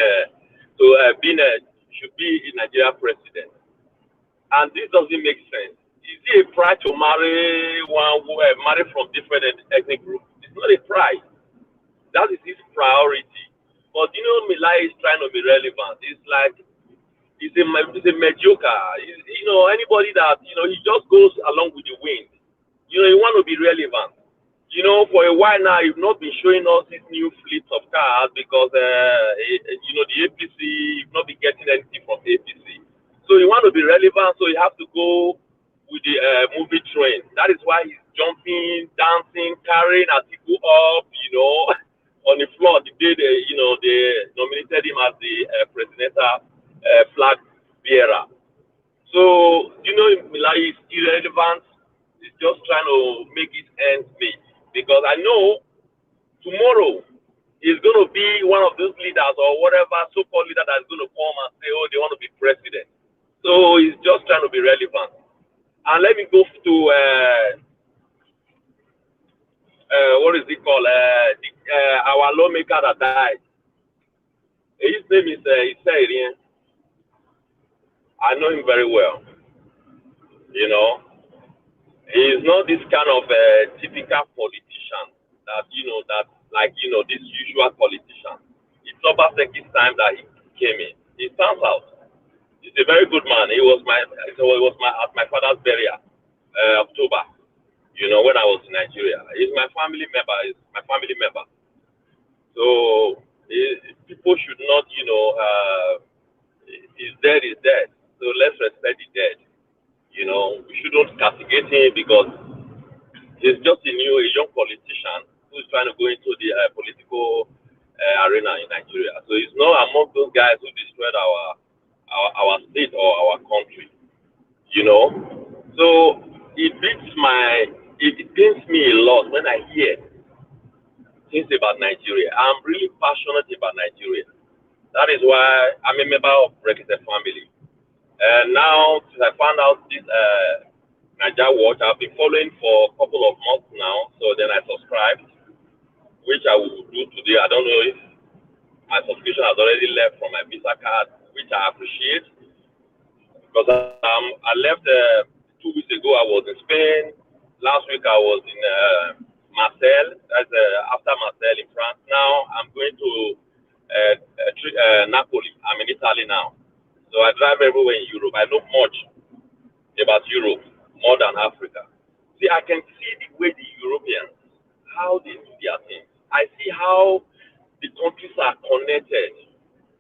should be a Nigeria president. And this doesn't make sense. Is it a pride to marry one who marry from different ethnic groups? It's not a pride. That is his priority. But you know, Melaye is trying to be relevant. It's like he's a mediocre. You know, anybody that, you know, he just goes along with the wind. You know, you want to be relevant. You know, for a while now, you've not been showing us these new fleets of cars because, you know, the APC, you've not been getting anything from APC. So you want to be relevant, so you have to go with the movie train. That is why he's jumping, dancing, carrying Atiku up, you know, on the floor the day you know, they nominated him as the presidential flag bearer. So, you know, Melaye is irrelevant. He's just trying to make it ends meet. Because I know tomorrow is going to be one of those leaders or whatever so-called leader that's going to come and say, oh, they want to be president. So he's just trying to be relevant. And let me go to, what is it called? Our lawmaker that died. His name is Issa. I know him very well. You know, he's not this kind of typical politician that, you know, that like, you know, this usual politician. It's about second time that he came in. He stands out. He's a very good man. He was at my father's burial, October. You know, when I was in Nigeria. He's my family member. He's my family member. So people should not, you know, he's dead is dead. So let's respect the dead. You know, we shouldn't castigate him because he's just a young politician who's trying to go into the political arena in Nigeria. So he's not among those guys who destroyed our state or our country. You know, so it pains me a lot when I hear things about Nigeria. I'm really passionate about Nigeria. That is why I'm a member of Brexit family. And now, since I found out this Niger Watch, I've been following for a couple of months now. So then I subscribed, which I will do today. I don't know if my subscription has already left from my Visa card, which I appreciate. Because I left 2 weeks ago. I was in Spain. Last week I was in Marseille. That's after Marseille in France. Now I'm going to Napoli. I'm in Italy now. So I drive everywhere in Europe. I know much about Europe more than Africa. See, I can see the way the Europeans, how they do their things. I see how the countries are connected.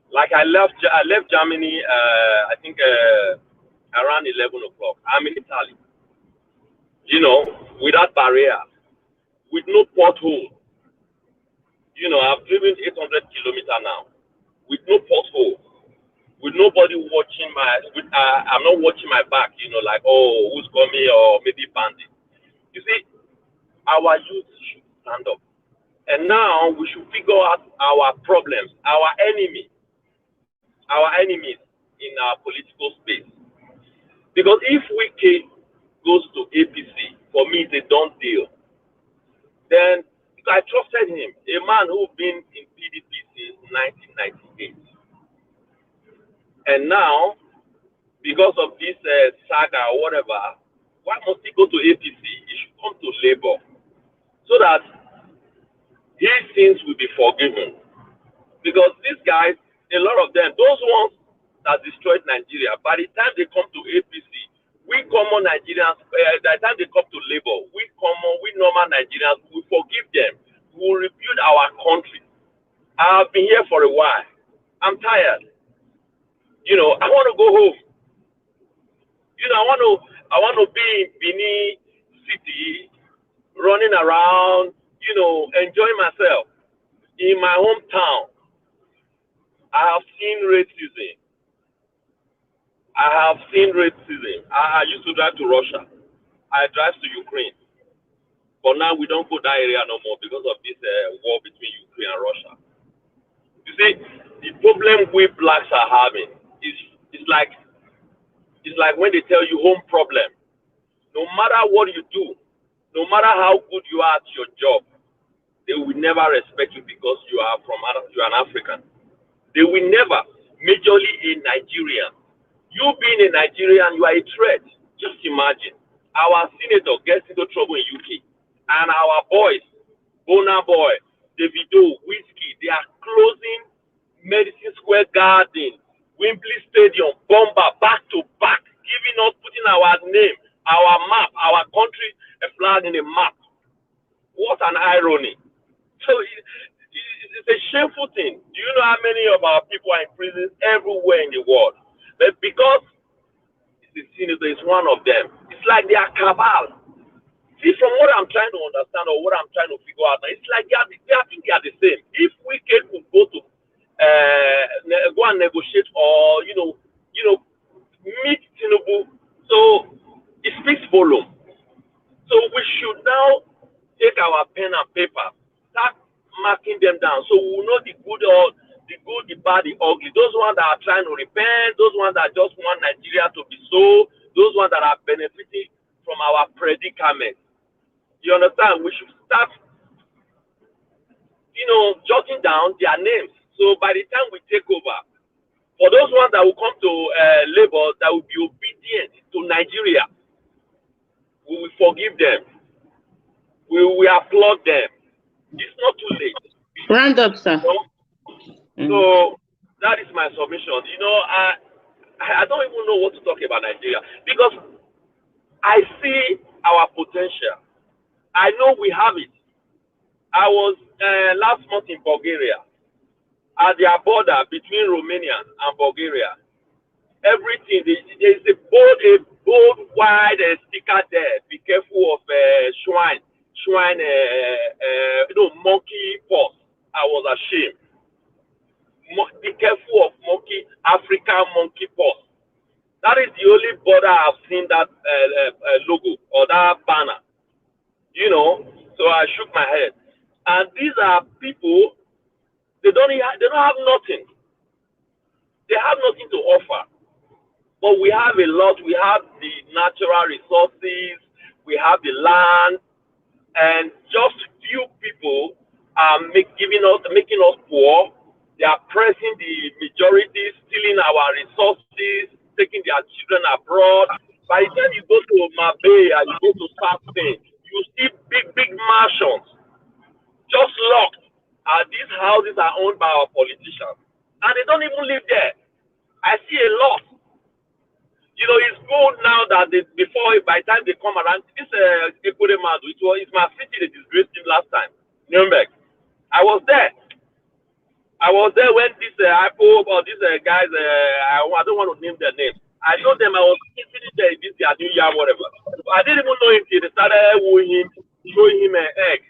Like I left Germany, I think around 11 o'clock. I'm in Italy. You know, without barrier, with no pothole. You know, I've driven 800 kilometers now, with no pothole, with nobody watching I'm not watching my back. You know, like, oh, who's coming or maybe bandit. You see, our youth should stand up. And now we should figure out our problems, our enemies in our political space. Because if Wike goes to APC, for me it's a done deal. Then I trusted him, a man who's been in PDP since 1998. And now, because of this saga or whatever, why must he go to APC? He should come to Labour so that his sins will be forgiven. Because these guys, a lot of them, those ones that destroyed Nigeria, by the time they come to APC, we common Nigerians, by the time they come to Labour, we normal Nigerians, we forgive them. We will rebuild our country. I've been here for a while. I'm tired. You know, I want to go home. You know, I want to be in Benin City, running around, you know, enjoying myself. In my hometown, I have seen racism. I used to drive to Russia. I drive to Ukraine. But now we don't go that area no more because of this war between Ukraine and Russia. You see, the problem we blacks are having is like when they tell you home problem. No matter what you do, no matter how good you are at your job, they will never respect you because you are an African. They will never, majorly a Nigerian. You being a Nigerian, you are a threat. Just imagine. Our senator gets into trouble in UK. And our boys, Bona Boy, Davido, Whiskey, they are closing Medicine Square Garden, Wembley Stadium, bomber, back to back, putting our name, our map, our country, a flag in a map. What an irony. So it's a shameful thing. Do you know how many of our people are in prison everywhere in the world? But because the senator is one of them, it's like they are cabal. See, from what I'm trying to understand or what I'm trying to figure out, it's like they are the same. If we could go to go and negotiate or meet Tinubu, so it speaks volume. So we should now take our pen and paper, start marking them down, so we will know the good, the bad, the ugly. Those ones that are trying to repent, those ones that just want Nigeria to be so, those ones that are benefiting from our predicament. You understand? We should start, jotting down their names. So by the time we take over, for those ones that will come to Labour, that will be obedient to Nigeria, we will forgive them. We will applaud them. It's not too late. Round up, sir. So that is my submission. I don't even know what to talk about Nigeria because I see our potential. I know we have it. I was last month in Bulgaria at their border between Romania and Bulgaria. Everything, there is a bold, wide sticker there. Be careful of monkey pox. I was ashamed. Be careful of African monkey pox. That is the only border I've seen that logo or that banner. So I shook my head. And these are people, they don't have nothing. They have nothing to offer. But we have a lot. We have the natural resources. We have the land. And just few people are making us poor. They are pressing the majority, stealing our resources, taking their children abroad. By the time you go to Marbella and you go to South Spain, you see big mansions just locked. These houses are owned by our politicians. And they don't even live there. I see a lot. It's good now that by the time they come around, this Ekuremadu, it's my city they disgraced him last time, Nuremberg. I was there when this Apple or these guys, I don't want to name their name. I know them, I was sitting there in this their new year, whatever. I didn't even know him till they started wooing him, showing him an egg.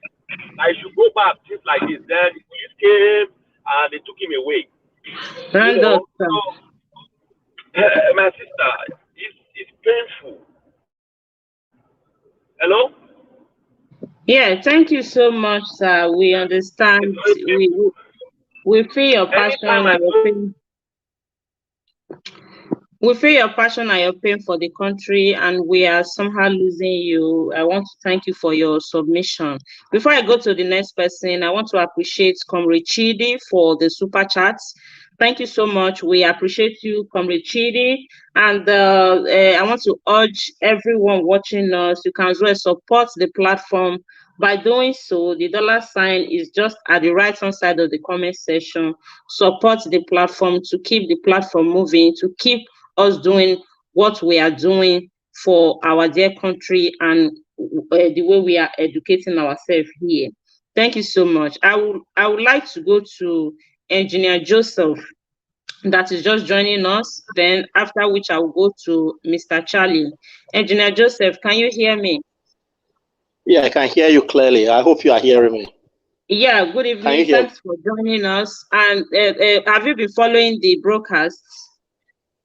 I should go back, things like this. Then the police came and they took him away. My sister, it's painful. Hello? Yeah, thank you so much, sir. We understand. We feel your passion Anytime I and your go, pain. We feel your passion and your pain for the country, and we are somehow losing you. I want to thank you for your submission. Before I go to the next person, I want to appreciate Comrade Chidi for the super chats. Thank you so much. We appreciate you, Comrade Chidi. And I want to urge everyone watching us, you can as well support the platform. By doing so, the dollar sign is just at the right hand side of the comment section. Support the platform to keep the platform moving, to keep us doing what we are doing for our dear country and the way we are educating ourselves here. Thank you so much. I would like to go to Engineer Joseph that is just joining us. Then after which I will go to Mr. Charlie. Engineer Joseph, can you hear me? Yeah, I can hear you clearly. I hope you are hearing me. Yeah, good Can you evening. hear me? Thanks for joining us. And have you been following the broadcasts?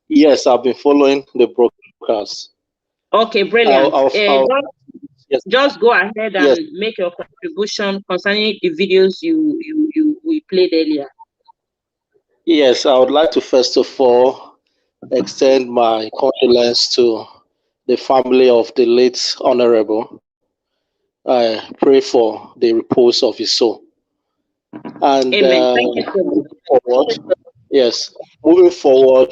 Yes, I've been following the broadcast. Okay, brilliant. Yes, Just go ahead yes, and make your contribution concerning the videos we played earlier. yes. I would like to first of all extend my condolence to the family of the late honorable. I pray for the repose of his soul. And Amen. Thank you so much. forward, yes, moving forward,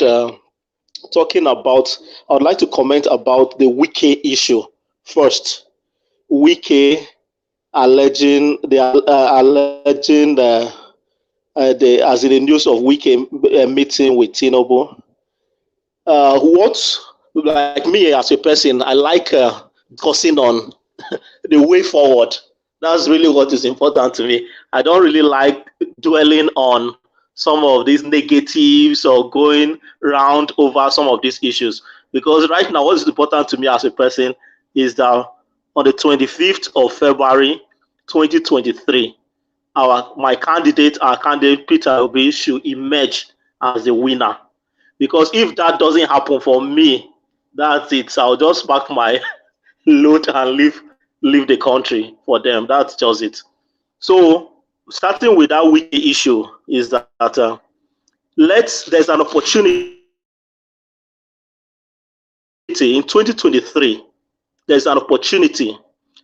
talking about, I would like to comment about the Wike issue first. Wike alleging as in the news of Wike meeting with Tinubu. What, like me as a person, I like discussing on the way forward. That's really what is important to me. I don't really like dwelling on some of these negatives or going round over some of these issues. Because right now, what is important to me as a person is that on the 25th of February 2023, our candidate Peter Obi should emerge as the winner. Because if that doesn't happen for me, that's it. I'll just pack my load and leave the country for them. That's just it. So starting with that wiki issue is that there's an opportunity in 2023. There's an opportunity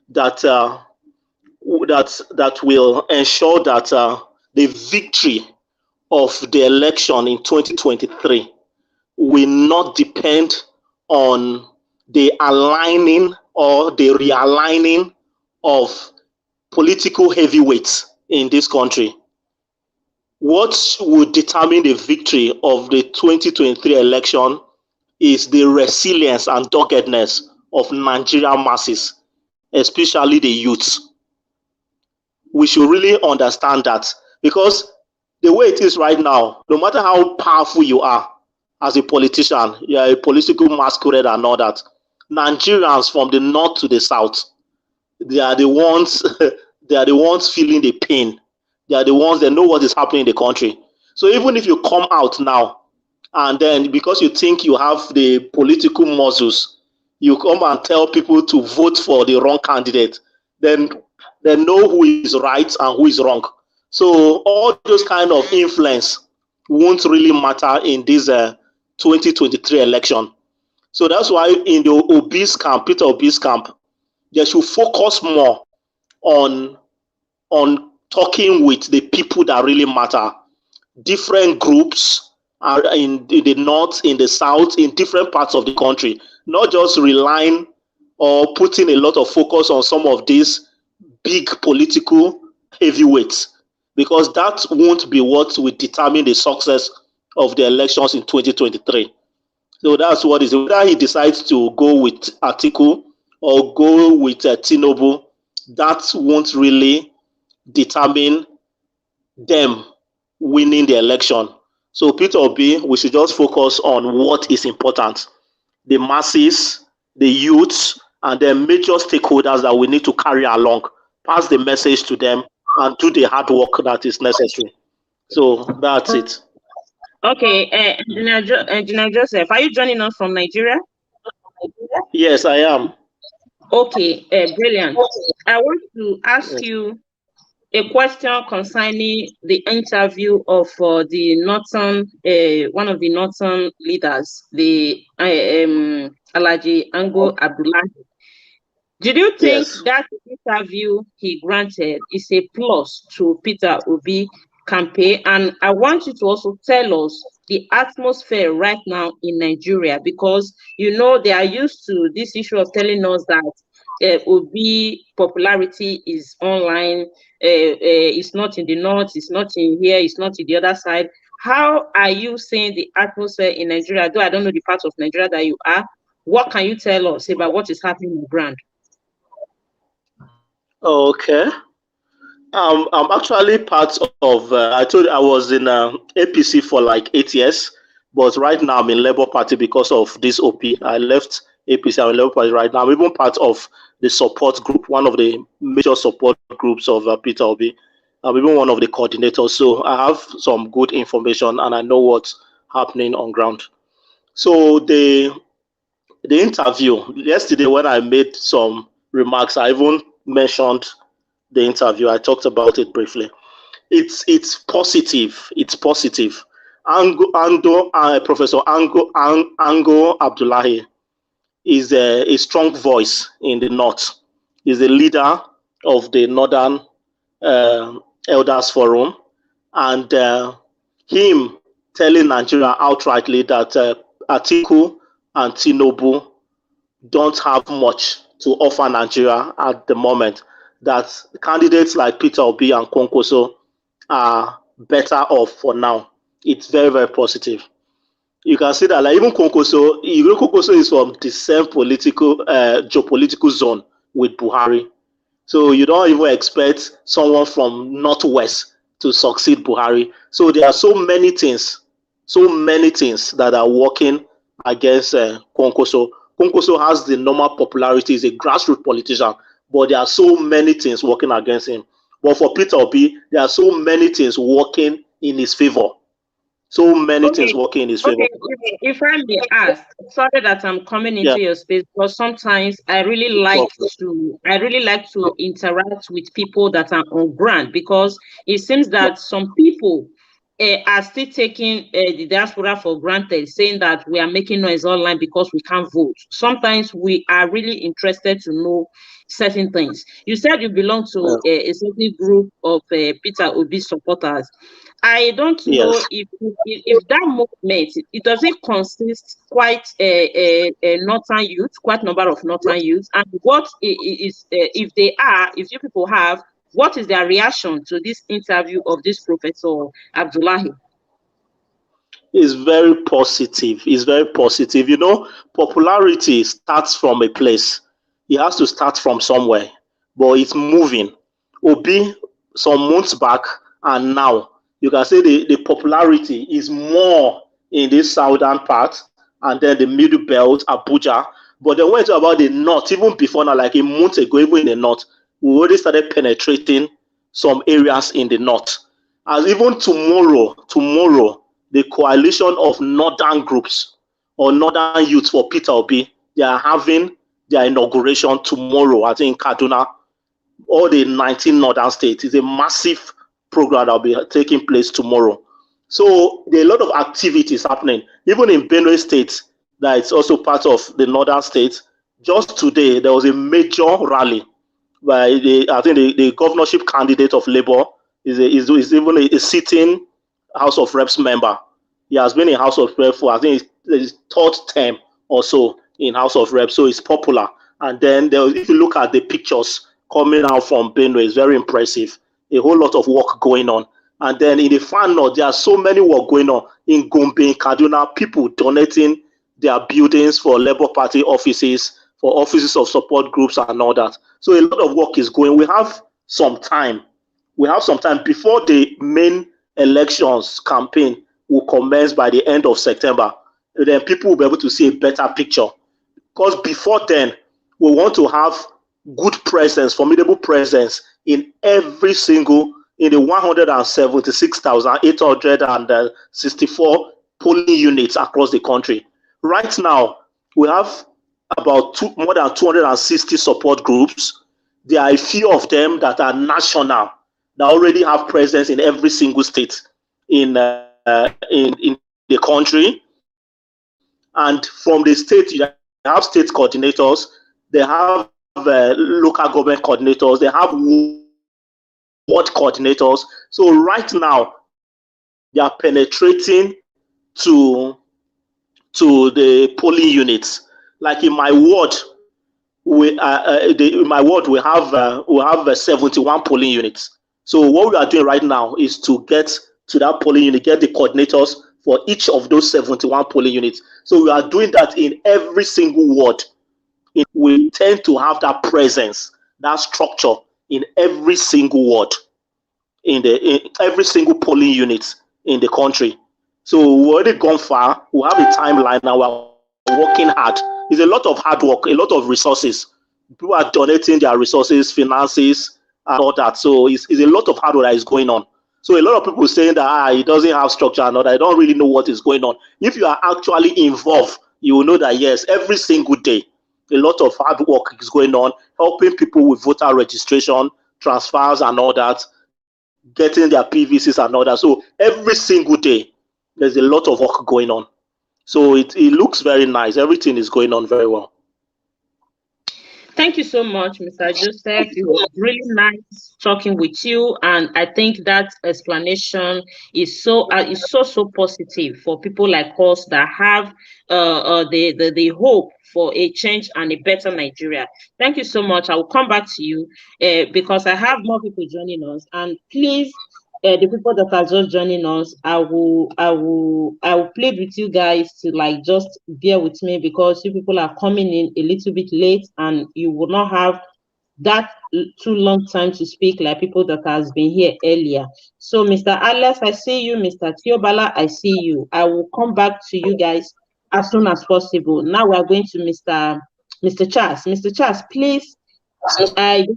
that that will ensure that the victory of the election in 2023 will not depend on the aligning or the realigning of political heavyweights in this country. What would determine the victory of the 2023 election is the resilience and doggedness of Nigerian masses, especially the youth. We should really understand that, because the way it is right now, no matter how powerful you are as a politician, you are a political masquerade and all that, Nigerians from the north to the south, they are the ones they are the ones feeling the pain. They are the ones that know what is happening in the country. So even if you come out now and then because you think you have the political muscles, you come and tell people to vote for the wrong candidate, then they know who is right and who is wrong. So all those kind of influence won't really matter in this 2023 election. So that's why in the Obi's camp, Peter Obi's camp, they should focus more on talking with the people that really matter. Different groups are in the north, in the south, in different parts of the country, not just relying or putting a lot of focus on some of these big political heavyweights, because that won't be what will determine the success of the elections in 2023. So that's what is. Whether he decides to go with Atiku or go with Tinubu, that won't really determine them winning the election. So Peter Obi, we should just focus on what is important: the masses, the youths, and the major stakeholders that we need to carry along, pass the message to them, and do the hard work that is necessary. So that's it. Okay, Engineer Joseph, are you joining us from Nigeria? Yes, I am. Okay, brilliant. I want to ask Yes. you a question concerning the interview of the northern, one of the northern leaders, the Alaji Ango Abdullah. Did you think Yes. that interview he granted is a plus to Peter Obi campaign? And I want you to also tell us the atmosphere right now in Nigeria, because you know they are used to this issue of telling us that Obi popularity is online, it's not in the north, it's not in here, it's not in the other side. How are you seeing the atmosphere in Nigeria? Though I don't know the part of Nigeria that you are, what can you tell us about what is happening on the ground? Okay. I'm actually part of. I told you I was in APC for like 8 years, but right now I'm in Labour Party because of this OP. I left APC. I'm in Labour Party right now. I'm even part of the support group, one of the major support groups of Peter Obi. I'm even one of the coordinators. So I have some good information and I know what's happening on ground. So the interview yesterday, when I made some remarks, I even mentioned the interview. I talked about it briefly. It's positive. It's positive. Professor Ango Abdullahi is a strong voice in the north. He's the leader of the Northern Elders Forum, and him telling Nigeria outrightly that Atiku and Tinubu don't have much to offer Nigeria at the moment. That candidates like Peter Obi and Kwankwaso are better off for now. It's very, very positive. You can see that, like, even Kwankwaso is from the same geopolitical zone with Buhari. So you don't even expect someone from Northwest to succeed Buhari. So there are so many things that are working against Kwankwaso. Kwankwaso has the normal popularity, he's a grassroots politician, but there are so many things working against him. But for Peter Obi, there are so many things working in his favor. So many things Okay, working in his favor. okay. If I may ask, sorry that I'm coming Yeah, into your space, but sometimes I really like to interact with people that are on ground, because it seems that some people are still taking the diaspora for granted, saying that we are making noise online because we can't vote. Sometimes we are really interested to know certain things. You said you belong to yeah. a certain group of Peter Obi supporters. I don't know Yes. if that movement, it doesn't consist quite a northern youth, quite number of northern youth, and what is if they are, if you people have, what is their reaction to this interview of this Professor Abdullahi? Is very positive. It's very positive. You know, popularity starts from a place. It has to start from somewhere, but it's moving. Obi, some months back and now, you can say the popularity is more in this southern part and then the middle belt, Abuja. But then when it's about the north, even before now, like a month ago, even in the north, we already started penetrating some areas in the north. As even tomorrow, the coalition of northern groups or northern youth for Peter Obi, they are having their inauguration tomorrow, I think in Kaduna, all the 19 northern states. It's a massive program that will be taking place tomorrow. So there are a lot of activities happening. Even in Benue State, that it's also part of the northern states. Just today, there was a major rally by I think the governorship candidate of Labour is even a sitting House of Reps member. He has been in House of Reps for I think his third term or so in House of Reps, so it's popular. And then if you look at the pictures coming out from Benue, it's very impressive. A whole lot of work going on. And then in the far north, there are so many work going on in Gombe, in Kaduna, people donating their buildings for Labour Party offices, for offices of support groups and all that. So a lot of work is going. We have some time. We have some time before the main elections campaign will commence by the end of September. Then people will be able to see a better picture. Because before then, we want to have good presence, formidable presence in every single, in the 176,864 polling units across the country. Right now, we have about more than 260 support groups. There are a few of them that are national, that already have presence in every single state in the country. And from the state, you have state coordinators, they have local government coordinators, they have ward coordinators. So right now, they are penetrating to the polling units. Like in my ward, in my ward we have 71 polling units. So what we are doing right now is to get to that polling unit, get the coordinators for each of those 71 polling units. So we are doing that in every single ward. We tend to have that presence, that structure in every single ward, in every single polling unit in the country. So we've already gone far. We have a timeline now. We're working hard. It's a lot of hard work, a lot of resources. People are donating their resources, finances, and all that. So it's a lot of hard work that is going on. So a lot of people saying that it doesn't have structure and all that. I don't really know what is going on. If you are actually involved, you will know that yes, every single day, a lot of hard work is going on, helping people with voter registration, transfers, and all that, getting their PVCs and all that. So every single day, there's a lot of work going on. So it looks very nice. Everything is going on very well. Thank you so much, Mr. Joseph. It was really nice talking with you, and I think that explanation is so positive for people like us that have the hope for a change and a better Nigeria. Thank you so much. I will come back to you because I have more people joining us, and please. The people that are just joining us, I will plead with you guys to like just bear with me because you people are coming in a little bit late and you will not have that too long time to speak like people that has been here earlier. So Mr. Alex, I see you. Mr. Tiobala, I see you. I will come back to you guys as soon as possible. Now we are going to Mr. Charles. Mr. Charles, please, I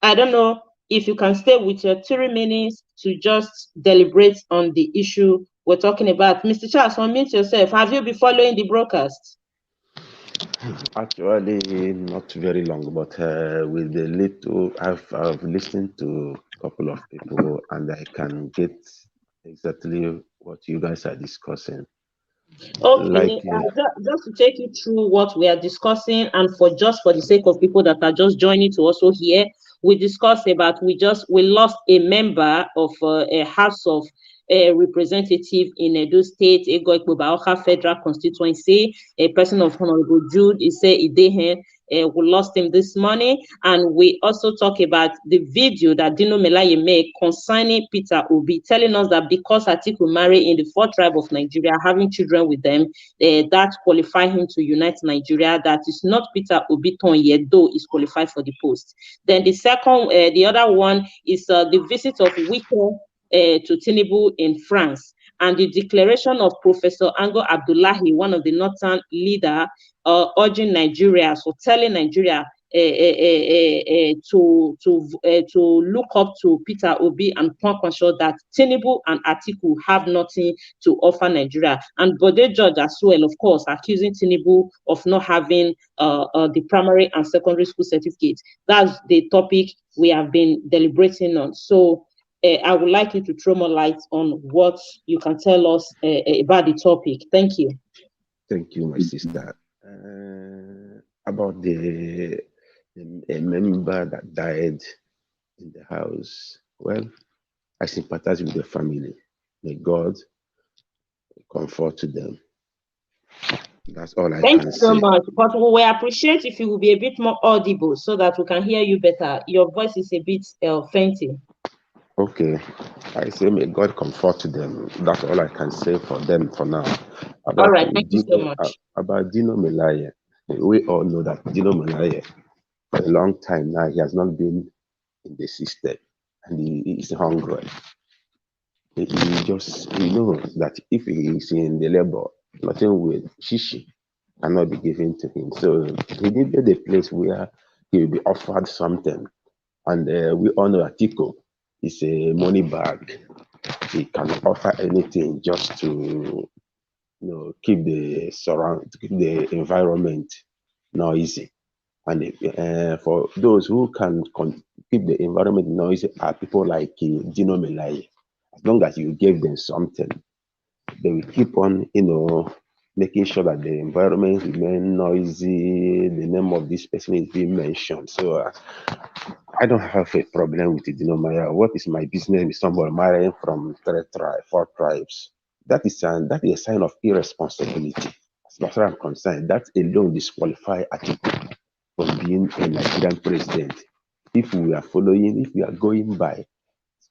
don't know if you can stay with your 3 minutes to just deliberate on the issue we're talking about. Mr. Charles, unmute yourself. Have you been following the broadcast? Actually, not very long, but with the little, I've listened to a couple of people and I can get exactly what you guys are discussing. Okay, just to take you through what we are discussing, and for the sake of people that are just joining to also hear, we discussed about we lost a member of a House of representative in Edo State, Ego Ikpobaoka Federal Constituency, a person of Honorable Jude Ise Idehen. We lost him this morning, and we also talk about the video that Dino Melaye made concerning Peter Obi, telling us that because Atiku married in the 4th tribe of Nigeria, having children with them, that qualify him to unite Nigeria. That is not Peter Obi ton yet, though is qualified for the post. Then the other one is the visit of Wike to Tinubu in France, and the declaration of Professor Ango Abdullahi, one of the northern leader, urging Nigeria, so telling Nigeria to look up to Peter Obi and point sure that Tinubu and Atiku have nothing to offer Nigeria. And Bode George as well, of course, accusing Tinubu of not having the primary and secondary school certificates. That's the topic we have been deliberating on. So I would like you to throw more light on what you can tell us about the topic. Thank you. Thank you, my sister. About a member that died in the house. Well, I sympathize with the family. May God comfort to them. That's all I can say. Thank you so much. But we will appreciate if you will be a bit more audible so that we can hear you better. Your voice is a bit fainty. Okay. I say may God comfort to them. That's all I can say for them for now. All right. Thank you so much. About Dino Melaye. We all know that Dino Melaye, for a long time now, he has not been in the system and he is hungry. He knows that if he is in the labor, nothing will shishi cannot be given to him. So he needed a place where he will be offered something. And we all know that Atiku is a money bag. He can offer anything just to keep the environment noisy. And for those who can keep the environment noisy are people like Dino Melaye. As long as you give them something, they will keep on, making sure that the environment remain noisy. The name of this person is being mentioned. So I don't have a problem with Dino Melaye. What is my business with somebody marrying from 4 tribes? That is a sign of irresponsibility. As far as I'm concerned, that alone disqualify Atiku from being a Nigerian president. If we are going by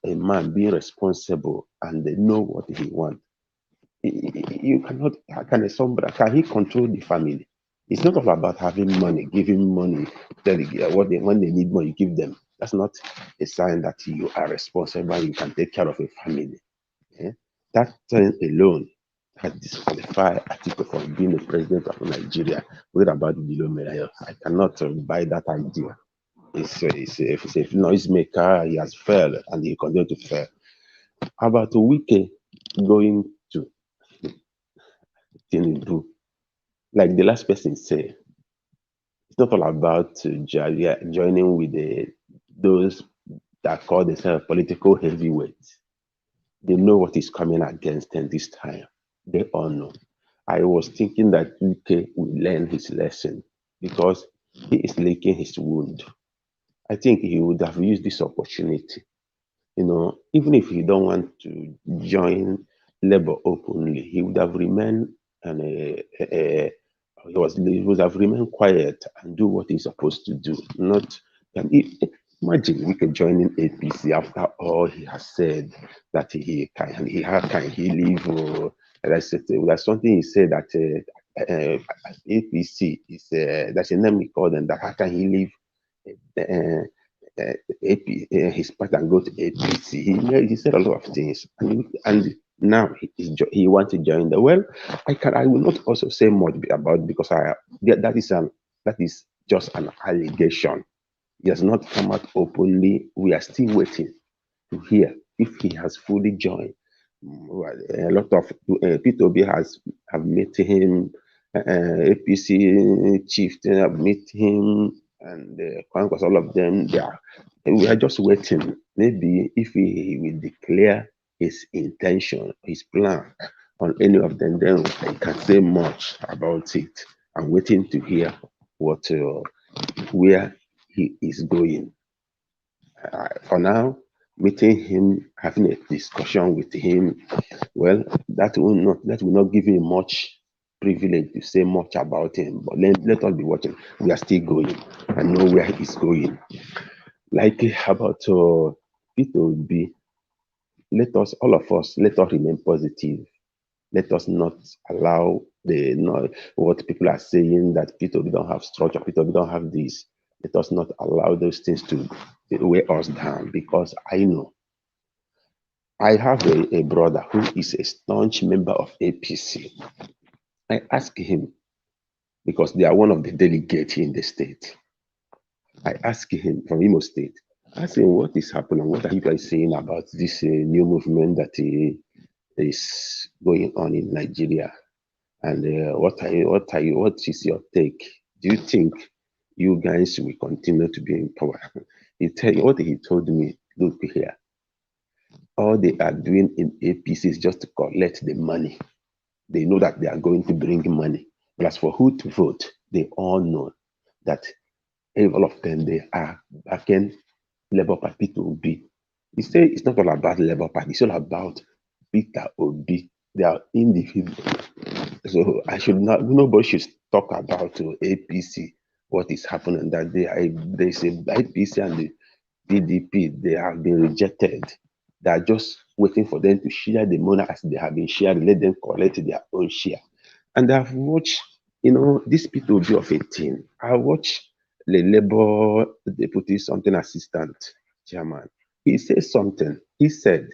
a man being responsible and they know what he wants, you cannot, can he control the family? It's not all about having money, giving money, when they need money, you give them. That's not a sign that you are responsible, you can take care of a family. Yeah? That thing alone has disqualified Atiku from being the president of Nigeria. What about Dino Melaye? I cannot buy that idea. It's a noisemaker. He has failed and he continue to fail. How about Wike going to Tinubu? Like the last person said, it's not all about joining with those that call themselves political heavyweights. They know what is coming against them this time. They all know. I was thinking that UK will learn his lesson because he is licking his wound. I think he would have used this opportunity. Even if he don't want to join Labour openly, he would have remained and he would have remained quiet and do what he's supposed to do. Not imagine we could join in APC after all he has said that how can he leave? Or there's something he said that APC is that's a name we call them. That how can he leave? His party and go to APC. He said a lot of things, and now he wants to join the. Well, I will not also say much about because that is just an allegation. He has not come out openly. We are still waiting to hear if he has fully joined. A lot of P2B have met him, APC chief have met him, and Congress, all of them. We are just waiting. Maybe if he will declare his intention, his plan on any of them, then I can say much about it. I'm waiting to hear where he is going. For now, meeting him, having a discussion with him, well, that will not give him much privilege to say much about him. But let us be watching. We are still going. I know where he's going. Like about P2B, all of us, let us remain positive. Let us not allow what people are saying that P2B don't have structure, P2B don't have this. Let us not allow those things to weigh us down, because I know I have a brother who is a staunch member of APC. I asked him, because they are one of the delegates in the state. I asked him from Imo State. I asked him, what is happening? What are you guys saying about this new movement that is going on in Nigeria? And what is your take? Do you think you guys will continue to be in power? What he told me, look here, all they are doing in APC is just to collect the money. They know that they are going to bring money. But as for who to vote, they all know that all of them, they are backing Labour Party to be. He said it's not all about Labour Party, it's all about Peter Obi. They are individuals. So nobody should talk about APC, what is happening that they say APC and the PDP, they have been rejected. They are just waiting for them to share the money as they have been shared, let them collect their own share. And I've watched, this P2B of 18. I watched the Labour Deputy something assistant chairman. He said something. He said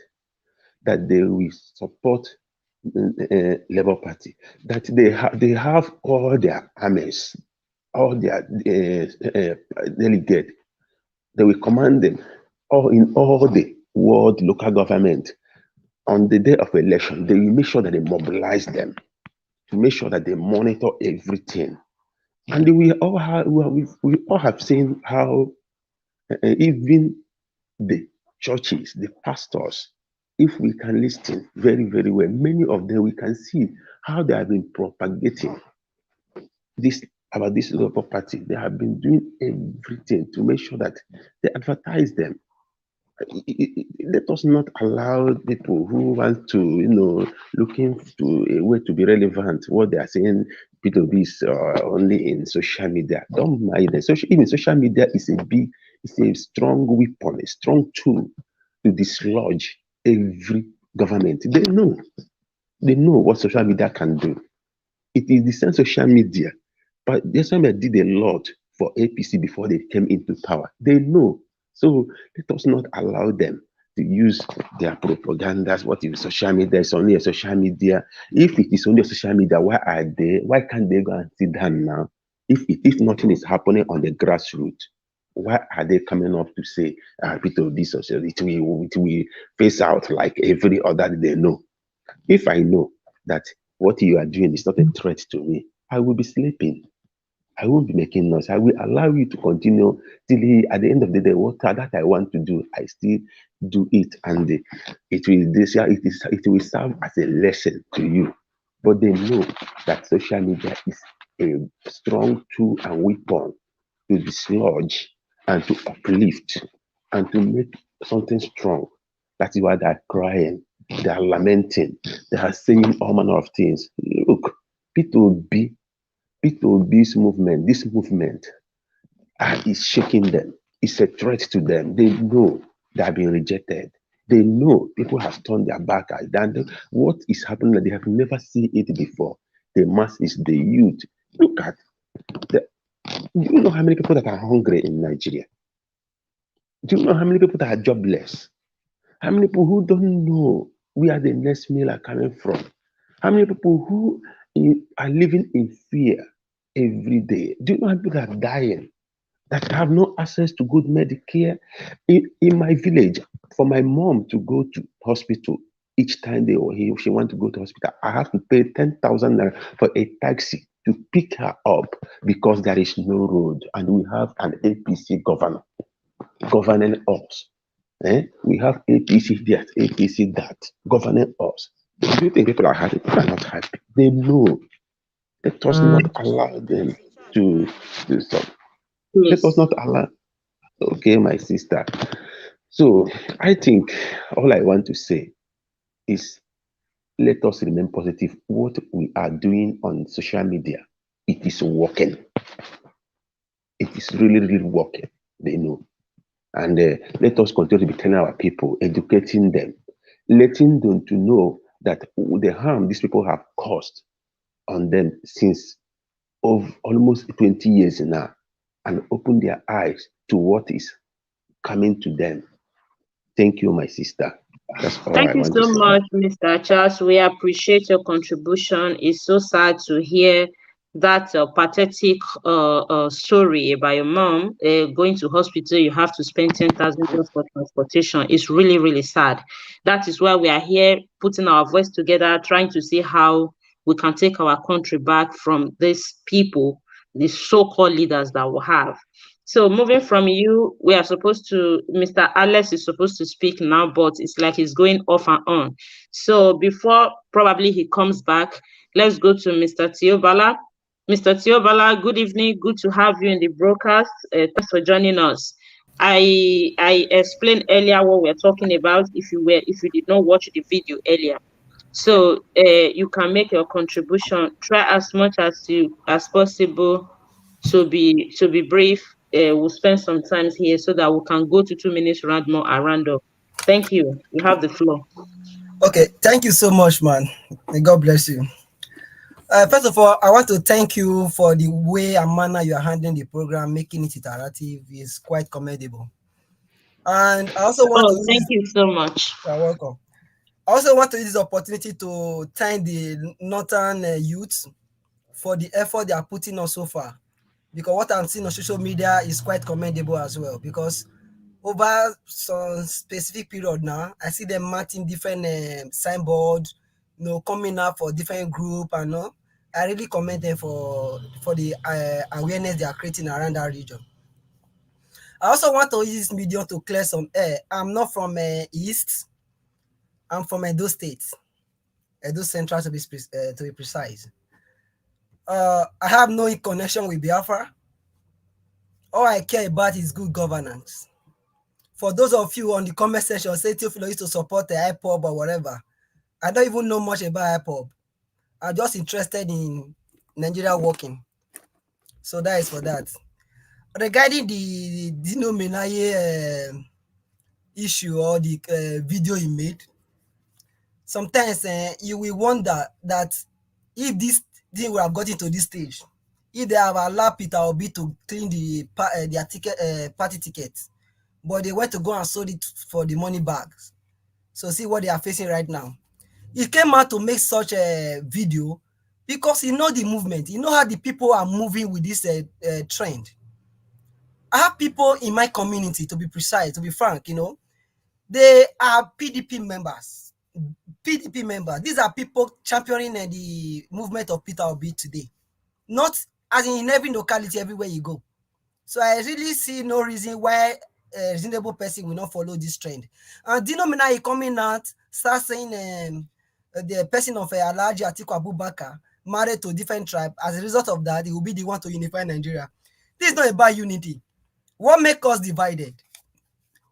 that they will support Labour Party, that they have all their armies, all their delegates. They will command them in all the world local government. On the day of election, they will make sure that they mobilize them to make sure that they monitor everything. And we all have seen how even the churches, the pastors, if we can listen very, very well, many of them we can see how they have been propagating this about this law property. They have been doing everything to make sure that they advertise them. Let us not allow people who want to, looking to a way to be relevant, what they are saying, P2B is only in social media. Don't mind them. Even social media is it's a strong weapon, a strong tool to dislodge every government. They know what social media can do. It is the same social media, but this one did a lot for APC before they came into power. They know. So let us not allow them to use their propagandas. What is social media? It's only a social media. If it is only a social media, why are they? Why can't they go and sit down now? If nothing is happening on the grassroots, why are they coming up to say, bit of this social, it will face out like every other they know? If I know that what you are doing is not a threat to me, I will be sleeping. I won't be making noise. I will allow you to continue till at the end of the day, what that I want to do, I still do it, and it will serve as a lesson to you. But they know that social media is a strong tool and weapon to dislodge and to uplift and to make something strong. That is why they're crying, they are lamenting, they are saying all manner of things. Look, P2B's movement, this movement is shaking them. It's a threat to them. They know they are being rejected. They know people have turned their back at them. What is happening that they have never seen it before? The masses, the youth. Look at the, do you know how many people that are hungry in Nigeria? Do you know how many people that are jobless? How many people who don't know where the next meal are coming from? How many people who are living in fear every day? Do you know how many people that are dying, that have no access to good Medicare? In my village, for my mom to go to hospital each time she want to go to hospital, I have to pay 10,000 naira for a taxi to pick her up because there is no road and we have an APC governor governing us. We have APC this, APC that governing us. Do you think people are happy? People are not happy. They know. Let us not allow them to do so. Let us Please. not allow. Okay, my sister. So I think all I want to say is let us remain positive. What we are doing on social media, it is working. It is really, really working. They know. And let us continue to be telling our people, educating them, letting them to know that the harm these people have caused on them since of almost 20 years now, and open their eyes to what is coming to them. Thank you, my sister. That's all Thank I you want to so say. much, Mr. Charles. We appreciate your contribution. It's so sad to hear that pathetic story about your mom going to hospital. You have to spend 10,000 just for transportation. It's really, really sad. That is why we are here putting our voice together, trying to see how we can take our country back from these people, these so-called leaders that we have. So moving from you, we are supposed to, Mr. Alex is supposed to speak now, but it's like he's going off and on. So before probably he comes back, let's go to Mr. Tiobala. Mr. Tiobala, good evening. Good to have you in the broadcast. Thanks for joining us. I explained earlier what we're talking about if you did not watch the video earlier. So you can make your contribution. Try as much as possible to be brief. We'll spend some time here so that we can go to 2 minutes round more around up. Thank you. You have the floor. Okay, thank you so much, man. May God bless you. First of all, I want to thank you for the way and manner you are handling the program, making it interactive is quite commendable. And I also want to Oh, thank you so much. you're welcome. I also want to use this opportunity to thank the Northern youth for the effort they are putting on so far. Because what I'm seeing on social media is quite commendable as well. Because over some specific period now, I see them marking different signboard, coming up for different group and all. I really commend them for the awareness they are creating around that region. I also want to use this medium to clear some air. I'm not from East. I'm from Edo State, Edo Central to be precise. I have no connection with Biafra. All I care about is good governance. For those of you on the comment section say Theophilo used to support the IPOB or whatever, I don't even know much about IPOB. I'm just interested in Nigeria working. So that is for that. Regarding the Dino Melaye issue or the video he made, sometimes you will wonder that if this thing would have gotten to this stage, if they have allowed Peter Obi to clean their ticket, party tickets, but they went to go and sold it for the money bags. So see what they are facing right now. He came out to make such a video because he know the movement. He know how the people are moving with this trend. I have people in my community, to be precise, to be frank, they are PDP members. PDP members. These are people championing the movement of Peter Obi today. Not as in every locality, everywhere you go. So I really see no reason why a reasonable person will not follow this trend. And Dino Melaye coming out, start saying the person of Alhaji Atiku Abubakar married to a different tribe. As a result of that, he will be the one to unify Nigeria. This is not about unity. What makes us divided?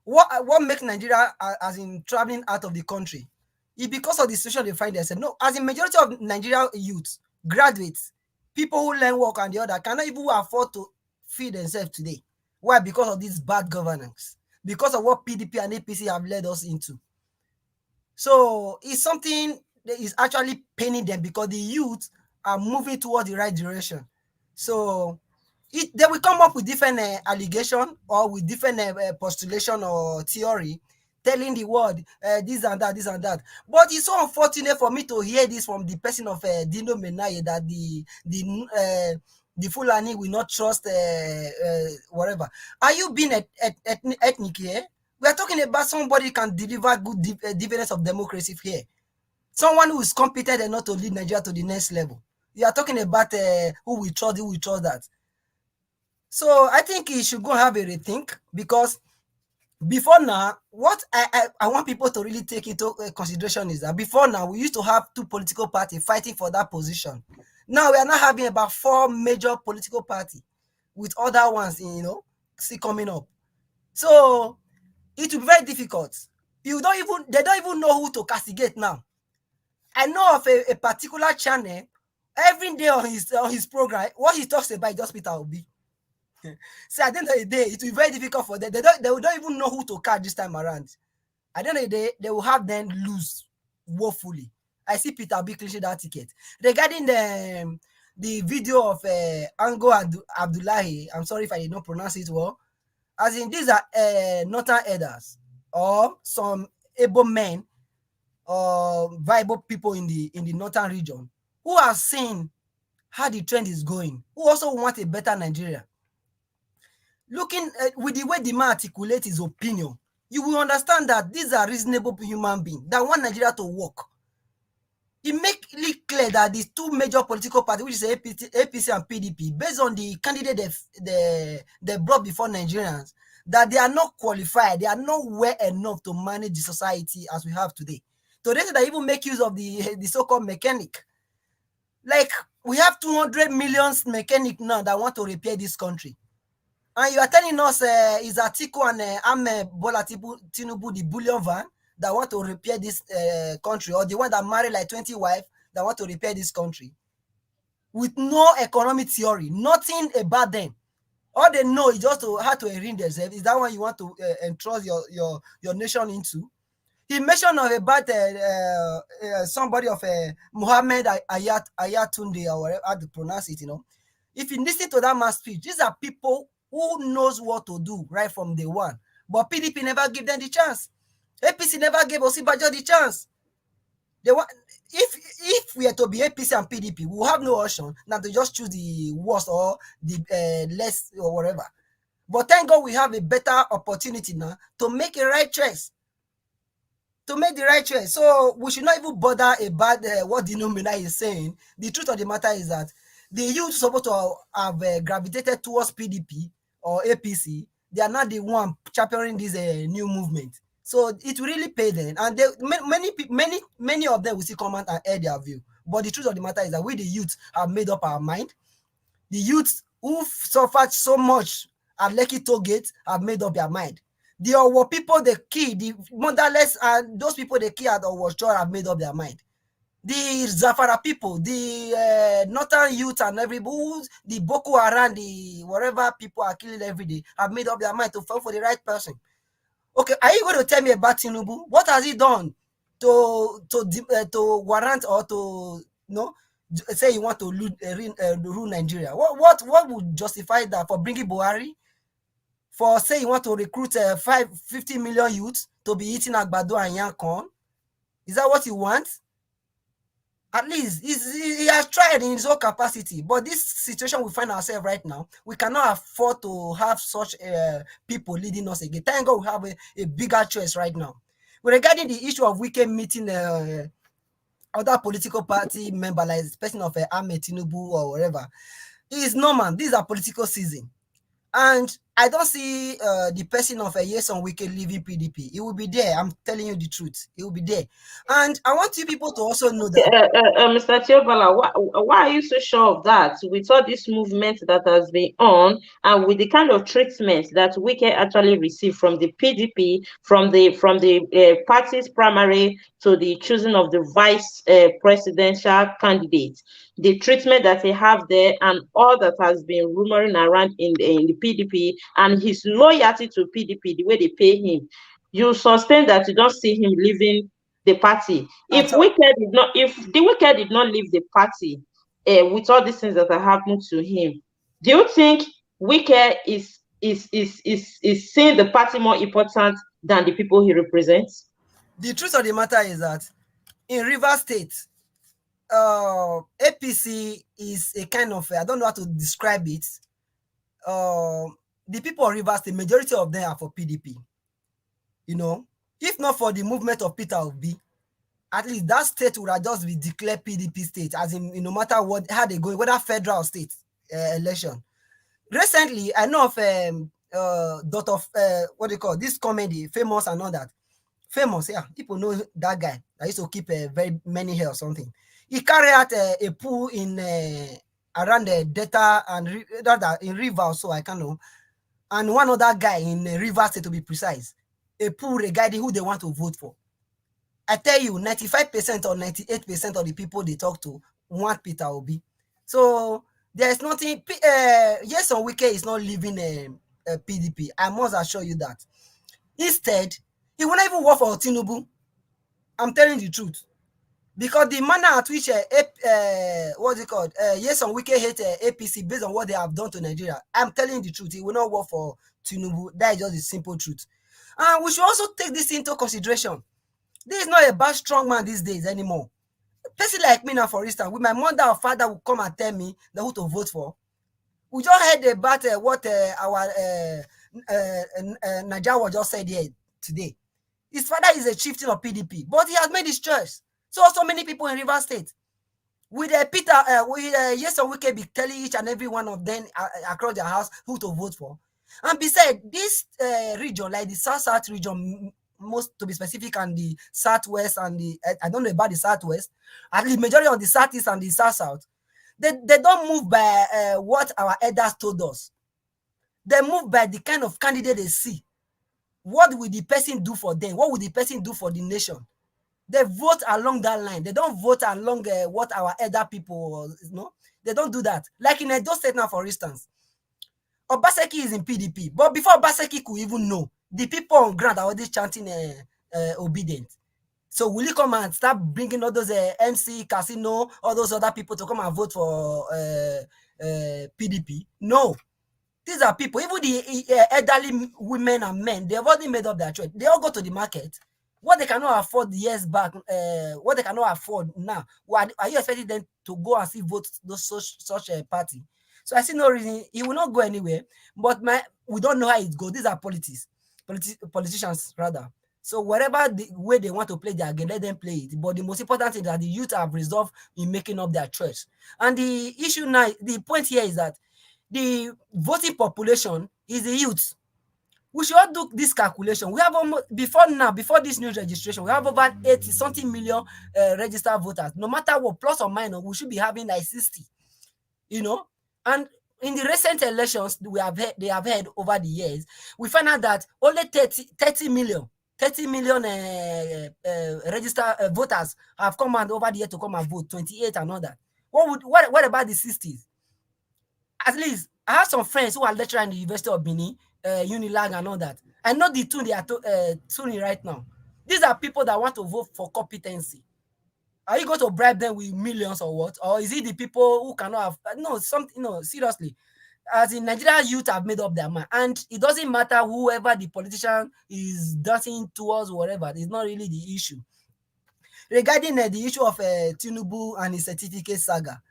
What makes Nigeria as in traveling out of the country? It's because of the situation they find themselves. No, as in majority of Nigerian youth, graduates, people who learn work and the other cannot even afford to feed themselves today. Why? Because of this bad governance. Because of what PDP and APC have led us into. So it's something that is actually paining them because the youth are moving towards the right direction. So they will come up with different allegation or with different postulation or theory telling the world this and that, this and that. But it's so unfortunate for me to hear this from the person of Dino Melaye that the Fulani will not trust whatever. Are you being ethnic here? We are talking about somebody who can deliver good dividends of democracy here. Someone who is competent enough to lead Nigeria to the next level. You are talking about who we trust that. So I think he should go have a rethink because before now, what I want people to really take into consideration is that before now, we used to have two political parties fighting for that position. Now we are now having about 4 major political parties with other ones, still coming up. So it will be very difficult. They don't even know who to castigate now. I know of a particular channel, every day on his program, what he talks about is just Peter Obi. So at the end of the day, it will be very difficult for them. They don't even know who to catch this time around. At the end of the day, they will have them lose woefully. I see Peter Obi clinching that ticket. Regarding the video of Ango Abdullahi, I'm sorry if I did not pronounce it well. As in, these are northern elders or some able men or viable people in the northern region who are seeing how the trend is going, who also want a better Nigeria. Looking with the way the man articulates his opinion, you will understand that these are reasonable human beings that want Nigeria to work. It makes it clear that these two major political parties, which is APC and PDP, based on the candidate they brought before Nigerians, that they are not qualified, they are not well enough to manage the society as we have today. Today, they even make use of the so-called mechanic. Like, we have 200 million mechanics now that want to repair this country. And you are telling us is Atiku and Ahmed Bola Tinubu the bullion van that want to repair this country, or the one that married like 20 wives that want to repair this country with no economic theory, nothing about them. All they know is just how to arrange themselves. Is that one you want to entrust your nation into? He mentioned about somebody of Muhammad Ayatunde or whatever how to pronounce it. If you listen to that man's speech, these are people who knows what to do right from day one. But PDP never gave them the chance. APC never gave Osibajo the chance. If we are to be APC and PDP, we will have no option than to just choose the worst or the less or whatever. But thank God we have a better opportunity now to make a right choice. to make the right choice. So we should not even bother about what Dino Melaye is saying. The truth of the matter is that the youth supposed to have gravitated towards PDP or APC. They are not the one championing this new movement. So it will really pay them, and many of them will still come out and air their view. But the truth of the matter is that we, the youth, have made up our mind. The youth who suffered so much at Lekki Toll Gate have made up their mind. The Owo people they kill, the motherless, and those people they kill at Owo Shore have made up their mind. The Zafara people, the northern youth and everybody, the Boko Haram, the whatever people are killing every day, have made up their mind to vote for the right person. Okay, are you going to tell me about Tinubu? What has he done to warrant or to say you want to rule Nigeria? What would justify that? For bringing Buhari? For say you want to recruit 50 million youths to be eating agbado and yam corn? Is that what you want? At least he has tried in his own capacity, but this situation we find ourselves right now, we cannot afford to have such people leading us again. Thank God we have a bigger choice right now. Regarding the issue of Wike meeting other political party member, like the person of Ahmed Tinubu or whatever, it is normal. These are political season. And I don't see the person of Yeson Wike leaving PDP. He will be there. I'm telling you the truth. He will be there. And I want you people to also know that. Mr. Tiobala, why are you so sure of that? With all this movement that has been on, and with the kind of treatment that Wike actually received from the PDP, from the party's primary to the choosing of the vice presidential candidate, the treatment that they have there, and all that has been rumoring around in the PDP, and his loyalty to PDP, the way they pay him, you sustain that you don't see him leaving the party. If the Wike did not leave the party with all these things that are happening to him, do you think Wike is seeing the party more important than the people he represents? The truth of the matter is that in Rivers State, APC is a kind of, I don't know how to describe it. The people of Rivers, the majority of them are for PDP. If not for the movement of Peter Obi, at least that state would have just been declared PDP state, as in no matter what, how they go, whether federal or state election. Recently, I know of what they call this comedy, Famous and all that. Famous, yeah, people know that guy. I used to keep very many hair or something. He carried out a pool in around the Delta and in River, so I can't know. And one other guy in River State, to be precise, a pool regarding who they want to vote for. I tell you, 95% or 98% of the people they talk to want Peter Obi. So there's nothing. Yeson Wike is not leaving PDP. I must assure you that. Instead, he will not even work for Tinubu. I'm telling the truth. Because the manner at which what's it called? Yeson Wike hate APC based on what they have done to Nigeria. I'm telling the truth. He will not work for Tinubu. That is just the simple truth. And we should also take this into consideration. This is not a bad strong man these days anymore. A person like me now, for instance, with my mother or father will come and tell me who to vote for. We just heard about what our Nigeria was just said here today. His father is a chieftain of PDP, but he has made his choice. So many people in Rivers State. With Peter, Yeson Wike be telling each and every one of them across their house who to vote for. And besides, this region, like the South region, most to be specific, and the Southwest and the I don't know about the Southwest, at least majority of the Southeast and the South, they don't move by what our elders told us. They move by the kind of candidate they see. What will the person do for them? What will the person do for the nation? They vote along that line. They don't vote along what our elder people, they don't do that. Like in Edo State now, for instance, Obaseki is in PDP, but before Obaseki could even know, the people on ground are already chanting obedient. So will he come and start bringing all those MC, Casino, all those other people to come and vote for PDP? No. These are people, even the elderly women and men, they've already made up their choice. They all go to the market. What they cannot afford years back, what they cannot afford now, are you expecting them to go and see vote such a party? So I see no reason. He will not go anywhere. But we don't know how it goes. These are politicians rather. So whatever the way they want to play their game, let them play it. But the most important thing is that the youth have resolved in making up their choice. And the issue now, the point here is that the voting population is the youth. We should all do this calculation. We have almost, before this new registration, we have over 80 something million registered voters. No matter what, plus or minus, we should be having like 60. You know, and in the recent elections they have had over the years, we find out that only 30 million registered voters have come out over the year to come and vote, 28 and all that. What about the 60s? At least I have some friends who are lecturing in the University of Benin, Unilag and all that. I know the tune they are tuning right now. These are people that want to vote for competency. Are you going to bribe them with millions or what? Or is it the people who cannot have seriously? As in Nigeria youth have made up their mind, and it doesn't matter whoever the politician is dancing towards, whatever. It's not really the issue. Regarding the issue of Tinubu and his certificate saga,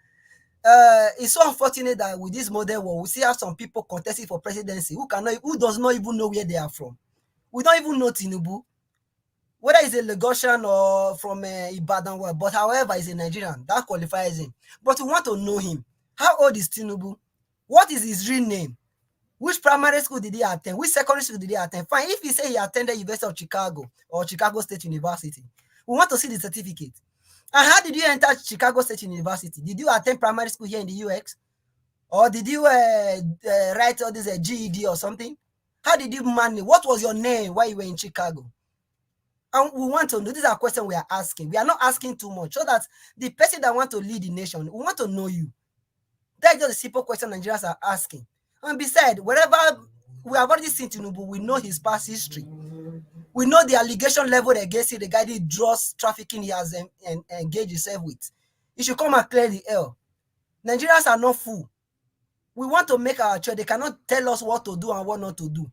it's so unfortunate that with this modern war, we still have some people contesting for presidency who does not even know where they are from. We don't even know Tinubu, whether he's a Lagosian or from Ibadan, but however, he's a Nigerian. That qualifies him. But we want to know him. How old is Tinubu? What is his real name? Which primary school did he attend? Which secondary school did he attend? Fine, if he say he attended University of Chicago or Chicago State University, we want to see the certificate. And how did you enter Chicago State University? Did you attend primary school here in the UX? Or did you write all this GED or something? How did you manage? What was your name while you were in Chicago? And we want to know. These are questions we are asking. We are not asking too much, so that the person that wants to lead the nation, we want to know you. That's just a simple question Nigerians are asking. And besides, wherever we have already seen Tinubu, we know his past history. We know the allegation leveled against him regarding drugs trafficking he has engaged himself with. He should come and clear the air. Nigerians are not fool. We want to make our choice. They cannot tell us what to do and what not to do.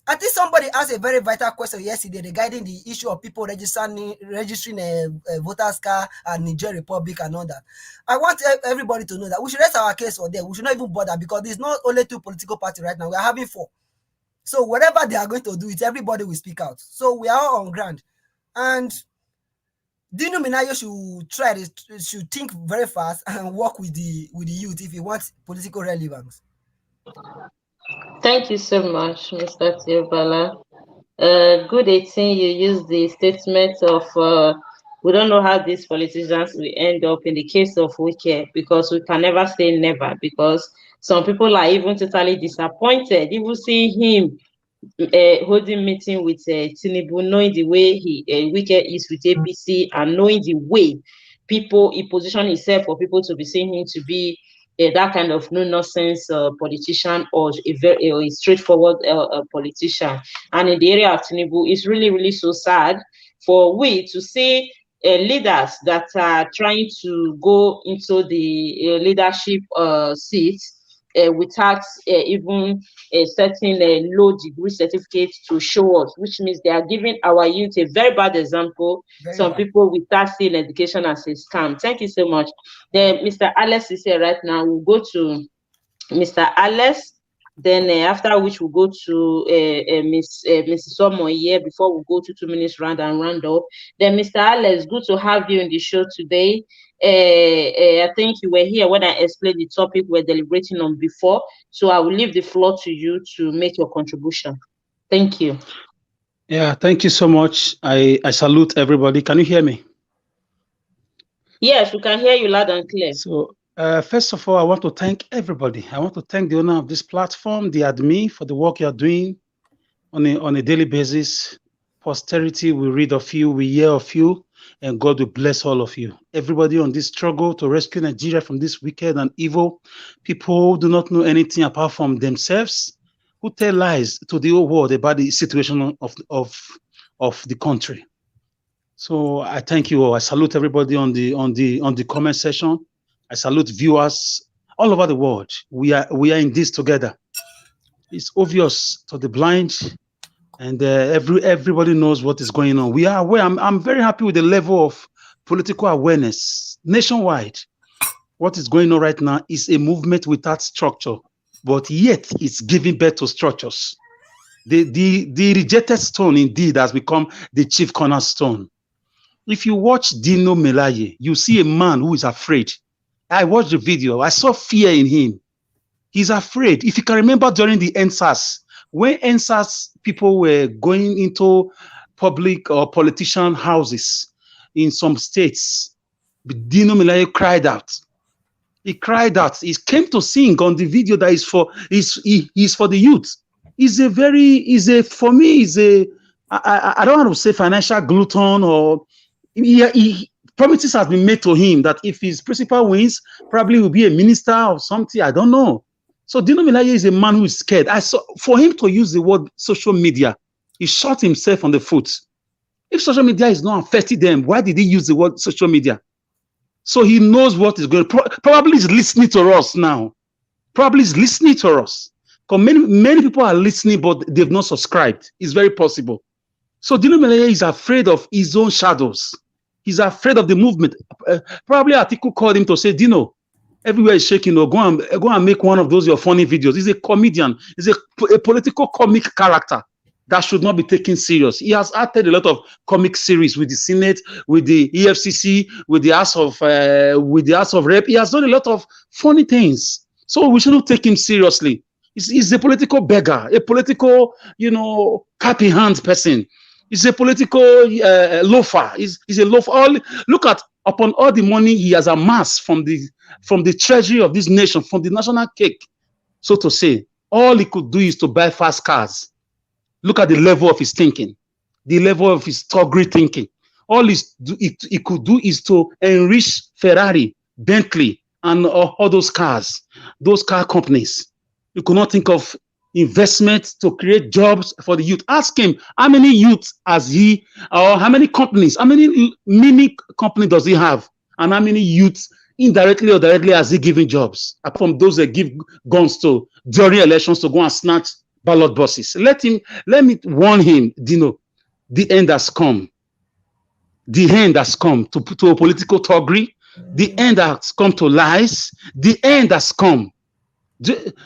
I think somebody asked a very vital question yesterday regarding the issue of people registering a voter's card and Niger Republic and all that. I want everybody to know that we should rest our case for them. We should not even bother, because there's not only 2 political parties right now. We are having 4. So whatever they are going to do, everybody will speak out. So we are all on ground. And Dino Melaye should think very fast and work with the youth if he wants political relevance. Thank you so much, Mr. Tiobala. Good 18, you use the statement of we don't know how these politicians will end up in the case of Wike, because we can never say never, because some people are even totally disappointed. Even see him holding meeting with Tinubu, knowing the way Wike is with APC, and knowing the way he position himself for people to be seeing him to be that kind of no-nonsense politician, or a straightforward politician. And in the area of Tinubu, it's really, really so sad for we to see leaders that are trying to go into the leadership seats without even a certain low degree certificate to show us, which means they are giving our youth a very bad example. Some people will start seeing education as a scam. Thank you so much. Then Mr. Alex is here right now. We'll go to Mr. Alex. Then after which we'll go to Mrs. Somo here before we go to 2 minutes round and round up. Then Mr. Alex, good to have you in the show today. I think you were here when I explained the topic we're deliberating on before. So I will leave the floor to you to make your contribution. Thank you. Yeah, thank you so much. I salute everybody. Can you hear me? Yes, we can hear you loud and clear. So first of all, I want to thank everybody. I want to thank the owner of this platform, the admin, for the work you're doing on a daily basis. Posterity will read of you, we hear of you, and God will bless all of you. Everybody on this struggle to rescue Nigeria from this wicked and evil people who do not know anything apart from themselves, who tell lies to the whole world about the situation of the country. So I thank you all. I salute everybody on the comment section. I salute viewers all over the world. We are in this together. It's obvious to the blind, and everybody knows what is going on. We are aware. I'm very happy with the level of political awareness nationwide. What is going on right now is a movement without structure, but yet it's giving birth to structures. The rejected stone indeed has become the chief cornerstone. If you watch Dino Melaye, you see a man who is afraid. I watched the video. I saw fear in him. He's afraid. If you can remember during the NSAS, when NSAS people were going into public or politician houses in some states, Dino Melaye cried out. He cried out. He came to sing on the video that is for is for the youth. For me, I don't want to say financial glutton or promises has been made to him that if his principal wins, probably will be a minister or something. I don't know. So Dino Melaye is a man who is scared. I saw for him to use the word social media, he shot himself on the foot. If social media is not affecting them, why did he use the word social media? So he knows what is going. Probably is listening to us now. Probably is listening to us. Because many people are listening, but they've not subscribed. It's very possible. So Dino Melaye is afraid of his own shadows. He's afraid of the movement. Probably Atiku called him to say, Dino, everywhere is shaking. Go and make one of those your funny videos. He's a comedian. He's a political comic character that should not be taken serious. He has acted a lot of comic series with the Senate, with the EFCC, with the House of Rep. He has done a lot of funny things. So we shouldn't take him seriously. He's a political beggar, a political, cap in hand person. He's a political loafer. He's a loafer. Look at upon all the money he has amassed from the treasury of this nation, from the national cake, so to say. All he could do is to buy fast cars. Look at the level of his thinking, the level of his toggery thinking. All he could do is to enrich Ferrari, Bentley, and all those car companies. You could not think of investment to create jobs for the youth. Ask him how many youth has he, or how many companies, how many mini companies does he have, and how many youth indirectly or directly has he given jobs, apart from those that give guns to during elections to go and snatch ballot boxes. Let me warn him, Dino, the end has come. The end has come to a political toggery. The end has come to lies. The end has come.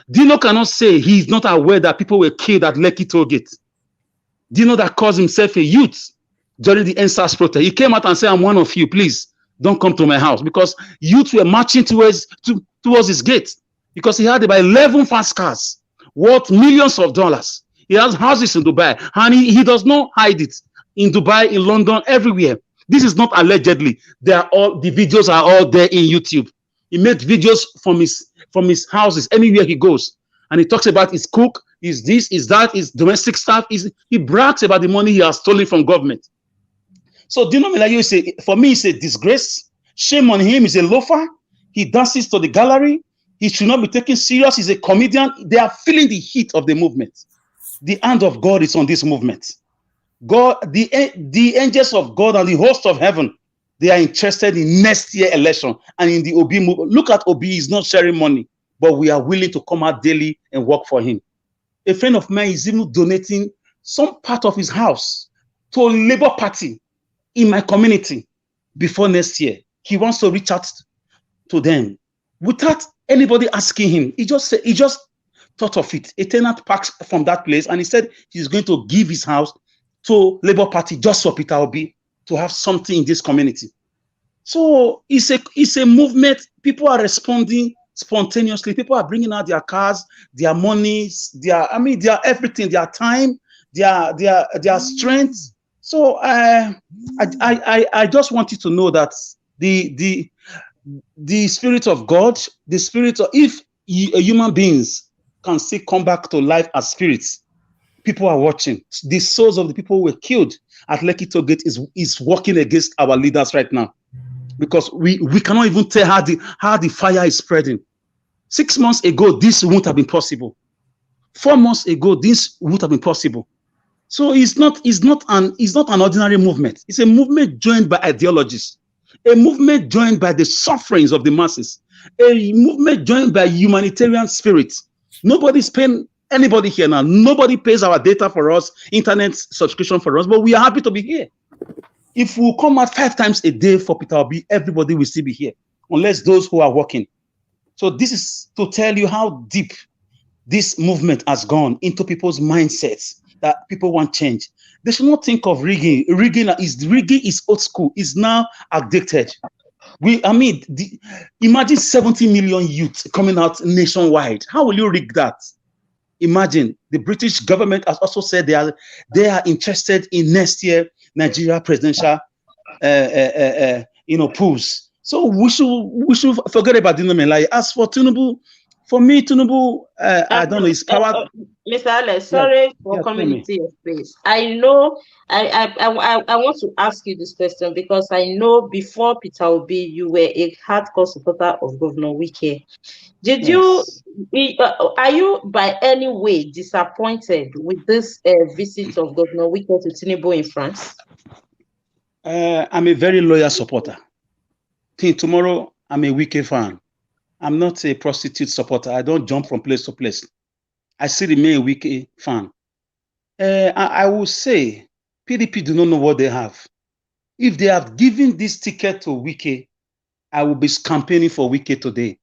Dino cannot say he is not aware that people were killed at Lekki Tollgate. Dino that calls himself a youth during the NSAS protest. He came out and said, I'm one of you, please don't come to my house, because youth were marching towards his gate, because he had about 11 fast cars worth millions of dollars. He has houses in Dubai, and he does not hide it. In Dubai, in London, everywhere. This is not allegedly. The videos are all there in YouTube. He makes videos from his houses anywhere he goes, and he talks about his cook, his this, his that, his domestic staff. He brags about the money he has stolen from government. So Dino Melaye for me, it's a disgrace. Shame on him. He's a loafer. He dances to the gallery. He should not be taken serious. He's a comedian. They are feeling the heat of the movement. The hand of God is on this movement. God, the angels of God and the host of heaven, they are interested in next year election and in the Obi movement. Look at Obi, he's not sharing money, but we are willing to come out daily and work for him. A friend of mine is even donating some part of his house to a Labour Party in my community before next year. He wants to reach out to them without anybody asking him. He just thought of it. A tenant parks from that place, and he said he's going to give his house to Labour Party just for Peter Obi to have something in this community. So it's a movement. People are responding spontaneously. People are bringing out their cars, their monies, their everything, their time, their strength. So I just want you to know that the spirit of God, the spirit of, if human beings can still come back to life as spirits, people are watching. The souls of the people who were killed at Lekki Tollgate is working against our leaders right now, because we cannot even tell how the fire is spreading. 6 months ago, this wouldn't have been possible. 4 months ago, this would have been possible. So it's not an ordinary movement. It's a movement joined by ideologies, a movement joined by the sufferings of the masses, a movement joined by humanitarian spirit. Nobody's paying anybody here now. Nobody pays our data for us, internet subscription for us, but we are happy to be here. If we come out 5 times a day for Peter Obi, everybody will still be here, unless those who are working. So this is to tell you how deep this movement has gone into people's mindsets, that people want change. They should not think of rigging. Rigging is old school. It's now outdated. Imagine 70 million youths coming out nationwide. How will you rig that? Imagine the British government has also said they are interested in next year Nigeria presidential polls. So we should forget about Dino Melaye. As for Tinubu, for me, Tinubu, I don't know, his power. Mr. Alex, sorry for coming into your space. I know I want to ask you this question because I know before Peter Obi, you were a hardcore supporter of Governor Wike. Are you by any way disappointed with this visit of Governor Wike to Tinubu in France? I'm a very loyal supporter. Tomorrow, I'm a Wike fan. I'm not a prostitute supporter. I don't jump from place to place. I still remain a Wike fan. I will say PDP do not know what they have. If they have given this ticket to Wike, I will be campaigning for Wike today.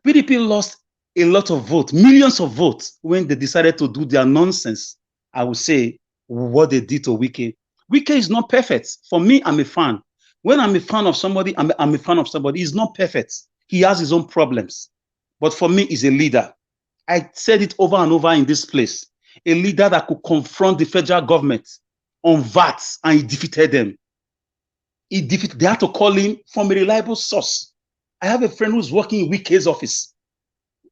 PDP lost a lot of votes, millions of votes, when they decided to do their nonsense. I will say what they did to Wike. Wike is not perfect. For me, I'm a fan. When I'm a fan of somebody, I'm a fan of somebody. He's not perfect. He has his own problems. But for me, he's a leader. I said it over and over in this place. A leader that could confront the federal government on VAT, and he defeated them. They had to call him from a reliable source. I have a friend who's working in Wike's office.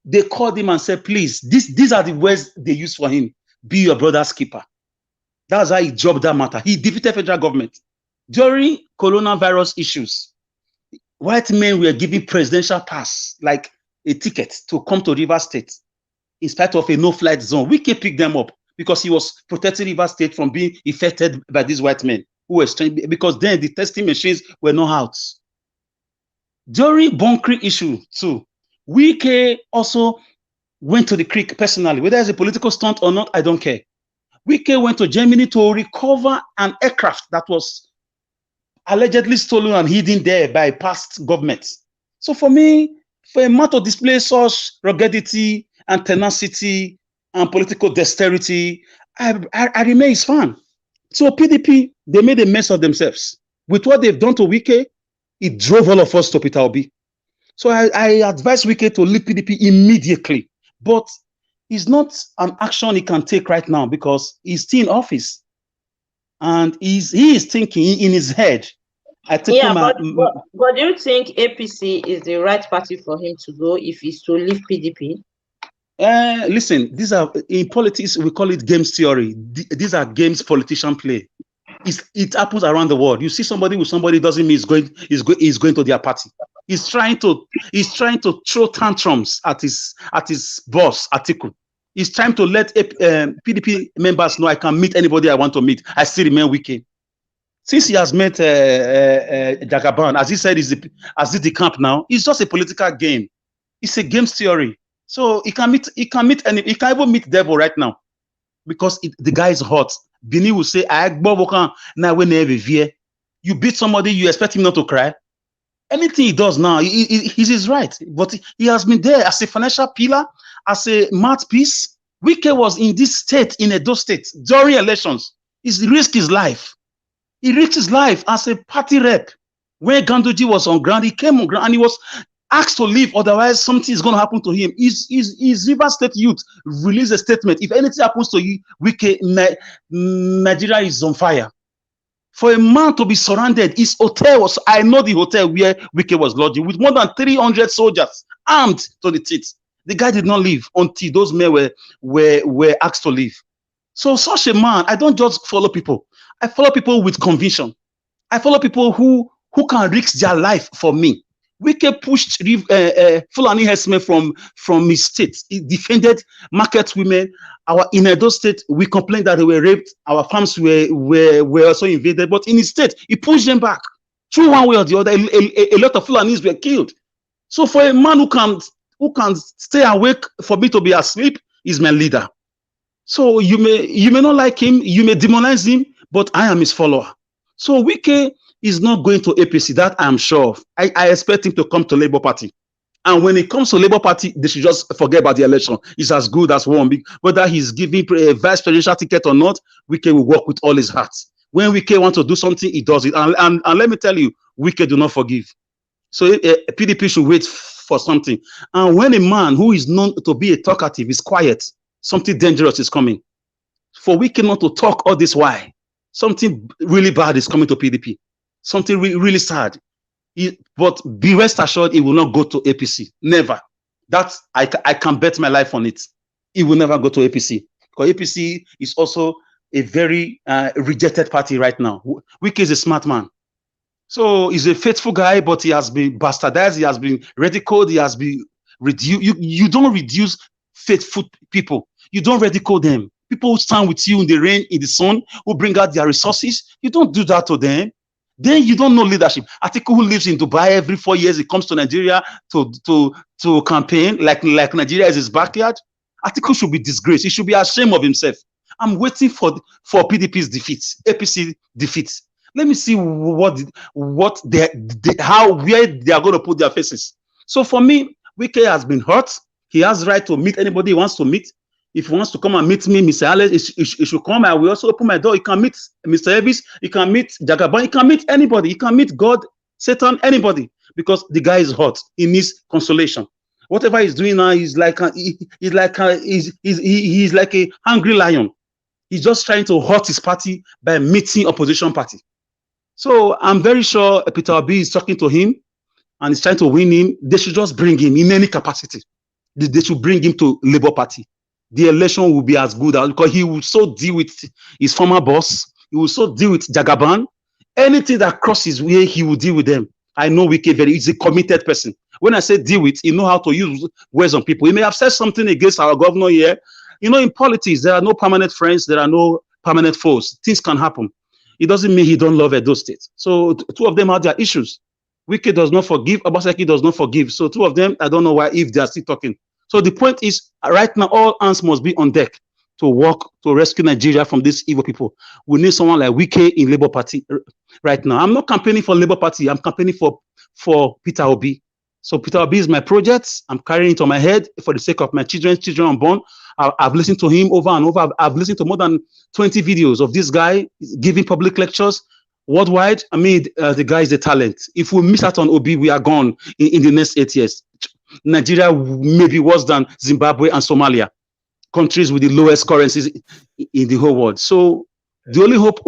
They called him and said, please, these are the words they use for him. Be your brother's keeper. That's how he dropped that matter. He defeated federal government. During coronavirus issues, white men were given presidential pass, like a ticket to come to Rivers State, in spite of a no-flight zone. Wike picked them up because he was protecting Rivers State from being affected by these white men who were strange, because then the testing machines were not out. During Bonkri issue too, Wike also went to the creek personally. Whether it's a political stunt or not, I don't care. Wike went to Germany to recover an aircraft that was allegedly stolen and hidden there by past governments. So for me, for a man to display such ruggedity and tenacity and political dexterity, I remain his fan. So PDP, they made a mess of themselves. With what they've done to Wike, it drove all of us to Peter Obi. So I advise Wike to leave PDP immediately. But it's not an action he can take right now because he's still in office. And he is thinking in his head. But do you think APC is the right party for him to go if he's to leave PDP? Listen, these are, in politics, we call it games theory. These are games politicians play. It happens around the world. You see somebody with somebody, doesn't mean he's going to their party. He's trying to throw tantrums at his boss, Atiku. He's trying to let PDP members know I can meet anybody I want to meet. I still remain Wike. Since he has met Jagaban, as he said, as is the camp now, it's just a political game. It's a games theory. So he can even meet devil right now because the guy is hot. Bini will say, you beat somebody, you expect him not to cry. Anything he does now, he's right. But he has been there as a financial pillar, as a mouthpiece. Wike was in this state, in Edo State, during elections. He risked his life. He risked his life as a party rep. When Ganduji was on ground, he came on ground and he was asked to leave, otherwise something is going to happen to him. His Rivers State youth released a statement. If anything happens to you, Wike, Nigeria is on fire. For a man to be surrounded, his hotel was, I know the hotel where Wike was lodging, with more than 300 soldiers armed to the teeth. The guy did not leave until those men were asked to leave. So such a man, I don't just follow people. I follow people with conviction. I follow people who can risk their life for me. Wike pushed Fulani herdsmen from his state. He defended market women. In Edo State, we complained that they were raped. Our farms were also invaded. But in his state, he pushed them back. Through one way or the other, a lot of Fulanis were killed. So for a man who can stay awake for me to be asleep, is my leader. So you may not like him, you may demonize him, but I am his follower. So Wike is not going to APC, that I am sure of. I expect him to come to Labour Party. And when it comes to Labour Party, they should just forget about the election. It's as good as one. Whether he's giving a vice presidential ticket or not, Wike will work with all his heart. When Wike wants to do something, he does it. And let me tell you, Wike do not forgive. So PDP should wait for something. And when a man who is known to be a talkative is quiet, something dangerous is coming. For Wike not to talk all this while, something really bad is coming to PDP. Something really sad. But be rest assured, he will not go to APC. Never. That I can bet my life on it. He will never go to APC. Because APC is also a very rejected party right now. Wike is a smart man. So he's a faithful guy, but he has been bastardized. He has been ridiculed. He has been reduced. You don't reduce faithful people. You don't ridicule them. People who stand with you in the rain, in the sun, who bring out their resources. You don't do that to them. Then you don't know leadership. Atiku, who lives in Dubai every 4 years, he comes to Nigeria to campaign like Nigeria is his backyard. Atiku should be disgraced. He should be ashamed of himself. I'm waiting for PDP's defeat, APC defeat. Let me see where they are going to put their faces. So for me, Wike has been hurt. He has the right to meet anybody he wants to meet. If he wants to come and meet me, Mr. Alex, he should come. I will also open my door. He can meet Mr. Elvis. He can meet Jagaban. He can meet anybody. He can meet God, Satan, anybody. Because the guy is hot. He needs consolation. Whatever he's doing now, he's like a hungry lion. He's just trying to hurt his party by meeting opposition party. So I'm very sure Peter Obi is talking to him and he's trying to win him. They should just bring him in any capacity. They should bring him to Labour Party. The election will be as good because he will so deal with his former boss. He will so deal with Jagaban. Anything that crosses way, he will deal with them. I know Wike he's a committed person. When I say deal with, he know how to use words on people. He may have said something against our governor here. You know, in politics, there are no permanent friends. There are no permanent foes. Things can happen. It doesn't mean he don't love Edo State. So two of them have their issues. Wike does not forgive. Obaseki does not forgive. So two of them, I don't know why, if they are still talking. So the point is, right now, all hands must be on deck to work to rescue Nigeria from these evil people. We need someone like Wike in Labour Party right now. I'm not campaigning for Labour Party. I'm campaigning for Peter Obi. So Peter Obi is my project. I'm carrying it on my head for the sake of my children unborn. I've listened to him over and over. I've listened to more than 20 videos of this guy giving public lectures worldwide. I mean, the guy is a talent. If we miss out on Obi, we are gone in the next 8 years. Nigeria may be worse than Zimbabwe and Somalia, countries with the lowest currencies in the whole world. So the only hope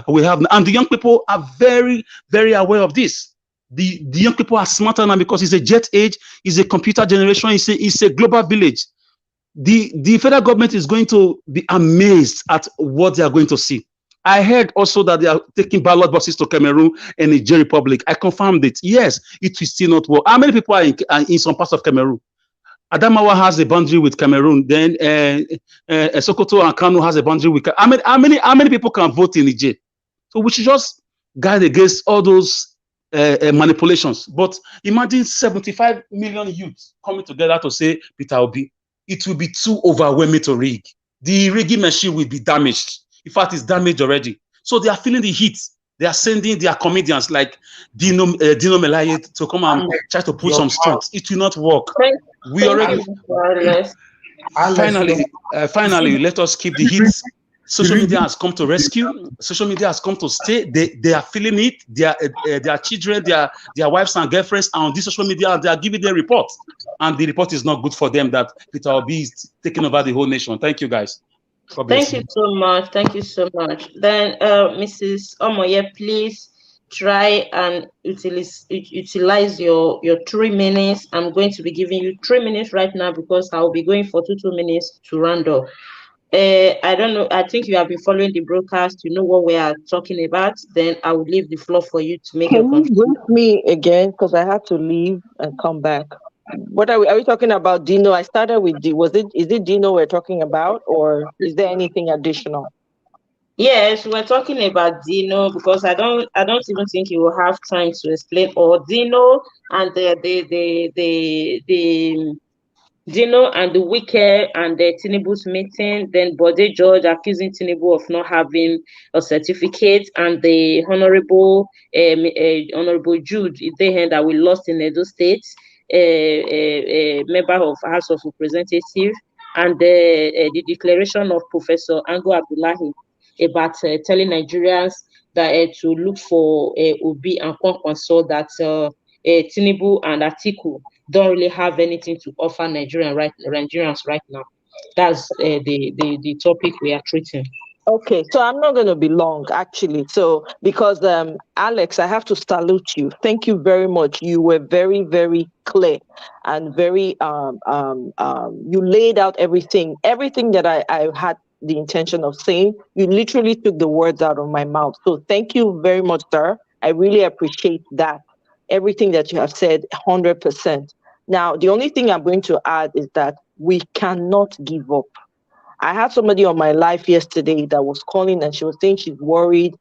we have, and the young people are very, very aware of this. The young people are smarter now because it's a jet age, it's a computer generation, it's a global village. The federal government is going to be amazed at what they are going to see. I heard also that they are taking ballot boxes to Cameroon and Niger Republic. I confirmed it. Yes, it will still not work. How many people are in some parts of Cameroon? Adamawa has a boundary with Cameroon. Then Sokoto and Kano has a boundary with. How many people can vote in Niger? So we should just guard against all those manipulations. But imagine 75 million youths coming together to say Peter Obi. It will be too overwhelming to rig. The rigging machine will be damaged. In fact, it's damaged already. So they are feeling the heat. They are sending their comedians like Dino Melaye to come and try to put some stunts. It will not work. We already. Finally, let us keep the heat. Social media has come to rescue. Social media has come to stay. They are feeling it. Their children, their wives and girlfriends are on this social media. They are giving their report, and the report is not good for them. That Peter Obi is taking over the whole nation. Thank you, guys. Thank you so much. Thank you so much. Then, Mrs. Omoye, please try and utilize your 3 minutes. I'm going to be giving you 3 minutes right now because I'll be going for 2 minutes to round up. I don't know. I think you have been following the broadcast. You know what we are talking about. Then I will leave the floor for you to make your contribution. Can you brief me again? Because I had to leave and come back. What are we talking about? Dino? I started with is it Dino we're talking about, or is there anything additional? Yes, we're talking about Dino because I don't even think you will have time to explain all Dino and the Dino and the Wike and the Tinubu's meeting, then Bode George accusing Tinubu of not having a certificate, and the Honorable Jude Idehen that we lost in Edo State. a member of House of Representatives, and the declaration of Professor Ango Abdullahi about telling Nigerians that to look for Obi and Kwankwaso, that Tinubu and Atiku don't really have anything to offer Nigerians right now. That's the topic we are treating. Okay, so I'm not going to be long, actually. So, because Alex, I have to salute you. Thank you very much. You were very, very clear and very you laid out everything that I had the intention of saying. You literally took the words out of my mouth. So, thank you very much, sir. I really appreciate that. Everything that you have said, 100%. Now, the only thing I'm going to add is that we cannot give up. I had somebody on my live yesterday that was calling and she was saying she's worried,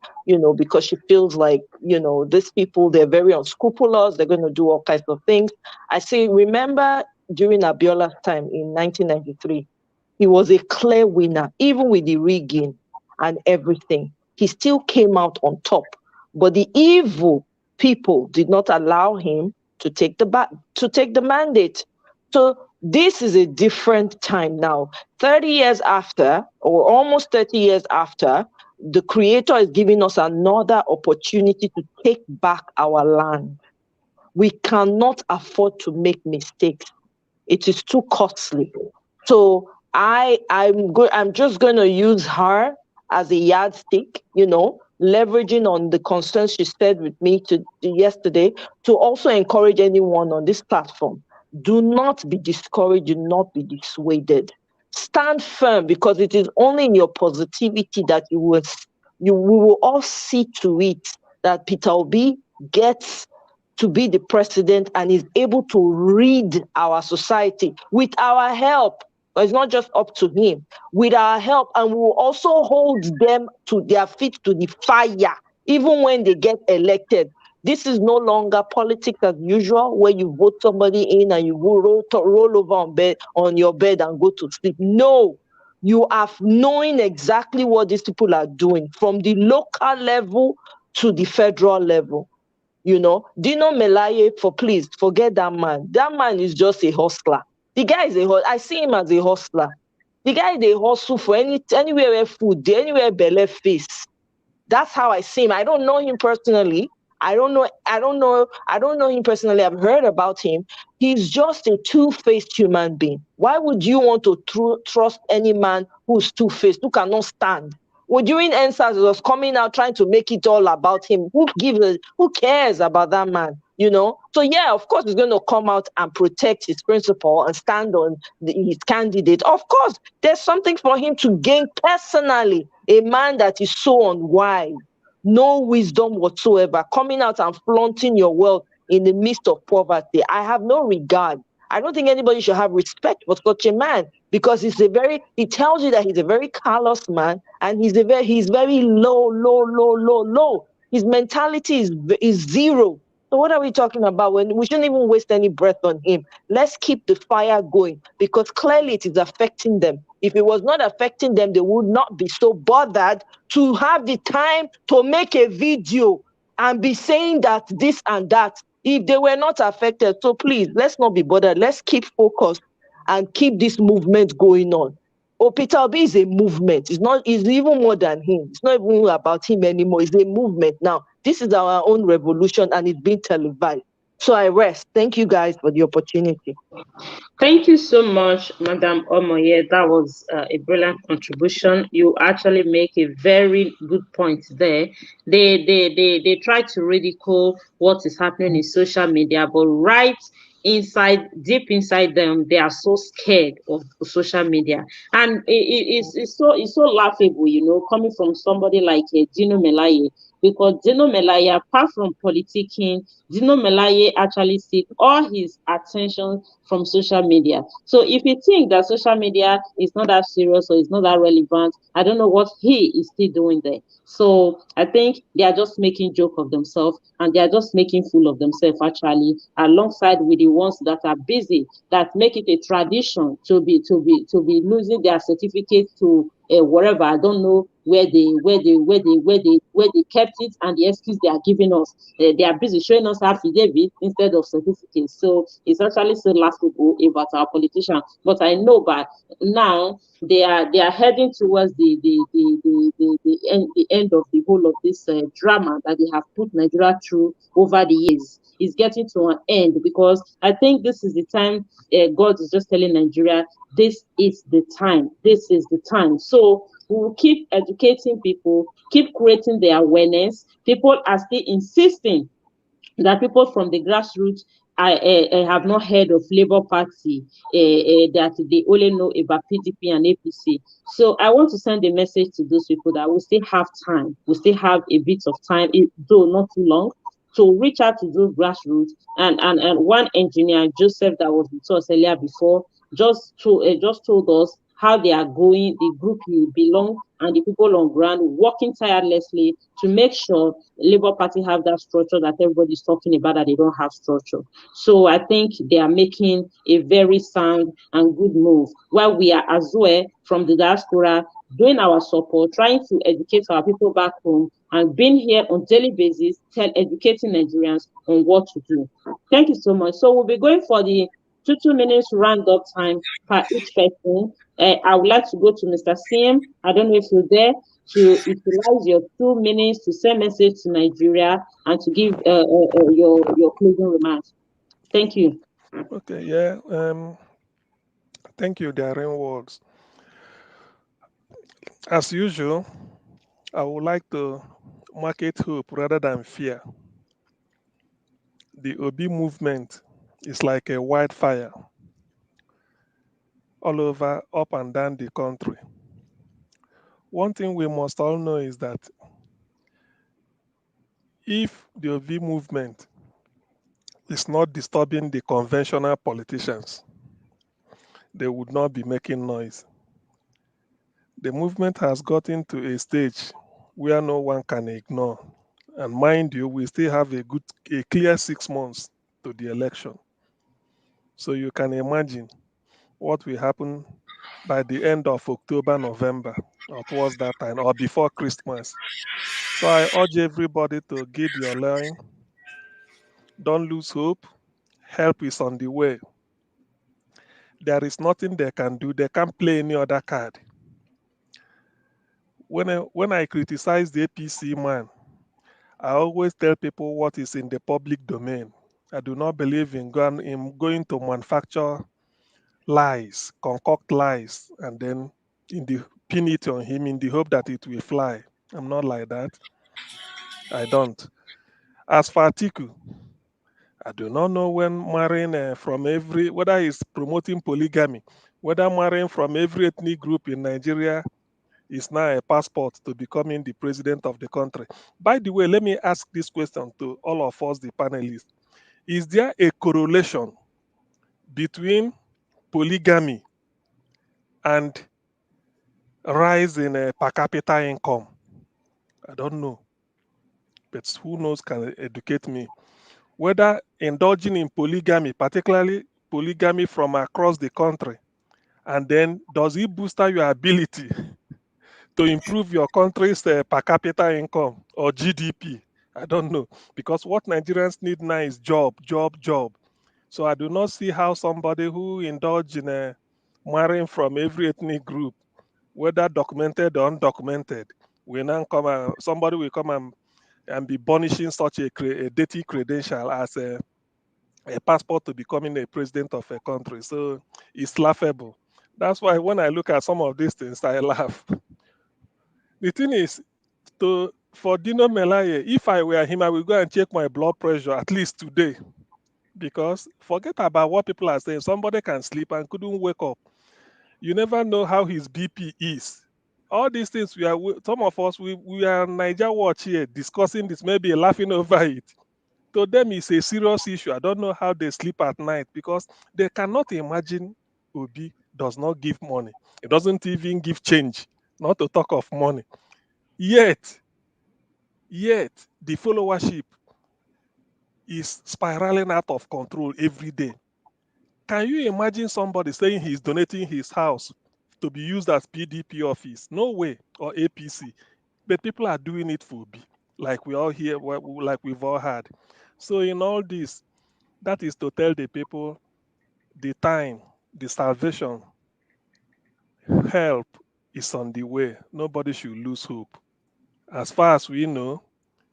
because she feels like, these people, they're very unscrupulous. They're going to do all kinds of things. I say, remember during Abiola's time in 1993, he was a clear winner, even with the rigging and everything. He still came out on top. But the evil people did not allow him to take the mandate. So this is a different time now. 30 years after, or almost 30 years after, the Creator is giving us another opportunity to take back our land. We cannot afford to make mistakes. It is too costly. So I'm just going to use her as a yardstick, leveraging on the concerns she said with me yesterday, to also encourage anyone on this platform. Do not be discouraged. Do not be dissuaded. Stand firm, because it is only in your positivity that we will all see to it that Peter Obi gets to be the president and is able to lead our society with our help. But it's not just up to him. With our help, and we will also hold them to their feet to the fire, even when they get elected. This is no longer politics as usual, where you vote somebody in and you go roll over on your bed and go to sleep. No, you are knowing exactly what these people are doing, from the local level to the federal level. Dino Melaye, please forget that man. That man is just a hustler. The guy is I see him as a hustler. The guy, they hustle for anywhere where food, anywhere belly face. That's how I see him. I don't know him personally. I don't know him personally. I've heard about him. He's just a two-faced human being. Why would you want to trust any man who's two-faced, who cannot stand? Well, during NSAS, it was coming out trying to make it all about him. Who cares about that man? So yeah, of course he's going to come out and protect his principle and stand on his candidate. Of course, there's something for him to gain personally. A man that is so unwise, no wisdom whatsoever, coming out and flaunting your wealth in the midst of poverty. I have no regard. I don't think anybody should have respect for such a man, because he tells you that he's a very callous man, and he's very low. His mentality is zero. So what are we talking about? When we shouldn't even waste any breath on him. Let's keep the fire going, because clearly it is affecting them. If it was not affecting them, they would not be so bothered to have the time to make a video and be saying that this and that, if they were not affected. So please, let's not be bothered. Let's keep focused and keep this movement going on. Peter Obi is a movement. It's even more than him. It's not even about him anymore. It's a movement now. This is our own revolution, and it's being televised. So I rest. Thank you guys for the opportunity. Thank you so much, Madam Omoye. That was a brilliant contribution. You actually make a very good point there. They try to ridicule what is happening in social media, but deep inside them, they are so scared of social media, and it's so laughable, coming from somebody like Dino Melaye, because Dino Melaye, apart from politicking, Dino Melaye actually seek all his attention from social media. So if you think that social media is not that serious or is not that relevant, I don't know what he is still doing there. So I think they are just making joke of themselves, and they are just making fool of themselves actually, alongside with the ones that are busy, that make it a tradition to be losing their certificate to whatever. I don't know where they kept it, and the excuse they are giving us. They are busy showing us affidavit instead of certificates. So it's actually so laughable about our politicians. But I know by now they are heading towards the end of the whole of this drama that they have put Nigeria through over the years. Is getting to an end, because I think this is the time God is just telling Nigeria, this is the time. This is the time. So we will keep educating people, keep creating the awareness. People are still insisting that people from the grassroots have not heard of Labour Party, that they only know about PDP and APC. So I want to send a message to those people that we still have time. We still have a bit of time, though not too long, to reach out to those grassroots. And one engineer, Joseph, that was with us earlier before, just told us how they are going, the group he belongs, and the people on ground working tirelessly to make sure Labour Party have that structure that everybody's talking about, that they don't have structure. So I think they are making a very sound and good move. While we are as well from the diaspora doing our support, trying to educate our people back home, and being here on daily basis, educating Nigerians on what to do. Thank you so much. So we'll be going for the 2 minutes round-up time per each person. I would like to go to Mr. CM. I don't know if you're there, to utilize your 2 minutes to send message to Nigeria and to give your closing remarks. Thank you. Okay, yeah. Thank you, Darren Words. As usual, I would like to market hope rather than fear. The Obi movement is like a wildfire all over, up and down the country. One thing we must all know is that if the Obi movement is not disturbing the conventional politicians, they would not be making noise. The movement has gotten to a stage where no one can ignore. And mind you, we still have a clear 6 months to the election. So you can imagine what will happen by the end of October, November, or towards that time, or before Christmas. So I urge everybody to get your line. Don't lose hope. Help is on the way. There is nothing they can do. They can't play any other card. When I criticize the APC man, I always tell people what is in the public domain. I do not believe in going to manufacture lies, concoct lies, and then pin it on him in the hope that it will fly. I'm not like that. I don't. As for Atiku, I do not know when marrying whether he's promoting polygamy, whether marrying from every ethnic group in Nigeria is now a passport to becoming the president of the country. By the way, let me ask this question to all of us, the panelists. Is there a correlation between polygamy and rise in per capita income? I don't know, but who knows can educate me. Whether indulging in polygamy, particularly polygamy from across the country, and then does it boost your ability to improve your country's per capita income or GDP? I don't know, because what Nigerians need now is job, job, job. So I do not see how somebody who indulge in marrying from every ethnic group, whether documented or undocumented, will now somebody will come and be burnishing such a dirty credential as a passport to becoming a president of a country. So it's laughable. That's why when I look at some of these things, I laugh. The thing is, for Dino Melaye, if I were him, I would go and check my blood pressure at least today. Because forget about what people are saying. Somebody can sleep and couldn't wake up. You never know how his BP is. All these things, some of us, we are Niger Watch here discussing this, maybe laughing over it. To them, it's a serious issue. I don't know how they sleep at night, because they cannot imagine Obi does not give money. It doesn't even give change, not to talk of money. Yet, the followership is spiraling out of control every day. Can you imagine somebody saying he's donating his house to be used as PDP office. No way, or APC. But people are doing it for B, like we all hear, like we've all had. So in all this, that is to tell the people the time, the salvation, help is on the way. Nobody should lose hope. As far as we know,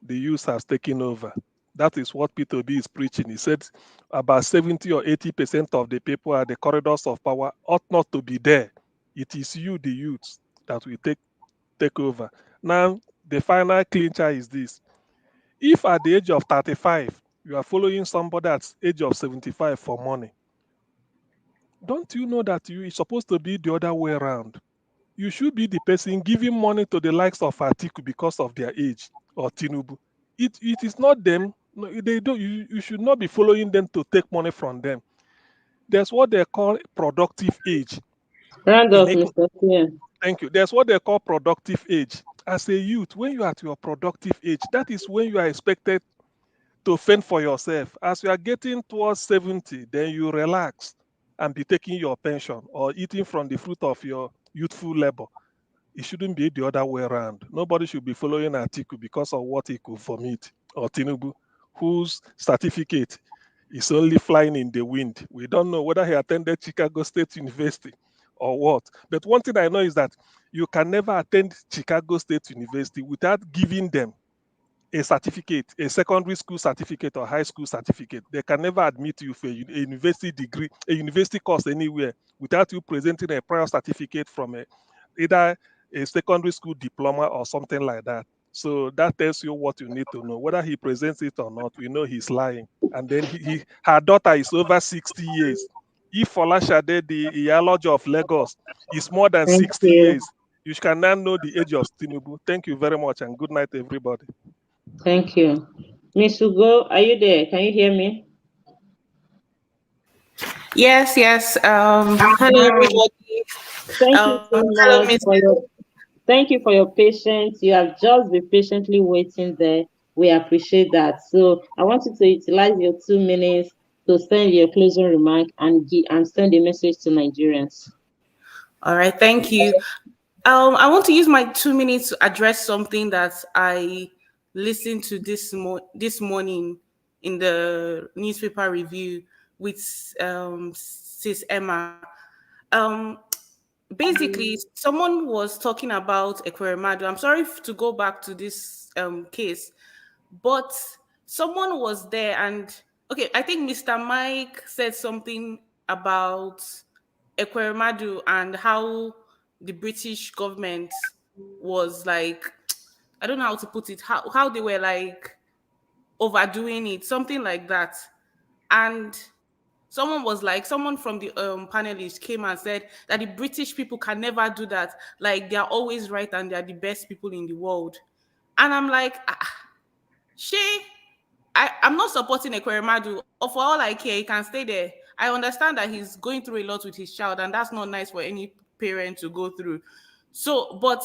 the youth has taken over. That is what Peter B is preaching. He said about 70 or 80% of the people at the corridors of power ought not to be there. It is you, the youth, that will take over. Now, the final clincher is this. If at the age of 35, you are following somebody at age of 75 for money, don't you know that you is supposed to be the other way around? You should be the person giving money to the likes of Atiku because of their age, or Tinubu. It is not them. No, they don't. You should not be following them to take money from them. There's what they call productive age. Round In up, eco- Mr. Pierre. Thank you. There's what they call productive age. As a youth, when you are at your productive age, that is when you are expected to fend for yourself. As you are getting towards 70, then you relax and be taking your pension or eating from the fruit of your youthful labor. It shouldn't be the other way around. Nobody should be following Atiku because of what he could vomit, or Tinubu, whose certificate is only flying in the wind. We don't know whether he attended Chicago State University or what. But one thing I know is that you can never attend Chicago State University without giving them a certificate, a secondary school certificate or high school certificate. They can never admit you for a university degree, a university course anywhere without you presenting a prior certificate from either a secondary school diploma or something like that. So that tells you what you need to know. Whether he presents it or not, we know he's lying. And then her daughter is over 60 years. If Folashade, the Iyaloja of Lagos, is more than Thank 60 you. years, you can now know the age of Tinubu. Thank you very much and good night, everybody. Thank you. Miss Ugo, are you there? Can you hear me? Yes, yes. Hello, Hi. everybody. Thank you so Hello, much Miss. for your thank you for your patience. You have just been patiently waiting there. We appreciate that. So I want you to utilize your 2 minutes to send your closing remark and send a message to Nigerians. All right, thank you. I want to use my 2 minutes to address something that I listened to this morning in the newspaper review with Sis Emma. Um, Basically, someone was talking about Ekweremadu. I'm sorry to go back to this case, but someone was there and okay, I think Mr. Mike said something about Ekweremadu and how the British government was like, I don't know how to put it, how they were like overdoing it, something like that. And someone from the panelists came and said that the British people can never do that. Like they are always right and they are the best people in the world. And I'm like, I'm not supporting Ekweremadu. Or for all I care, he can stay there. I understand that he's going through a lot with his child, and that's not nice for any parent to go through. So, but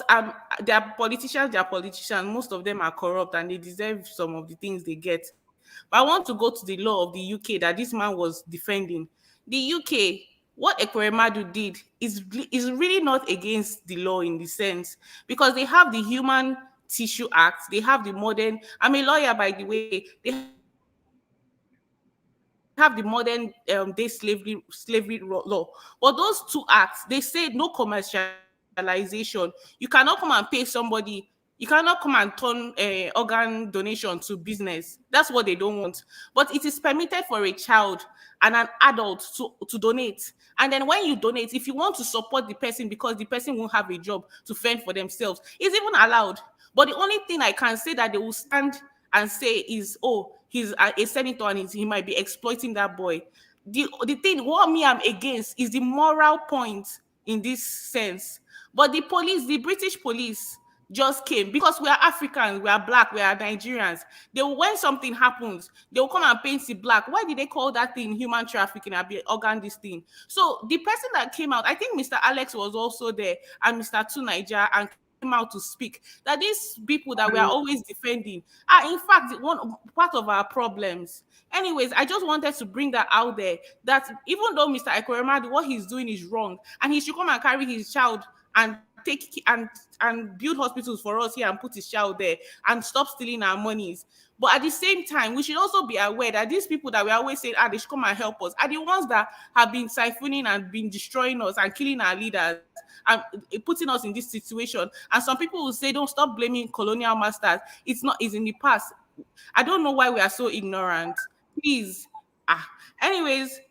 they are politicians. They are politicians. Most of them are corrupt, and they deserve some of the things they get. But I want to go to the law of the UK that this man was defending. The UK, what Ekweremadu did is really not against the law in the sense because they have the Human Tissue Act, they have the modern. I'm a lawyer, by the way. They have the modern day slavery law. But those two acts, they say no commercialization. You cannot come and pay somebody. You cannot come and turn organ donation to business. That's what they don't want. But it is permitted for a child and an adult to donate. And then when you donate, if you want to support the person because the person won't have a job to fend for themselves, it's even allowed. But the only thing I can say that they will stand and say is, oh, he's a senator and he might be exploiting that boy. The thing, what me I'm against is the moral point in this sense. But the police, the British police, just came because we are Africans, we are black, we are Nigerians. When something happens, they will come and paint it black. Why did they call that thing human trafficking? Organ this thing. So the person that came out, I think Mr. Alex was also there, and Mr. Tunaija and out to speak that these people that we are always defending are in fact one part of our problems. Anyways, I just wanted to bring that out there, that even though Mr. Ekweremadu, what he's doing is wrong, and he should come and carry his child and take and build hospitals for us here and put his child there and stop stealing our monies. But at the same time, we should also be aware that these people that we always say, they should come and help us, are the ones that have been siphoning and been destroying us and killing our leaders and putting us in this situation. And some people will say, don't stop blaming colonial masters. It's in the past. I don't know why we are so ignorant. Please. Anyways,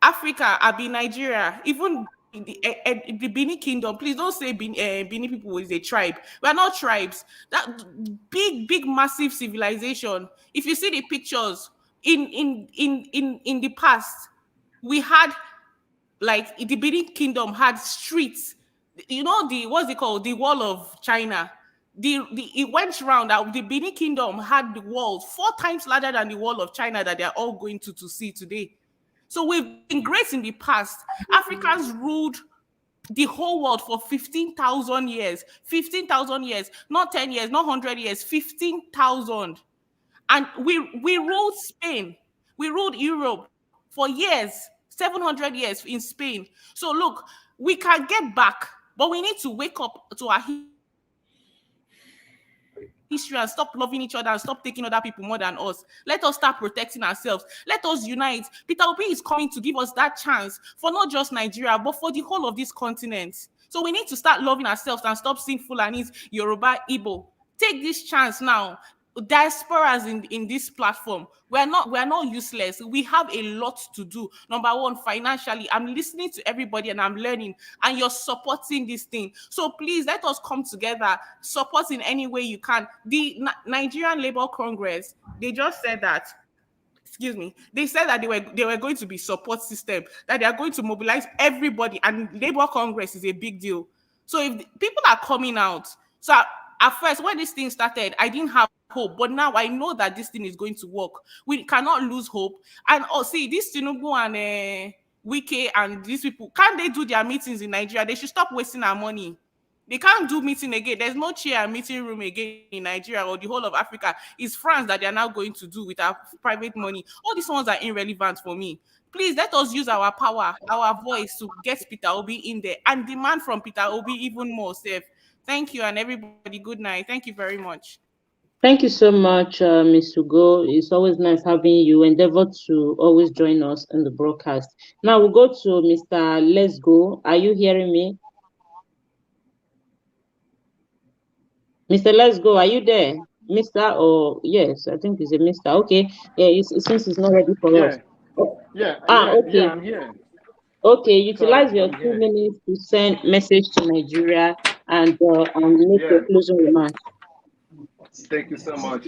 Africa, Nigeria, even the Benin Kingdom, please don't say Benin people is a tribe. We are not tribes. That big, massive civilization. If you see the pictures in the past, we had like the Benin Kingdom had streets. You know what's it called? The Wall of China. It went round that the Benin Kingdom had the walls 4 times larger than the Wall of China that they are all going to see today. So we've been great in the past. Africans ruled the whole world for 15,000 years. 15,000 years, not 10 years, not 100 years, 15,000. And we ruled Spain. We ruled Europe for years, 700 years in Spain. So look, we can get back, but we need to wake up to our history and stop loving each other and stop taking other people more than us. Let us start protecting ourselves. Let us unite. Peter Obi is coming to give us that chance for not just Nigeria, but for the whole of this continent. So we need to start loving ourselves and stop seeing Fulanis, Yoruba, Igbo. Take this chance now. Diasporas in this platform, we're not useless. We have a lot to do. Number one, financially, I'm listening to everybody and I'm learning, and you're supporting this thing. So please let us come together, support in any way you can. The Nigerian Labour Congress, they just said that. Excuse me. They said that they were going to be support system, that they are going to mobilize everybody, and Labour Congress is a big deal. So if people are coming out, so at first when this thing started, I didn't have hope, but now I know that this thing is going to work. We cannot lose hope. And see, this Tinubu and Wike and these people, can't they do their meetings in Nigeria? They should stop wasting our money. They can't do meeting again. There's no chair and meeting room again in Nigeria or the whole of Africa. It's France that they are now going to do with our private money. All these ones are irrelevant for me. Please let us use our power, our voice to get Peter Obi in there and demand from Peter Obi even more safe. Thank you, and everybody, good night. Thank you very much. Thank you so much, Ms. Ugo. It's always nice having you. Endeavor to always join us in the broadcast. Now we'll go to Mr. Let's Go. Are you hearing me? Mr. Let's Go, are you there? Mr. or yes, I think it's a Mr. Okay. Yeah, since it's not ready for us. Okay. I'm here. Okay, utilize your I'm 2 minutes to send message to Nigeria and make your closing remarks. Thank you so much,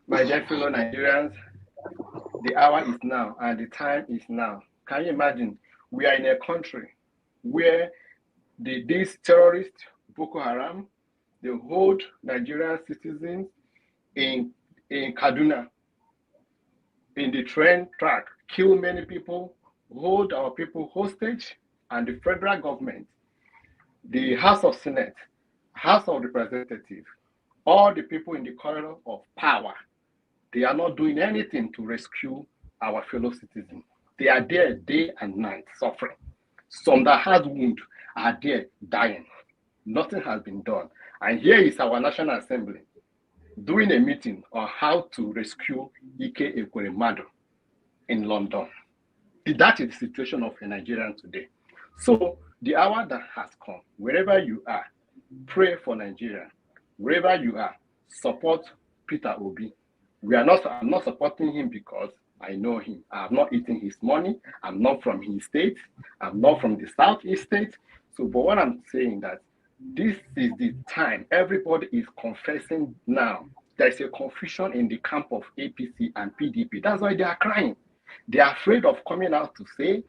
my dear fellow Nigerians. The hour is now and the time is now. Can you imagine? We are in a country where these terrorists, Boko Haram, they hold Nigerian citizens in Kaduna, in the train track, kill many people, hold our people hostage, and the federal government, the House of Senate, House of Representatives, all the people in the corridor of power, they are not doing anything to rescue our fellow citizens. They are there day and night suffering. Some that has wounds are there dying. Nothing has been done. And here is our National Assembly doing a meeting on how to rescue Ike Ekweremadu in London. That is the situation of a Nigerian today. So the hour that has come, wherever you are, pray for Nigeria. Wherever you are, support Peter Obi. I'm not supporting him because I know him. I have not eaten his money. I'm not from his state. I'm not from the Southeast state. So, but what I'm saying that this is the time. Everybody is confessing now. There's a confusion in the camp of APC and PDP. That's why they are crying. They are afraid of coming out to say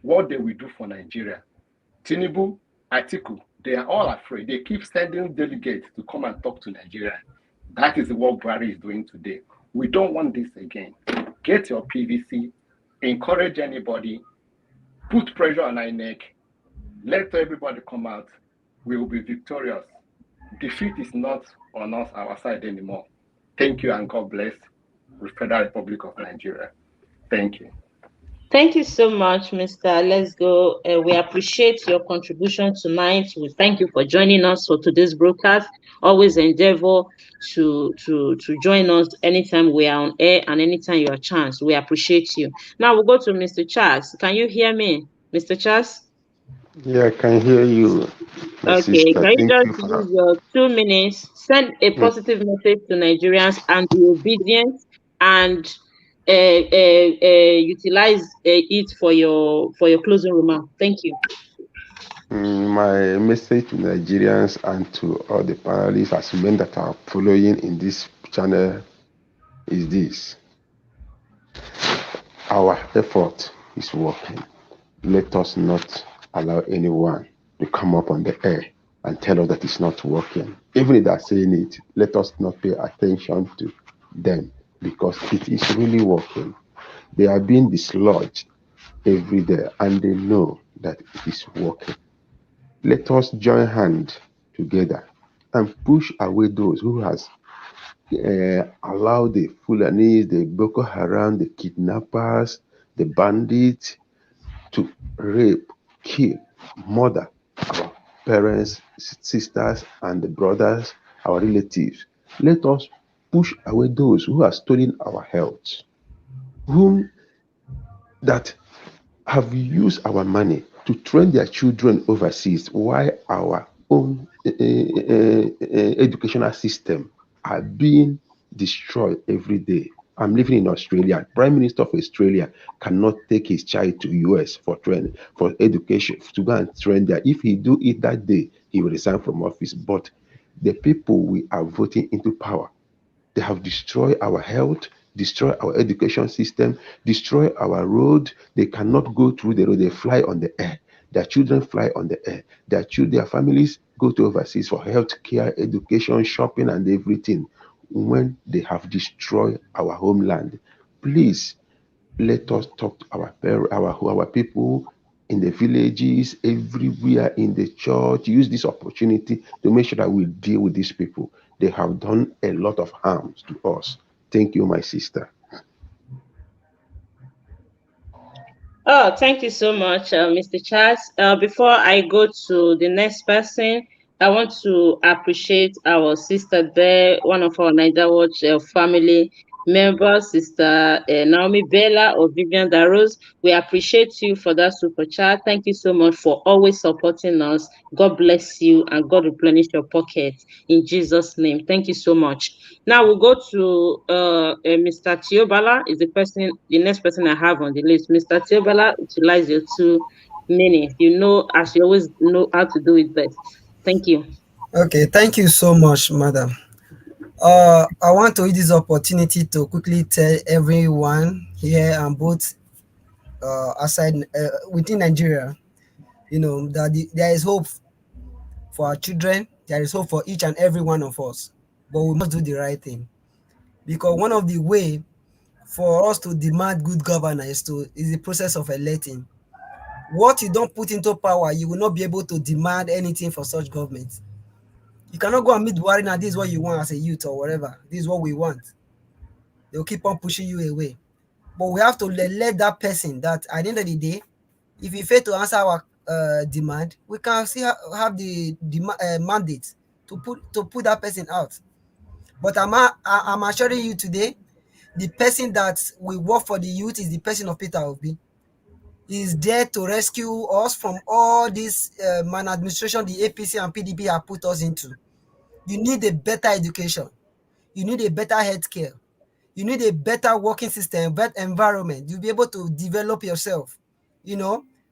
what they will do for Nigeria. Tinubu, Atiku, they are all afraid. They keep sending delegates to come and talk to Nigeria. That is what Buhari is doing today. We don't want this again. Get your PVC, encourage anybody, put pressure on INEC, let everybody come out. We will be victorious. defeat is not on us, our side anymore. Thank you and God bless the Federal Republic of Nigeria. Thank you. Thank you so much, Mr. Let's Go. We appreciate your contribution tonight. We thank you for joining us for today's broadcast. Always endeavor to join us anytime we are on air and anytime you are chance. We appreciate you. Now we'll go to Mr. Charles. Can you hear me, Mr. Charles? Yeah, I can hear you, my Okay, sister. can you Thank just you for use your 2 minutes, send a mm, positive message to Nigerians and be obedient and utilize it for your closing remark. Thank you. my message to Nigerians and to all the panelists as men that are following in this channel is this. Our effort is working. Let us not allow anyone to come up on the air and tell us that it's not working. Even if they're saying it, let us not pay attention to them because it is really working. They are being dislodged every day and they know that it is working. Let us join hands together and push away those who has allowed the Fulanis, the Boko Haram, the kidnappers, the bandits to rape, kill, murder our parents, sisters, and the brothers, our relatives. Let us push away those who have stolen our health, whom that have used our money to train their children overseas while our own educational system are being destroyed every day. I'm living in Australia. Prime Minister of Australia cannot take his child to US for training, for education, to go and train there. If he do it that day, he will resign from office. But the people we are voting into power, they have destroyed our health, destroyed our education system, destroyed our road. They cannot go through the road. They fly on the air. Their children fly on the air. Their families go to overseas for health care, education, shopping, and everything. When they have destroyed our homeland, please let us talk to our people in the villages, everywhere in the church. Use this opportunity to make sure that we deal with these people. They have done a lot of harms to us. Thank you, my sister. Oh, thank you so much, Mr. Charles. Before I go to the next person, I want to appreciate our sister there, one of our Niger Watch family members, Sister Naomi Bella or Vivian Darroze. We appreciate you for that super chat. Thank you so much for always supporting us. God bless you and God replenish your pocket in Jesus' name. Thank you so much. Now we'll go to Mr. Tiobala is the next person I have on the list. Mr. Tiobala, utilize your 2 minutes. You know, as you always know how to do it best. Thank you. Okay, thank you so much, madam. I want to use this opportunity to quickly tell everyone here and both aside within Nigeria, that there is hope for our children. There is hope for each and every one of us, but we must do the right thing, because one of the way for us to demand good governance is the process of electing. What you don't put into power, you will not be able to demand anything for such government. You cannot go and meet Buhari now, this is what you want as a youth or whatever. This is what we want. They'll keep on pushing you away. But we have to let that person that at the end of the day, if you fail to answer our demand, we can still have the mandate to put that person out. But I'm assuring you today, the person that will work for the youth is the person of Peter Obi. He is there to rescue us from all this maladministration the APC and PDP have put us into. You need a better education. You need a better healthcare. You need a better working system, better environment. You'll be able to develop yourself.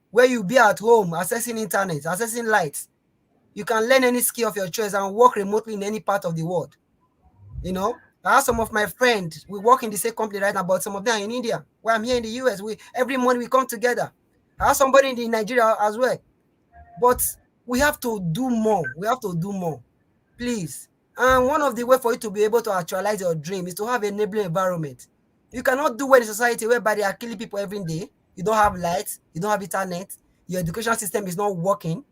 Where you be at home, accessing internet, accessing lights. You can learn any skill of your choice and work remotely in any part of the world. I have some of my friends, we work in the same company right now, but some of them are in India. Where I'm here in the US, every morning we come together. I have somebody in Nigeria as well. But we have to do more. We have to do more. Please. And one of the ways for you to be able to actualize your dream is to have an enabling environment. You cannot do well in society whereby they are killing people every day. You don't have lights, you don't have internet, your education system is not working.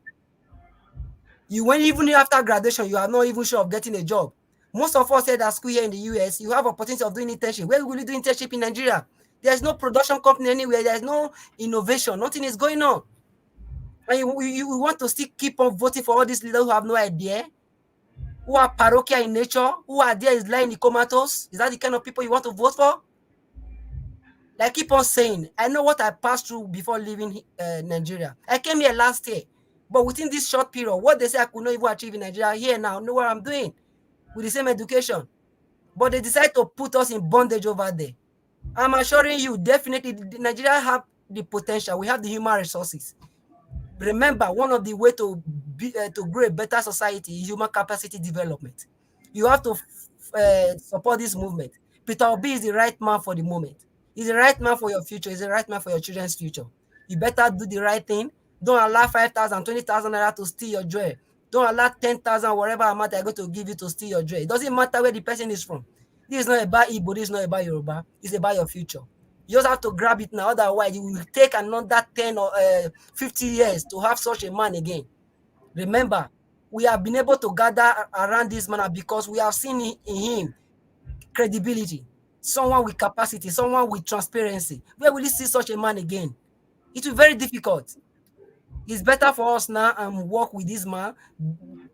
Even after graduation, you are not even sure of getting a job. Most of us said at school here in the US, you have opportunity of doing internship. Where will you do internship in Nigeria? There's no production company anywhere. There's no innovation. Nothing is going on. And you want to still keep on voting for all these leaders who have no idea, who are parochial in nature, who are there is lying comatose. Is that the kind of people you want to vote for? Like keep on saying, I know what I passed through before leaving Nigeria. I came here last year, but within this short period, what they say I could not even achieve in Nigeria, here now, know what I'm doing with the same education. But they decide to put us in bondage over there. I'm assuring you, definitely, Nigeria have the potential. We have the human resources. Remember, one of the way to grow a better society is human capacity development. You have to support this movement. Peter Obi is the right man for the moment. He's the right man for your future. He's the right man for your children's future. You better do the right thing. Don't allow 5,000, 20,000 naira to steal your joy. Don't allow 10,000, whatever amount they're going to give you to steal your joy. It doesn't matter where the person is from. This is not about Igbo. This is not about Yoruba. It's about your future. You just have to grab it now. Otherwise, you will take another 10 or 50 years to have such a man again. Remember, we have been able to gather around this man because we have seen in him credibility, someone with capacity, someone with transparency. Where will you see such a man again? It will be very difficult. It's better for us now and work with this man.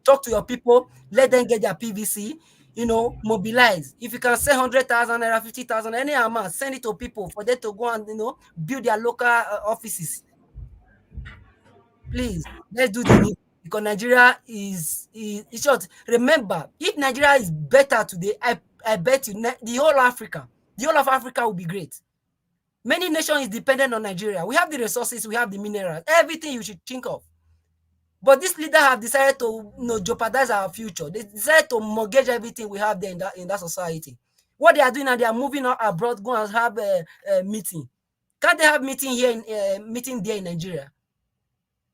Talk to your people, let them get their PVC, mobilize. If you can say 100,000 naira, 50,000, any amount, send it to people for them to go and build their local offices. Please, let's do the new, because Nigeria is short. Remember, if Nigeria is better today, I bet you the whole of Africa will be great. Many nations is dependent on Nigeria. We have the resources, we have the minerals, everything you should think of. But these leaders have decided to jeopardize our future. They decided to mortgage everything we have there in that society. What they are doing now, they are moving out abroad, go and have a meeting. Can't they have meeting here meeting there in Nigeria?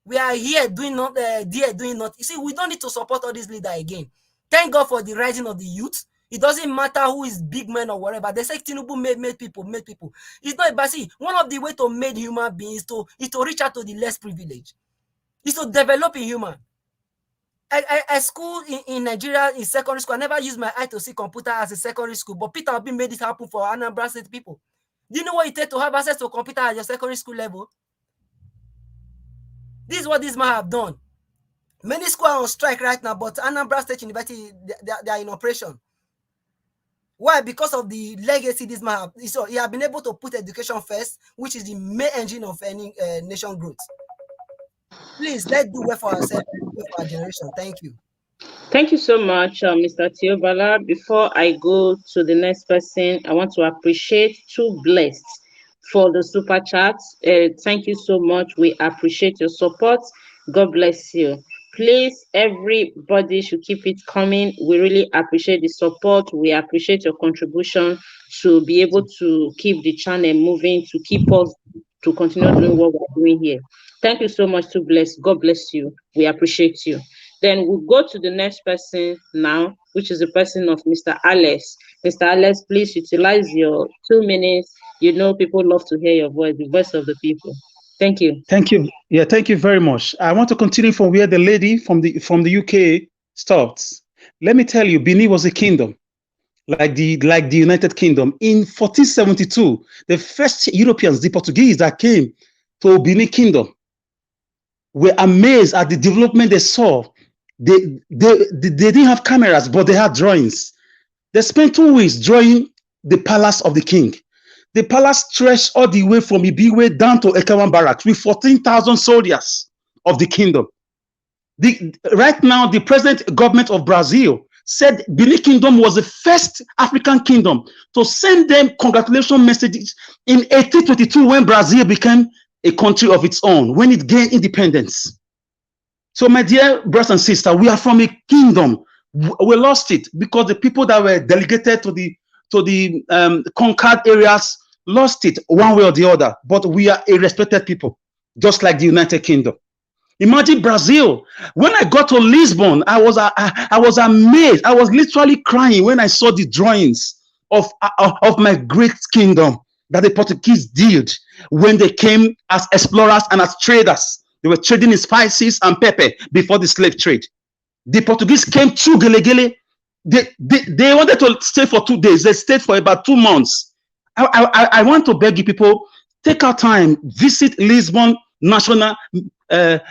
We are here doing not there doing not. You see, we don't need to support all these leaders again. Thank God for the rising of the youth. It doesn't matter who is big man or whatever. They say Tinubu made people. It's not about, see, one of the way to make human beings is to reach out to the less privileged. It's to develop a human. I school in Nigeria in secondary school. I never used my eye to see computer as a secondary school, but Peter Obi made it happen for Anambra State people. Do you know what it takes to have access to a computer at your secondary school level? This is what this man have done. Many schools are on strike right now, but Anambra State University, they are in operation. Why? Because of the legacy this man have. So he has been able to put education first, which is the main engine of any nation growth. Please, let's do well for ourselves, well for our generation. Thank you. Thank you so much, Mr. Tiobala. Before I go to the next person, I want to appreciate Too Blessed for the super chat. Thank you so much. We appreciate your support. God bless you. Please, everybody should keep it coming. We really appreciate the support. We appreciate your contribution to be able to keep the channel moving, to keep us to continue doing what we're doing here. Thank you so much, Too Blessed. God bless you. We appreciate you. Then we'll go to the next person now, which is the person of Mr. Alex. Mr. Alex, please utilize your 2 minutes. You know, people love to hear your voice, the voice of the people. Thank you. Thank you. Yeah, thank you very much. I want to continue from where the lady from the UK stopped. Let me tell you, Benin was a kingdom, like the United Kingdom. In 1472, the first Europeans, the Portuguese that came to Benin Kingdom, were amazed at the development they saw. They didn't have cameras, but they had drawings. They spent 2 weeks drawing the palace of the king. The palace stretched all the way from Ibiwe down to Ekawan Barracks with 14,000 soldiers of the kingdom. Right now, the present government of Brazil said Benin Kingdom was the first African kingdom to send them congratulation messages in 1822 when Brazil became a country of its own, when it gained independence. So, my dear brothers and sisters, we are from a kingdom. We lost it because the people that were delegated to the conquered areas lost it one way or the other. But we are a respected people, just like the United Kingdom. Imagine Brazil. When I got to Lisbon, I was amazed. I was literally crying when I saw the drawings of my great kingdom that the Portuguese did when they came as explorers and as traders. They were trading in spices and pepper before the slave trade. The Portuguese came through Gelegele. They wanted to stay for 2 days. They stayed for about 2 months. I want to beg you people, take our time, visit Lisbon National. Is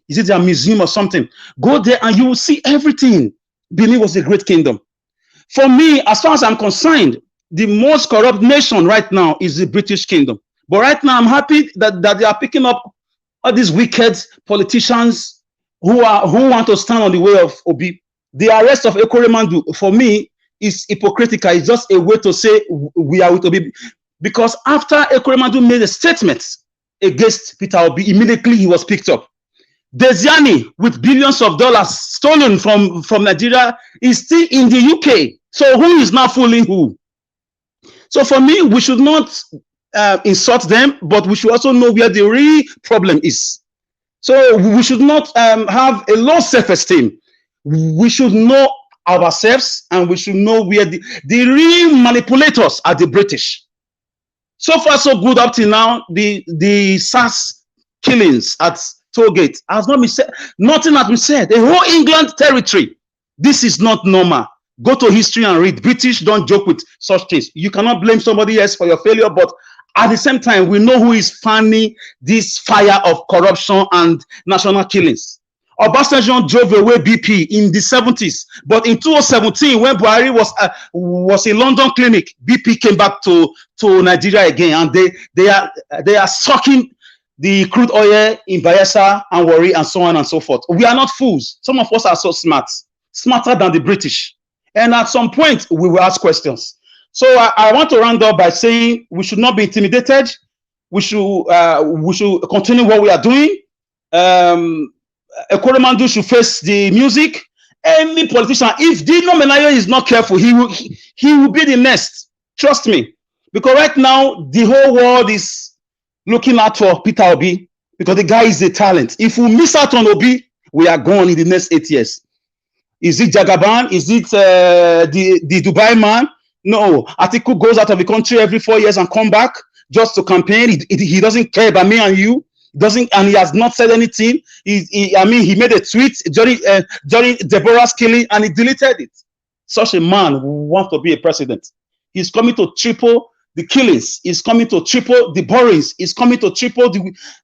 it a museum or something? Go there and you will see everything. Benin was a great kingdom. For me, as far as I'm concerned, the most corrupt nation right now is the British Kingdom. But right now, I'm happy that they are picking up all these wicked politicians who want to stand on the way of Obi. The arrest of Ekweremandu, for me, is hypocritical. It's just a way to say we are with Obi. Because after Ekweremandu made a statement against Peter Obi, immediately he was picked up. Desiani, with billions of dollars stolen from Nigeria, is still in the UK. So who is now fooling who? So for me, we should not insult them, but we should also know where the real problem is. So we should not have a low self-esteem. We should know ourselves, and we should know where the real manipulators are the British. So far, so good up till now. The SARS killings at Tollgate has not been said. Nothing has been said. The whole England territory. This is not normal. Go to history and read. British don't joke with such things. You cannot blame somebody else for your failure, but at the same time, we know who is fanning this fire of corruption and national killings. Obasanjo drove away BP in the 70s, but in 2017, when Buhari was in London clinic, BP came back to Nigeria again, and they are sucking the crude oil in Bayelsa and Warri and so on and so forth. We are not fools. Some of us are so smart, smarter than the British. And at some point, we will ask questions. So I want to round up by saying we should not be intimidated. We should continue what we are doing. Ekweremandu should face the music. Any politician, if Dino Melaye is not careful, he will be the next. Trust me. Because right now, the whole world is looking out for Peter Obi, because the guy is a talent. If we miss out on Obi, we are gone in the next 8 years. Is it Jagaban? Is it the Dubai man? No. Atiku goes out of the country every 4 years and come back just to campaign. He doesn't care about me and you. And he has not said anything. He made a tweet during Deborah's killing and he deleted it. Such a man who wants to be a president. He's coming to triple the killings. He's coming to triple the borrowings. He's coming to triple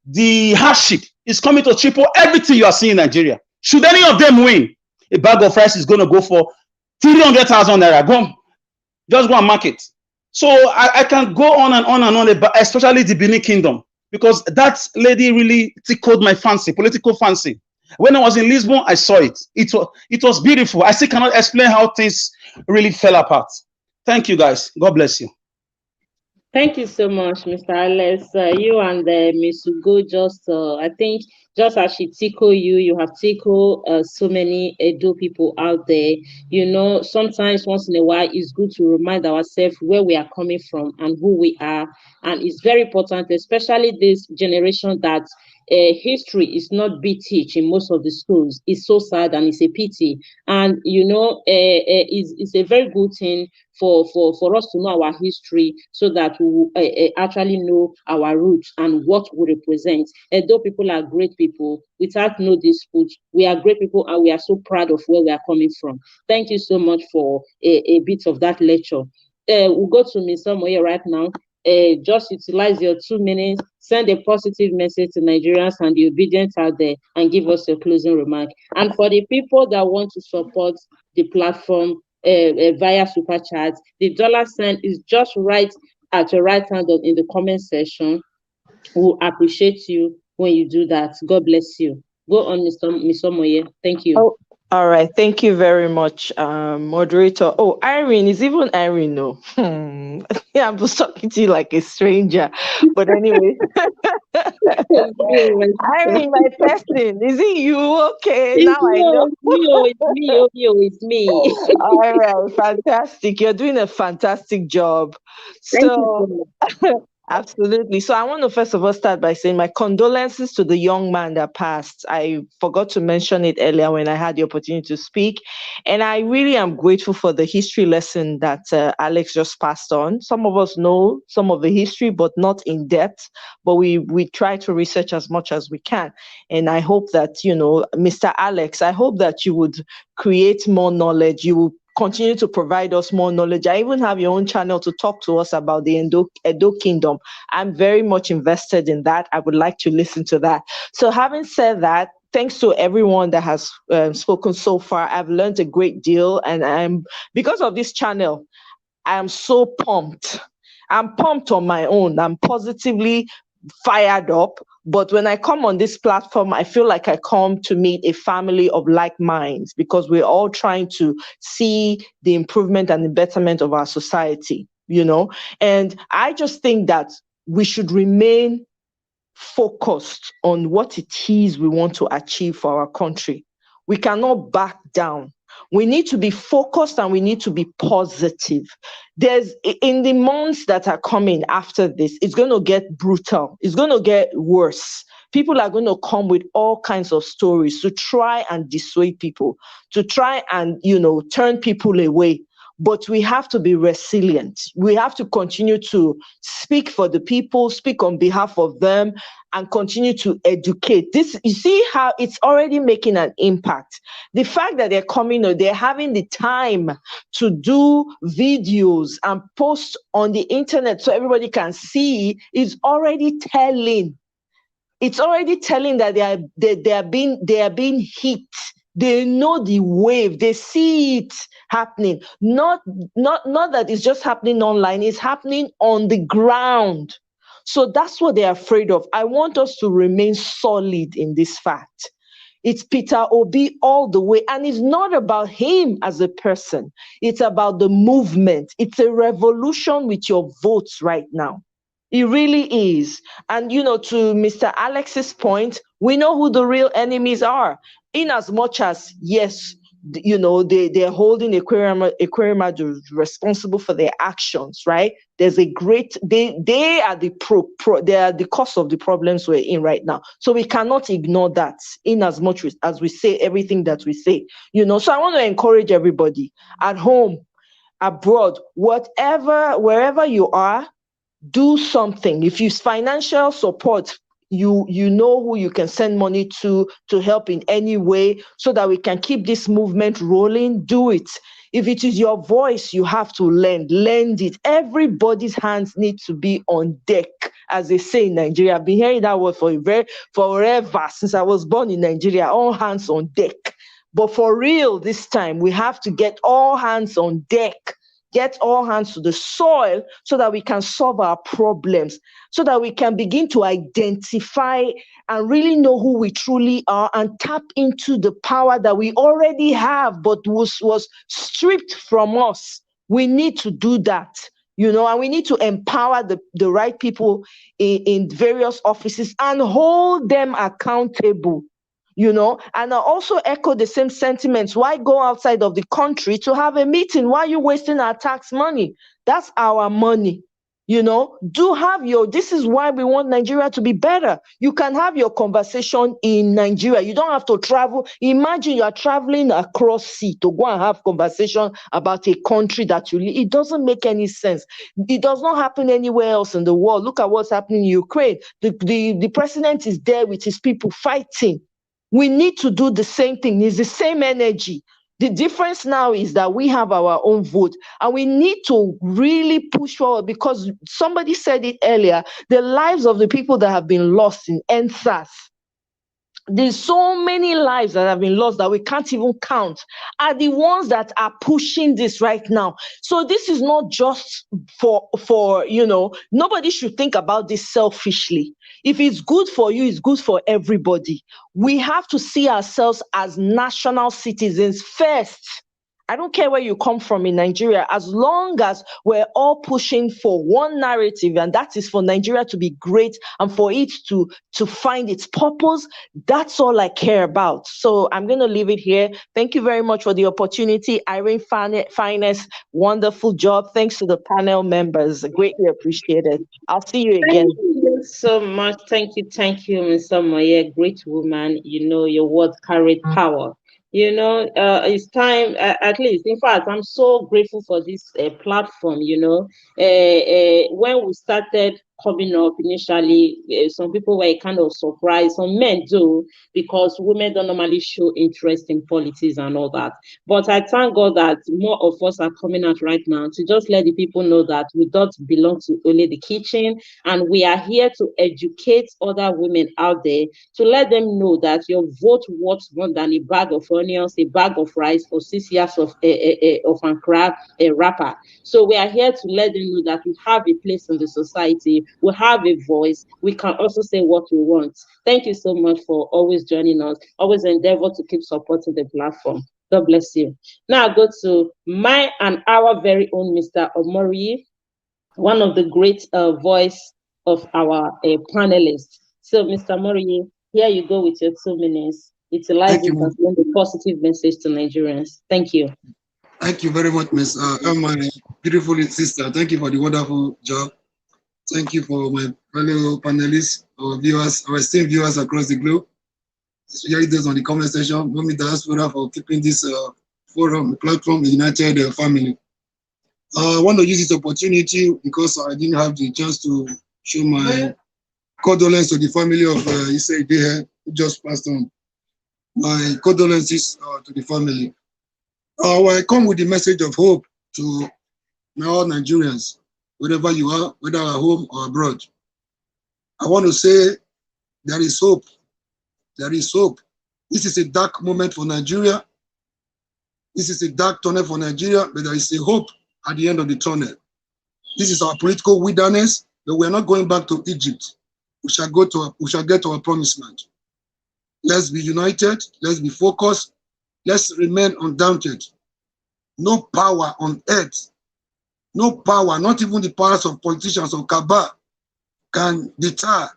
the hardship. He's coming to triple everything you are seeing in Nigeria. Should any of them win, a bag of rice is going to go for 300,000 naira. Just go and mark it. So I can go on and on and on, especially the Benin Kingdom, because that lady really tickled my fancy, political fancy. When I was in Lisbon, I saw it. It was beautiful. I still cannot explain how things really fell apart. Thank you, guys. God bless you. Thank you so much, Mr. Alex. You and Ms. Ugo I think, just as she tickled you, you have tickled so many Edo people out there. You know, sometimes once in a while, it's good to remind ourselves where we are coming from and who we are. And it's very important, especially this generation, that history is not being taught in most of the schools. It's so sad and it's a pity. And, you know, it's a very good thing for us to know our history, so that we will actually know our roots and what we represent. Though people are great people, without no dispute, we are great people and we are so proud of where we are coming from. Thank you so much for a bit of that lecture. We'll go to Ms. Omoye right now. Just utilize your 2 minutes, send a positive message to Nigerians and the obedient out there, and give us your closing remark. And for the people that want to support the platform via super chat, the $sign is just right at your right hand in the comment section. We'll appreciate you when you do that. God bless you. Go on, Ms. Omoye. Thank you. Oh, all right. Thank you very much, moderator. Oh, Irene, is even Irene? No. Yeah, I'm just talking to you like a stranger. But anyway. Irene, my person. Is it you? Okay. It's now I know. It's me. All right. Fantastic. You're doing a fantastic job. Thank you so much. Absolutely. So I want to first of all start by saying my condolences to the young man that passed. I forgot to mention it earlier when I had the opportunity to speak. And I really am grateful for the history lesson that Alex just passed on. Some of us know some of the history, but not in depth. But we try to research as much as we can. And I hope that, Mr. Alex, I hope that you would create more knowledge. You will continue to provide us more knowledge. I even have your own channel to talk to us about the Edo Kingdom. I'm very much invested in that. I would like to listen to that. So having said that, thanks to everyone that has spoken so far. I've learned a great deal, and because of this channel, I am so pumped. I'm pumped on my own. I'm positively fired up. But when I come on this platform, I feel like I come to meet a family of like minds, because we're all trying to see the improvement and the betterment of our society, And I just think that we should remain focused on what it is we want to achieve for our country. We cannot back down. We need to be focused and we need to be positive. In the months that are coming after this, it's going to get brutal. It's going to get worse. People are going to come with all kinds of stories to try and dissuade people, to try and, turn people away. But we have to be resilient. We have to continue to speak for the people, speak on behalf of them, and continue to educate. You see how it's already making an impact. The fact that they're coming, they're having the time to do videos and post on the internet so everybody can see is already telling. It's already telling that they are being hit. They know the wave. They see it happening. Not that it's just happening online. It's happening on the ground. So that's what they're afraid of. I want us to remain solid in this fact. It's Peter Obi all the way. And it's not about him as a person. It's about the movement. It's a revolution with your votes right now. It really is. And, to Mr. Alex's point, we know who the real enemies are. In as much as, yes, they're holding Ekweremadu responsible for their actions, right? There's they are the cause of the problems we're in right now. So we cannot ignore that in as much as we say everything that we say, So I want to encourage everybody at home, abroad, wherever you are, do something. If you financial support, you know who you can send money to help in any way so that we can keep this movement rolling. Do it. If it is your voice, you have to lend it. Everybody's hands need to be on deck, as they say in Nigeria. I've been hearing that word forever since I was born in Nigeria. All hands on deck. But for real, this time we have to get all hands on deck. Get all hands to the soil so that we can solve our problems, so that we can begin to identify and really know who we truly are and tap into the power that we already have but was stripped from us. We need to do that, and we need to empower the right people in various offices and hold them accountable. And I also echo the same sentiments. Why go outside of the country to have a meeting? Why are you wasting our tax money? That's our money. This is why we want Nigeria to be better. You can have your conversation in Nigeria. You don't have to travel. Imagine you are traveling across sea to go and have conversation about a country that you live. It doesn't make any sense. It does not happen anywhere else in the world. Look at what's happening in Ukraine. The president is there with his people fighting. We need to do the same thing. It's the same energy. The difference now is that we have our own vote and we need to really push forward, because somebody said it earlier, the lives of the people that have been lost in NSAS. There's so many lives that have been lost that we can't even count, are the ones that are pushing this right now. So this is not just for nobody should think about this selfishly. If it's good for you, it's good for everybody. We have to see ourselves as national citizens first, I don't care where you come from in Nigeria, as long as we're all pushing for one narrative, and that is for Nigeria to be great and for it to find its purpose. That's all I care about. So I'm going to leave it here. Thank you very much for the opportunity. Irene Finest, wonderful job. Thanks to the panel members. Greatly appreciated. I'll see you again. Thank you so much. Thank you, Ms. Moye. Great woman. You know, your words carry power. You know, it's time, at least, in fact, I'm so grateful for this platform, you know. When we started coming up initially, some people were kind of surprised. Some men do, because women don't normally show interest in politics and all that. But I thank God that more of us are coming out right now to just let the people know that we don't belong to only the kitchen, and we are here to educate other women out there, to let them know that your vote worth more than a bag of onions, a bag of rice, or 6 years of Ankara wrapper. So we are here to let them know that we have a place in the society, we have a voice, we can also say what we want. Thank you so much for always joining us, always endeavor to keep supporting the platform. God bless you. Now I go to my and our very own Mr. Omori, one of the great voice of our panelists. So, Mr. Omori, here you go with your 2 minutes. Utilize it and send a positive message to Nigerians. Thank you. Thank you very much, Ms. My beautiful sister. Thank you for the wonderful job. Thank you for my fellow panelists, our viewers, our esteemed viewers across the globe, especially those on the comment section. Mommy Diaspora for keeping this forum, platform, a united family. I want to use this opportunity because I didn't have the chance to show my condolences to the family of Issa Idehe, who just passed on. My condolences to the family. I come with the message of hope to all Nigerians, wherever you are, whether at home or abroad. I want to say there is hope. There is hope. This is a dark moment for Nigeria. This is a dark tunnel for Nigeria, but there is a hope at the end of the tunnel. This is our political wilderness, but we are not going back to Egypt. We shall get to our promised land. Let's be united. Let's be focused. Let's remain undaunted. No power on earth, no power, not even the powers of politicians or cabal, can deter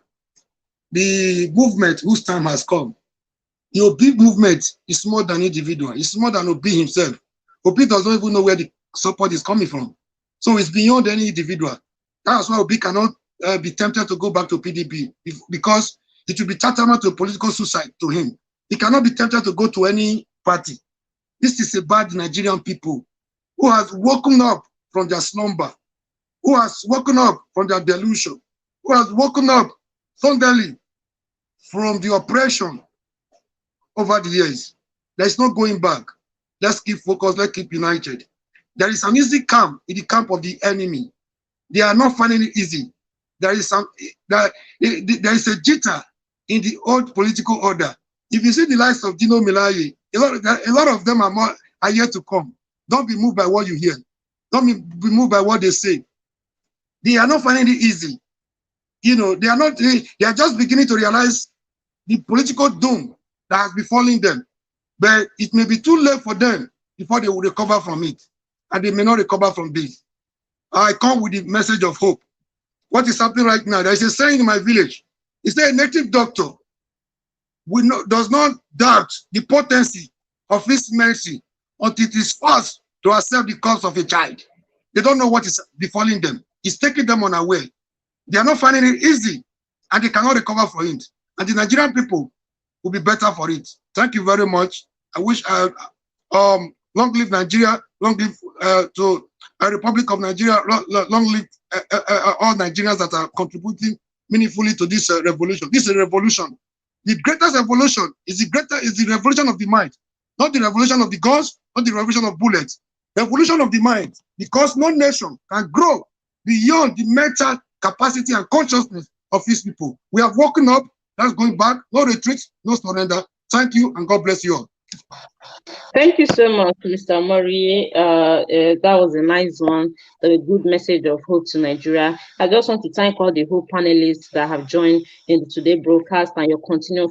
the movement whose time has come. The Obi movement is more than individual. It's more than Obi himself. Obi doesn't even know where the support is coming from. So it's beyond any individual. That's why Obi cannot be tempted to go back to PDP, because it will be tantamount to political suicide to him. He cannot be tempted to go to any party. This is about Nigerian people who has woken up from their slumber, who has woken up from their delusion, who has woken up suddenly from the oppression over the years. There's no going back. Let's keep focused. Let's keep united. There is an easy camp in the camp of the enemy. They are not finding it easy. There is a jitter in the old political order. If you see the likes of Dino Melaye, a lot of them are yet to come. Don't be moved by what you hear. Don't be moved by what they say. They are not finding it easy. You know, they are just beginning to realize the political doom that has befallen them. But it may be too late for them before they will recover from it. And they may not recover from this. I come with the message of hope. What is happening right now? There is a saying in my village. It's a native doctor does not doubt the potency of his mercy until it is forced to accept the cause of a child. They don't know what is befalling them. It's taking them unaware. They are not finding it easy, and they cannot recover from it. And the Nigerian people will be better for it. Thank you very much. I wish long live Nigeria, long live to a Republic of Nigeria, long live all Nigerians that are contributing meaningfully to this revolution. This is a revolution. The greatest revolution is the revolution of the mind, not the revolution of the guns, not the revolution of bullets. Revolution of the mind, because no nation can grow beyond the mental capacity and consciousness of its people. We have woken up. That's going back. No retreat, no surrender. Thank you, and God bless you all. Thank you so much, Mr. Murray. That was a nice one, a good message of hope to Nigeria. I just want to thank all the whole panelists that have joined in the today broadcast and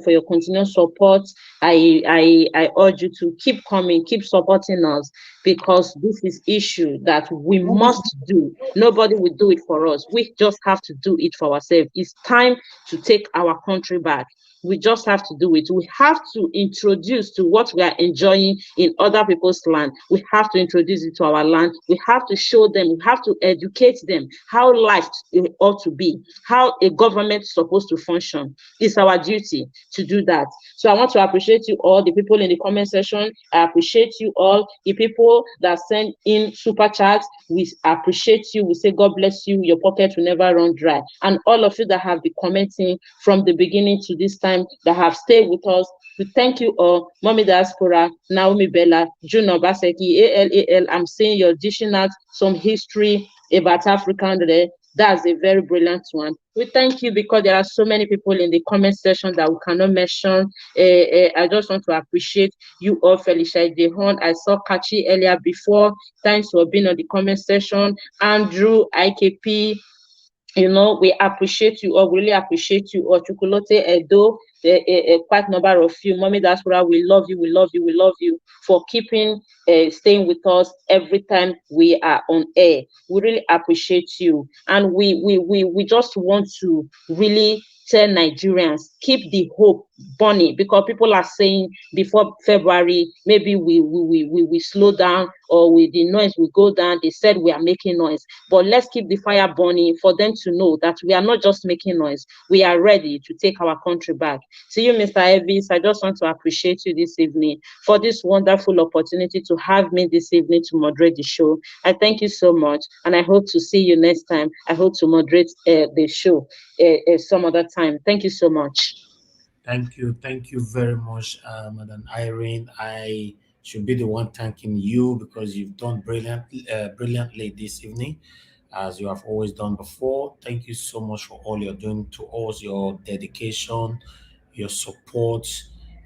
for your continued support. I urge you to keep coming, keep supporting us because this is issue that we must do. Nobody will do it for us. We just have to do it for ourselves. It's time to take our country back. We just have to do it. We have to introduce to what we are enjoying in other people's land. We have to introduce it to our land. We have to show them, we have to educate them how life ought to be, how a government is supposed to function. It's our duty to do that. So I want to appreciate you all, the people in the comment section. I appreciate you all, the people that send in super chats. We appreciate you. We say God bless you. Your pocket will never run dry. And all of you that have been commenting from the beginning to this time, that have stayed with us, we thank you all. Mommy Diaspora, Naomi Bella, Juno Baseki, ALAL. I'm saying you're dishing out some history about African Day. That's a very brilliant one. We thank you because there are so many people in the comment section that we cannot mention. I just want to appreciate you all, Felicia Dehon. I saw Kachi earlier before. Thanks for being on the comment section. Andrew, IKP, we appreciate you all, really appreciate you all. Chukulote Edo, quite number of you. Mommy Diaspora, we love you, we love you, we love you for keeping, staying with us every time we are on air. We really appreciate you. And we just want to really tell Nigerians, keep the hope burning because people are saying before February, maybe we slow down or the noise will go down. They said we are making noise, but let's keep the fire burning for them to know that we are not just making noise. We are ready to take our country back. See you, Mr. Evis. I just want to appreciate you this evening for this wonderful opportunity to have me this evening to moderate the show. I thank you so much, and I hope to see you next time. I hope to moderate the show some other time. Thank you so much. Thank you very much, Madam Irene. I should be the one thanking you because you've done brilliantly this evening, as you have always done before. Thank you so much for all you're doing to us, your dedication, your support,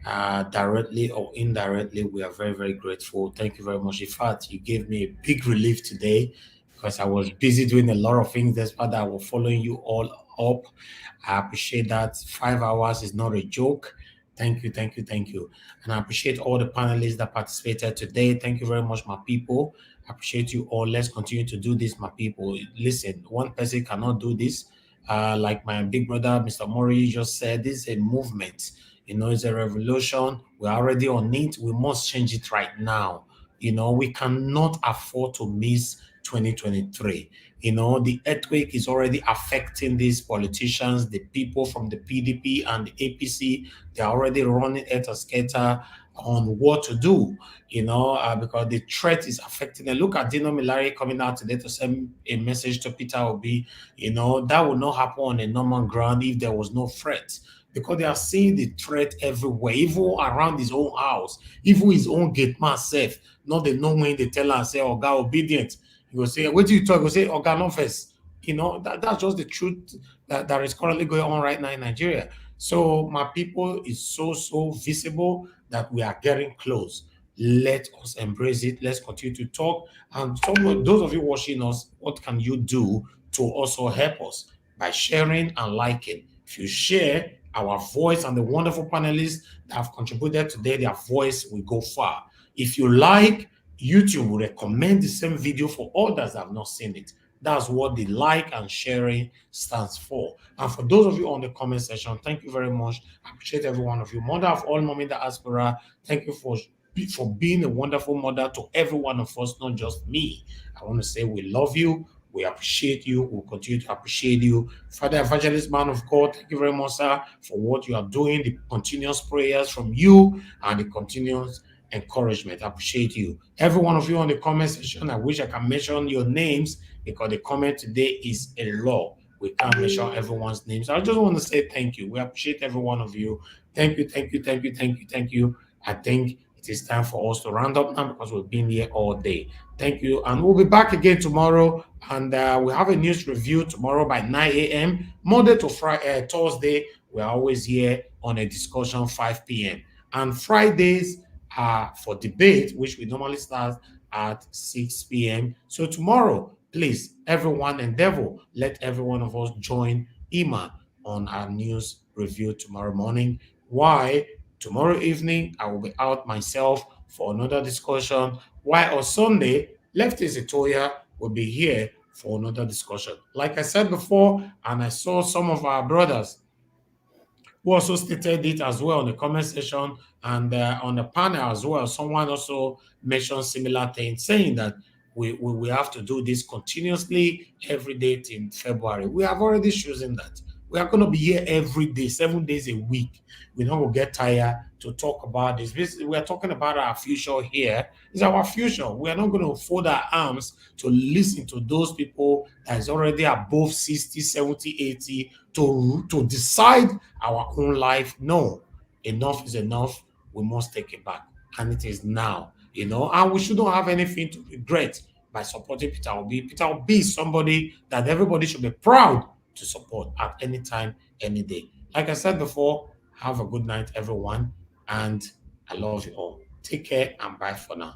directly or indirectly. We are very, very grateful. Thank you very much. In fact, you gave me a big relief today because I was busy doing a lot of things. Despite that, I was following you all up. I appreciate that. 5 hours is not a joke. Thank you, thank you, thank you. And I appreciate all the panelists that participated today. Thank you very much, my people. I appreciate you all. Let's continue to do this, my people. Listen, one person cannot do this. Like my big brother, Mr. Mori, just said, this is a movement. It's a revolution. We're already on it. We must change it right now. We cannot afford to miss 2023. The earthquake is already affecting these politicians, the people from the PDP and the APC. They're already running at a scatter on what to do, because the threat is affecting them. Look at Dino Melaye coming out today to send a message to Peter Obi. That would not happen on a normal ground if there was no threat, because they are seeing the threat everywhere, even around his own house, even his own gate man self. Not they know when they tell and say, "Oh, God, obedient." He will say, "What do you talk?" He will say, "Oh, God, no first." That's just the truth that is currently going on right now in Nigeria. So my people is so visible that we are getting close. Let us embrace it. Let's continue to talk. And those of you watching us, what can you do to also help us? By sharing and liking. If you share, our voice and the wonderful panelists that have contributed today, their voice will go far. If you like, YouTube will recommend the same video for others that have not seen it. That's what the like and sharing stands for. And for those of you on the comment section, thank you very much. I appreciate every one of you. Mother of all Mommy Diaspora, thank you for being a wonderful mother to every one of us, not just me. I want to say we love you. We appreciate you. We'll continue to appreciate you. Father Evangelist, man of God, thank you very much, sir, for what you are doing, the continuous prayers from you and the continuous encouragement. I appreciate you. Every one of you on the comment section, I wish I can mention your names because the comment today is a law. We can't mention everyone's names. I just want to say thank you. We appreciate every one of you. Thank you, thank you, thank you, thank you, thank you. I think it is time for us to round up now because we've been here all day. Thank you. And we'll be back again tomorrow. And we have a news review tomorrow by 9 a.m. Monday to Friday, Thursday, we're always here on a discussion 5 p.m. And Fridays for debate, which we normally start at 6 p.m. So tomorrow, please, everyone endeavor, let every one of us join Iman on our news review tomorrow morning. Why? Tomorrow evening, I will be out myself for another discussion. Why on Sunday, Lefty Zitoya will be here for another discussion. Like I said before, and I saw some of our brothers who also stated it as well in the comment section and on the panel as well. Someone also mentioned similar things, saying that we have to do this continuously every day in February. We have already chosen that. We are going to be here every day, 7 days a week. We're not going to get tired to talk about this. We are talking about our future here. It's our future. We are not going to fold our arms to listen to those people that is already above 60, 70, 80 to decide our own life. No, enough is enough. We must take it back. And it is now, and we shouldn't have anything to regret by supporting Peter Obi. Peter Obi is somebody that everybody should be proud to support at any time, any day. Like I said before, have a good night, everyone. And I love you all. Take care and bye for now.